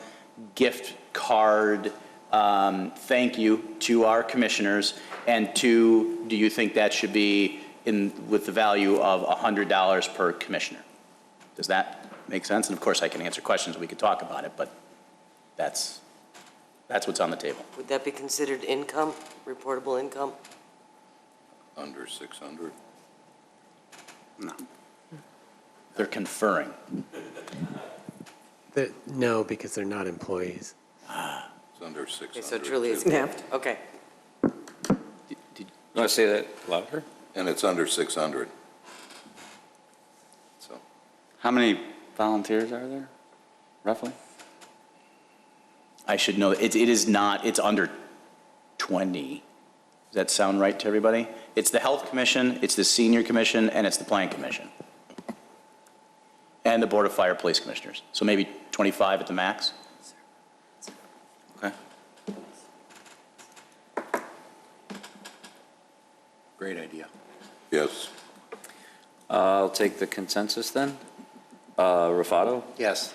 gift card thank you to our commissioners? And two, do you think that should be with the value of $100 per commissioner? Does that make sense? And of course I can answer questions, we could talk about it, but that's what's on the table. Would that be considered income, reportable income? Under 600? No. They're conferring. No, because they're not employees. It's under 600. Okay, so it truly is gift. Okay. You want to say that louder? And it's under 600. So. How many volunteers are there, roughly? I should know, it is not, it's under 20. Does that sound right to everybody? It's the Health Commission, it's the Senior Commission, and it's the Plan Commission. and the Board of Fire Police Commissioners. So maybe 25 at the max. Okay. Great idea. Yes. I'll take the consensus then. Rafato? Yes.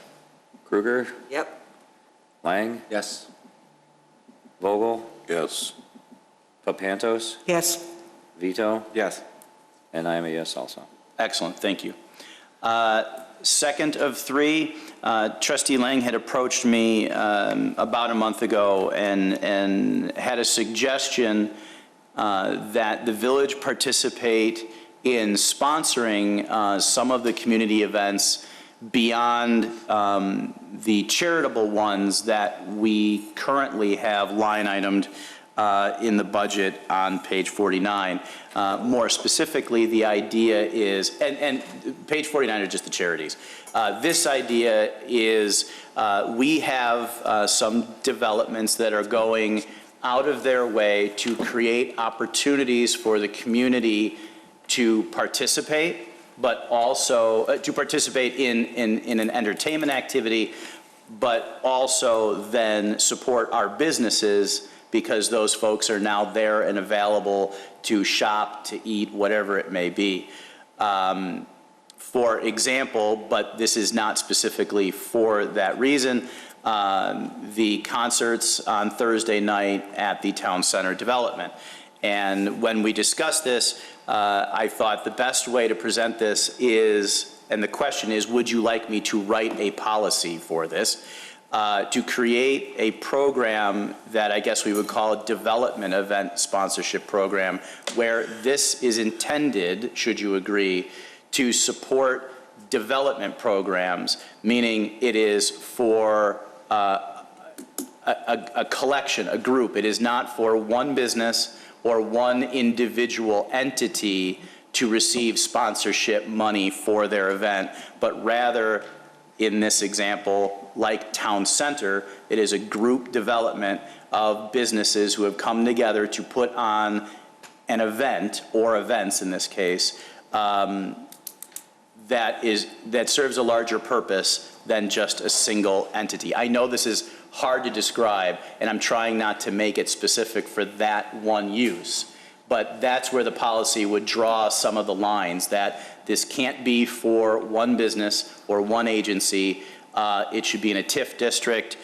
Kruger? Yep. Lang? Yes. Vogel? Yes. Papantos? Yes. Vito? Yes. And I am a yes also. Excellent, thank you. Second of three, Trustee Lang had approached me about a month ago and had a suggestion that the village participate in sponsoring some of the community events beyond the charitable ones that we currently have line itemed in the budget on page 49. More specifically, the idea is, and page 49 are just the charities. This idea is we have some developments that are going out of their way to create opportunities for the community to participate, but also to participate in an entertainment activity, but also then support our businesses because those folks are now there and available to shop, to eat, whatever it may be. For example, but this is not specifically for that reason, the concerts on Thursday night at the Town Center development. And when we discussed this, I thought the best way to present this is, and the question is, would you like me to write a policy for this? To create a program that I guess we would call a development event sponsorship program, where this is intended, should you agree, to support development programs, meaning it is for a collection, a group. It is not for one business or one individual entity to receive sponsorship money for their event, but rather, in this example, like Town Center, it is a group development of businesses who have come together to put on an event, or events in this case, that serves a larger purpose than just a single entity. I know this is hard to describe, and I'm trying not to make it specific for that one use, but that's where the policy would draw some of the lines, that this can't be for one business or one agency. It should be in a TIF district.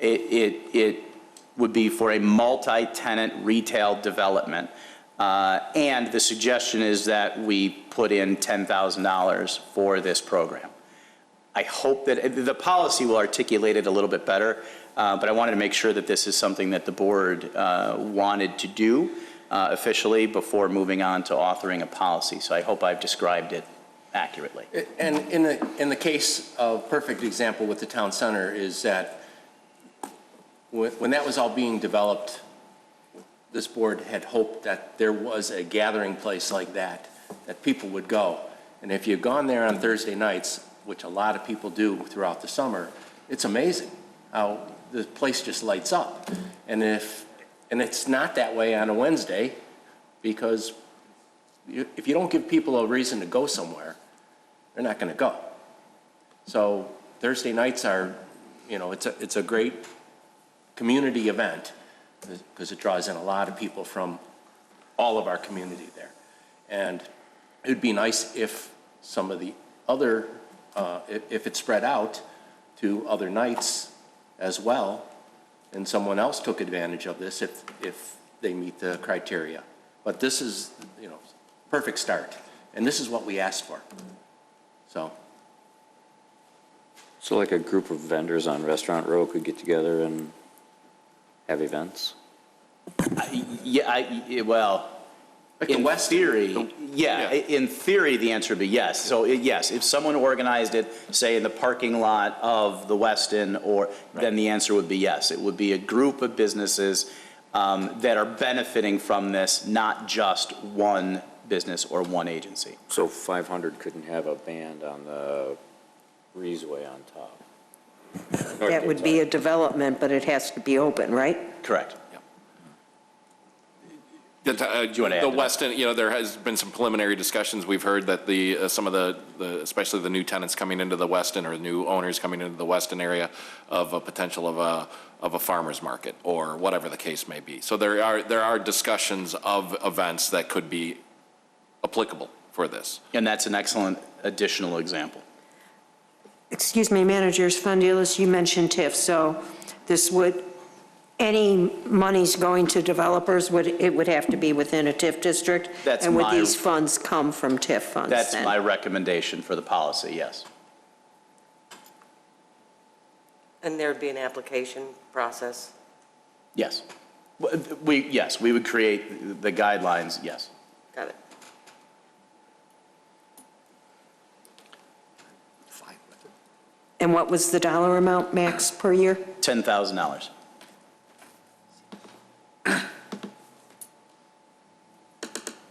It would be for a multi-tenant retail development. And the suggestion is that we put in $10,000 for this program. I hope that the policy will articulate it a little bit better, but I wanted to make sure that this is something that the board wanted to do officially before moving on to authoring a policy. So I hope I've described it accurately. And in the case of perfect example with the Town Center is that when that was all being developed, this board had hoped that there was a gathering place like that people would go. And if you've gone there on Thursday nights, which a lot of people do throughout the summer, it's amazing how the place just lights up. And it's not that way on a Wednesday, because if you don't give people a reason to go somewhere, they're not going to go. So Thursday nights are, it's a great community event because it draws in a lot of people from all of our community there. And it would be nice if some of the other, if it spread out to other nights as well, and someone else took advantage of this if they meet the criteria. But this is, perfect start. And this is what we asked for. So like a group of vendors on Restaurant Row could get together and have events? Well, like in theory, in theory, the answer would be yes. So yes, if someone organized it, say in the parking lot of the Westin, then the answer would be yes. It would be a group of businesses that are benefiting from this, not just one business or one agency. So 500 couldn't have a band on the breezeway on top? That would be a development, but it has to be open, right? Correct. The Weston, there has been some preliminary discussions. We've heard that some of the especially the new tenants coming into the Weston or new owners coming into the Weston area of a potential of a farmer's market or whatever the case may be. So there are discussions of events that could be applicable for this. And that's an excellent additional example. Excuse me, Manager Spondilis, you mentioned TIF, so this would, any monies going to developers, it would have to be within a TIF district? And would these funds come from TIF funds then? That's my recommendation for the policy, yes. And there'd be an application process? Yes. We would create the guidelines, yes. Got it. And what was the dollar amount max per year? $10,000.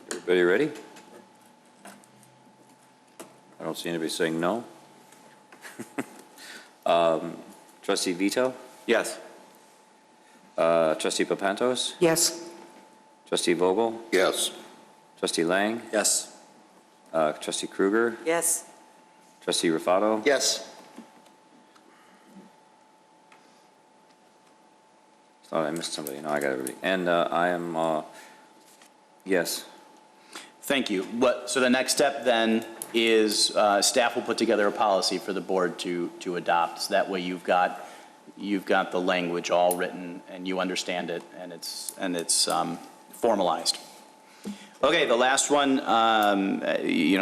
Everybody ready? I don't see anybody saying no. Trustee Vito? Yes. Trustee Papantos? Yes. Trustee Vogel? Yes. Trustee Lang? Yes. Trustee Kruger? Yes. Trustee Rufato? Yes. Thought I missed somebody. No, I got everybody. And I am, yes. Thank you. So the next step then is staff will put together a policy for the board to adopt. So that way you've got the language all written and you understand it and it's formalized. Okay, the last one,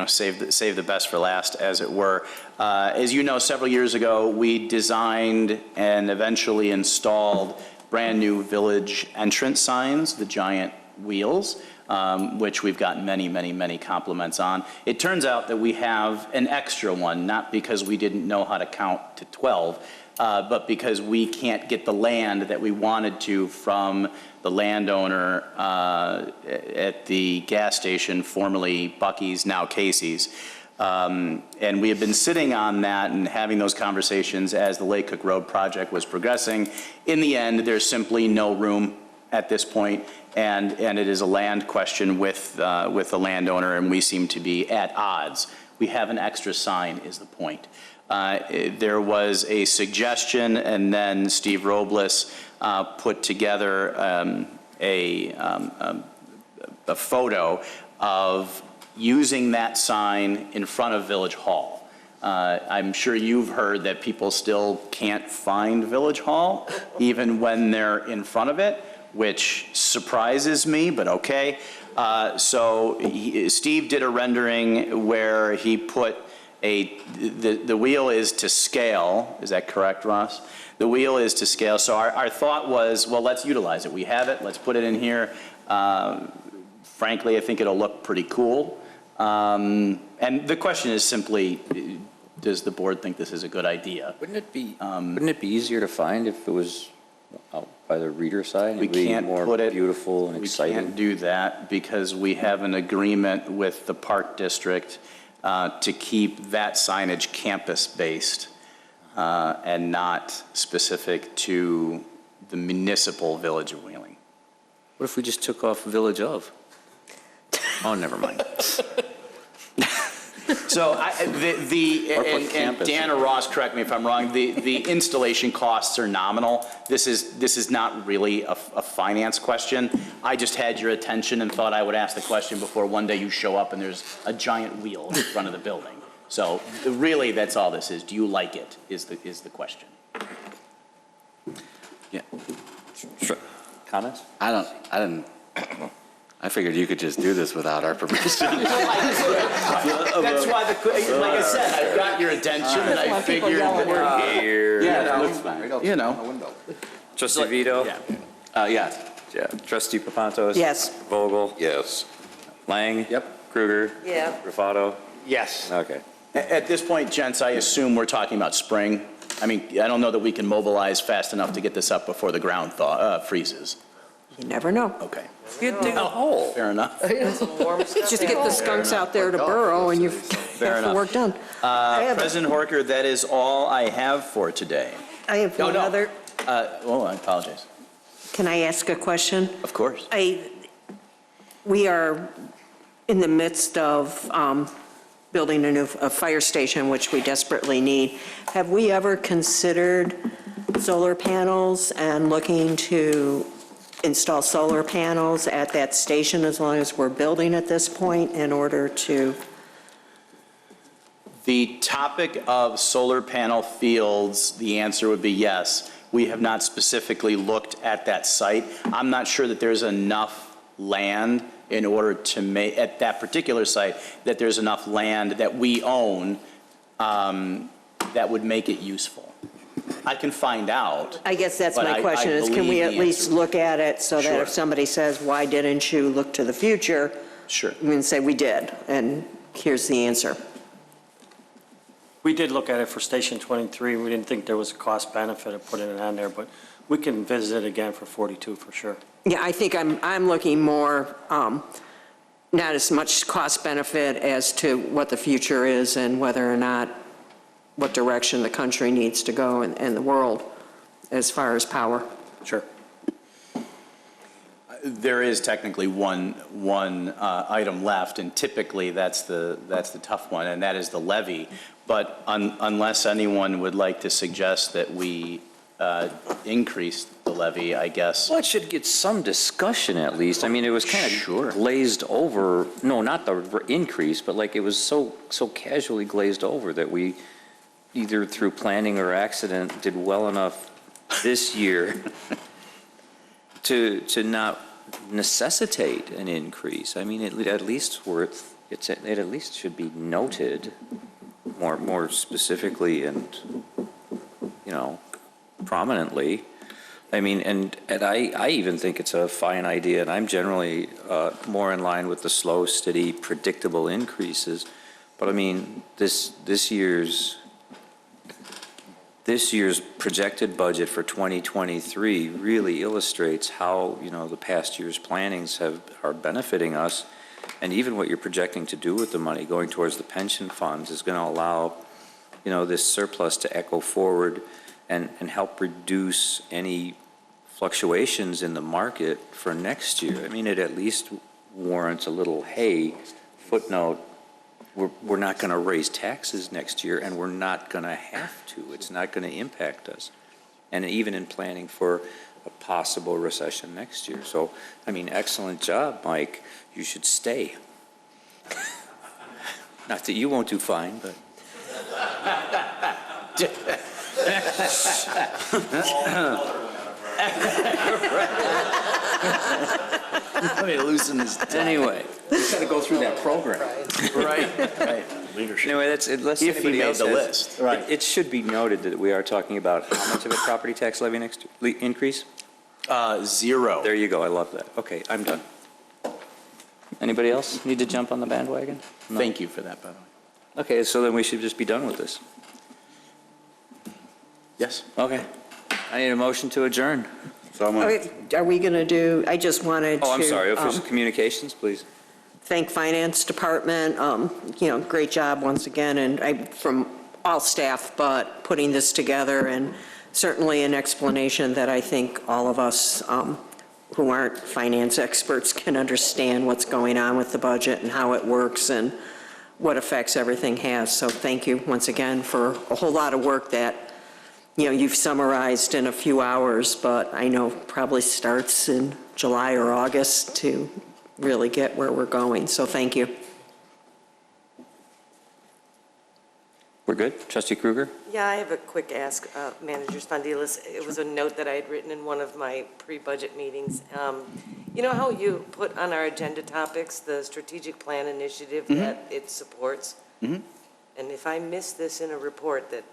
save the best for last, as it were. As you know, several years ago, we designed and eventually installed brand-new village entrance signs, the giant wheels, which we've gotten many compliments on. It turns out that we have an extra one, not because we didn't know how to count to 12, but because we can't get the land that we wanted to from the landowner at the gas station, formerly Buc-ee's, now Casey's. And we have been sitting on that and having those conversations as the Lake Cook Road project was progressing. In the end, there's simply no room at this point, and it is a land question with the landowner, and we seem to be at odds. We have an extra sign is the point. There was a suggestion, and then Steve Robles put together a photo of using that sign in front of Village Hall. I'm sure you've heard that people still can't find Village Hall, even when they're in front of it, which surprises me, but okay. So Steve did a rendering where he put the wheel is to scale. Is that correct, Ross? The wheel is to scale. So our thought was, well, let's utilize it. We have it. Let's put it in here. Frankly, I think it'll look pretty cool. And the question is simply, does the board think this is a good idea? Wouldn't it be easier to find if it was out by the reader side? We can't more put it beautiful and exciting. We can't do that because we have an agreement with the Park District to keep that signage campus-based and not specific to the municipal Village of Wheeling. What if we just took off Village of? Oh, never mind. So and Dan or Ross, correct me if I'm wrong, the installation costs are nominal. This is not really a finance question. I just had your attention and thought I would ask the question before one day you show up and there's a giant wheel in front of the building. So really, that's all this is. Do you like it, is the question. Yeah. Comments? I figured you could just do this without our permission. That's why, like I said, I've got your attention, and I figured that we're here. Yeah, looks fine. You know. Trustee Vito? Yes. Yeah. Trustee Papantos? Yes. Vogel? Yes. Lang? Yep. Kruger? Yeah. Rufato? Yes. Okay. At this point, gents, I assume we're talking about spring. I mean, I don't know that we can mobilize fast enough to get this up before the ground freezes. You never know. Okay. You'd dig a hole. Fair enough. Just get the skunks out there to burrow and you've got the work done. President Horker, that is all I have for today. I have one other. I apologize. Can I ask a question? Of course. we are in the midst of building a fire station, which we desperately need. Have we ever considered solar panels and looking to install solar panels at that station as long as we're building at this point in order to? The topic of solar panel fields, the answer would be yes. We have not specifically looked at that site. I'm not sure that there's enough land in order to make, at that particular site, that there's enough land that we own that would make it useful. I can find out. I guess that's but my question is, can we believe at the least answer- look at it so that Sure. if somebody says, why didn't you look to the future? Sure. We can say, we did, and here's the answer. We did look at it for Station 23. We didn't think there was a cost benefit of putting it on there, but we can visit it again for 42 for sure. Yeah, I think I'm looking more, not as much cost benefit as to what the future is and whether or not, what direction the country needs to go and the world as far as power. Sure. There is technically one item left, and typically that's the tough one, and that is the levy. But unless anyone would like to suggest that we increase the levy, I guess. Well, it should get some discussion at least. I mean, it was kind of glazed over. No, not the increase, but like it was so casually glazed over that we either through planning or accident did well enough this year to not necessitate an increase. I mean, it at least should be noted more specifically and, you know, prominently. I mean, and I even think it's a fine idea, and I'm generally more in line with the slow, steady, predictable increases. But I mean, this year's projected budget for 2023 really illustrates how, you know, the past year's plannings are benefiting us. And even what you're projecting to do with the money going towards the pension funds is going to allow, you know, this surplus to echo forward and help reduce any fluctuations in the market for next year. I mean, it at least warrants a little, hey, footnote, we're not going to raise taxes next year, and we're not going to have to. It's not going to impact us. And even in planning for a possible recession next year. So, I mean, excellent job, Mike. You should stay. Not that you won't do fine, but. Let me loosen his tie. Anyway. He's got to go through that program. Right. Leadership. Anyway, that's, unless If he anybody made else the has- list. Right. It should be noted that we are talking about how much of a property tax levy increase? 0. There you go, I love that. Okay, I'm done. Anybody else need to jump on the bandwagon? No? Thank you for that, by the way. Okay, so then we should just be done with this. Yes. Okay. I need a motion to adjourn. So I'm Okay, are we going to do, I just wanted to. Oh, I'm sorry, official communications, please. Thank Finance Department, you know, great job once again, and from all staff, but putting this together, and certainly an explanation that I think all of us who aren't finance experts can understand what's going on with the budget and how it works and what effects everything has. So thank you once again for a whole lot of work that, you know, you've summarized in a few hours, but I know probably starts in July or August to really get where we're going. So thank you. We're good? Trustee Kruger? Yeah, I have a quick ask, Manager Spondilis. It was a note that I had written in one of my pre-budget meetings. You know how you put on our agenda topics the strategic plan initiative that it supports? Mm-hmm. And if I missed this in a report that,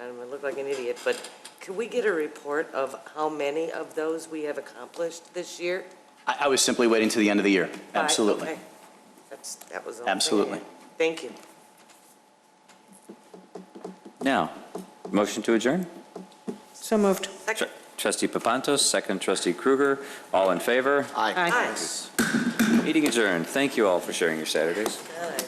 I'm gonna look like an idiot, but could we get a report of how many of those we have accomplished this year? I was simply waiting to the end of the year. Absolutely. Okay. That was all. Absolutely. Thank you. Now, motion to adjourn? So moved. Trustee Papantos, second Trustee Kruger. All in favor? Aye. Meeting adjourned. Thank you all for sharing your Saturdays. All right.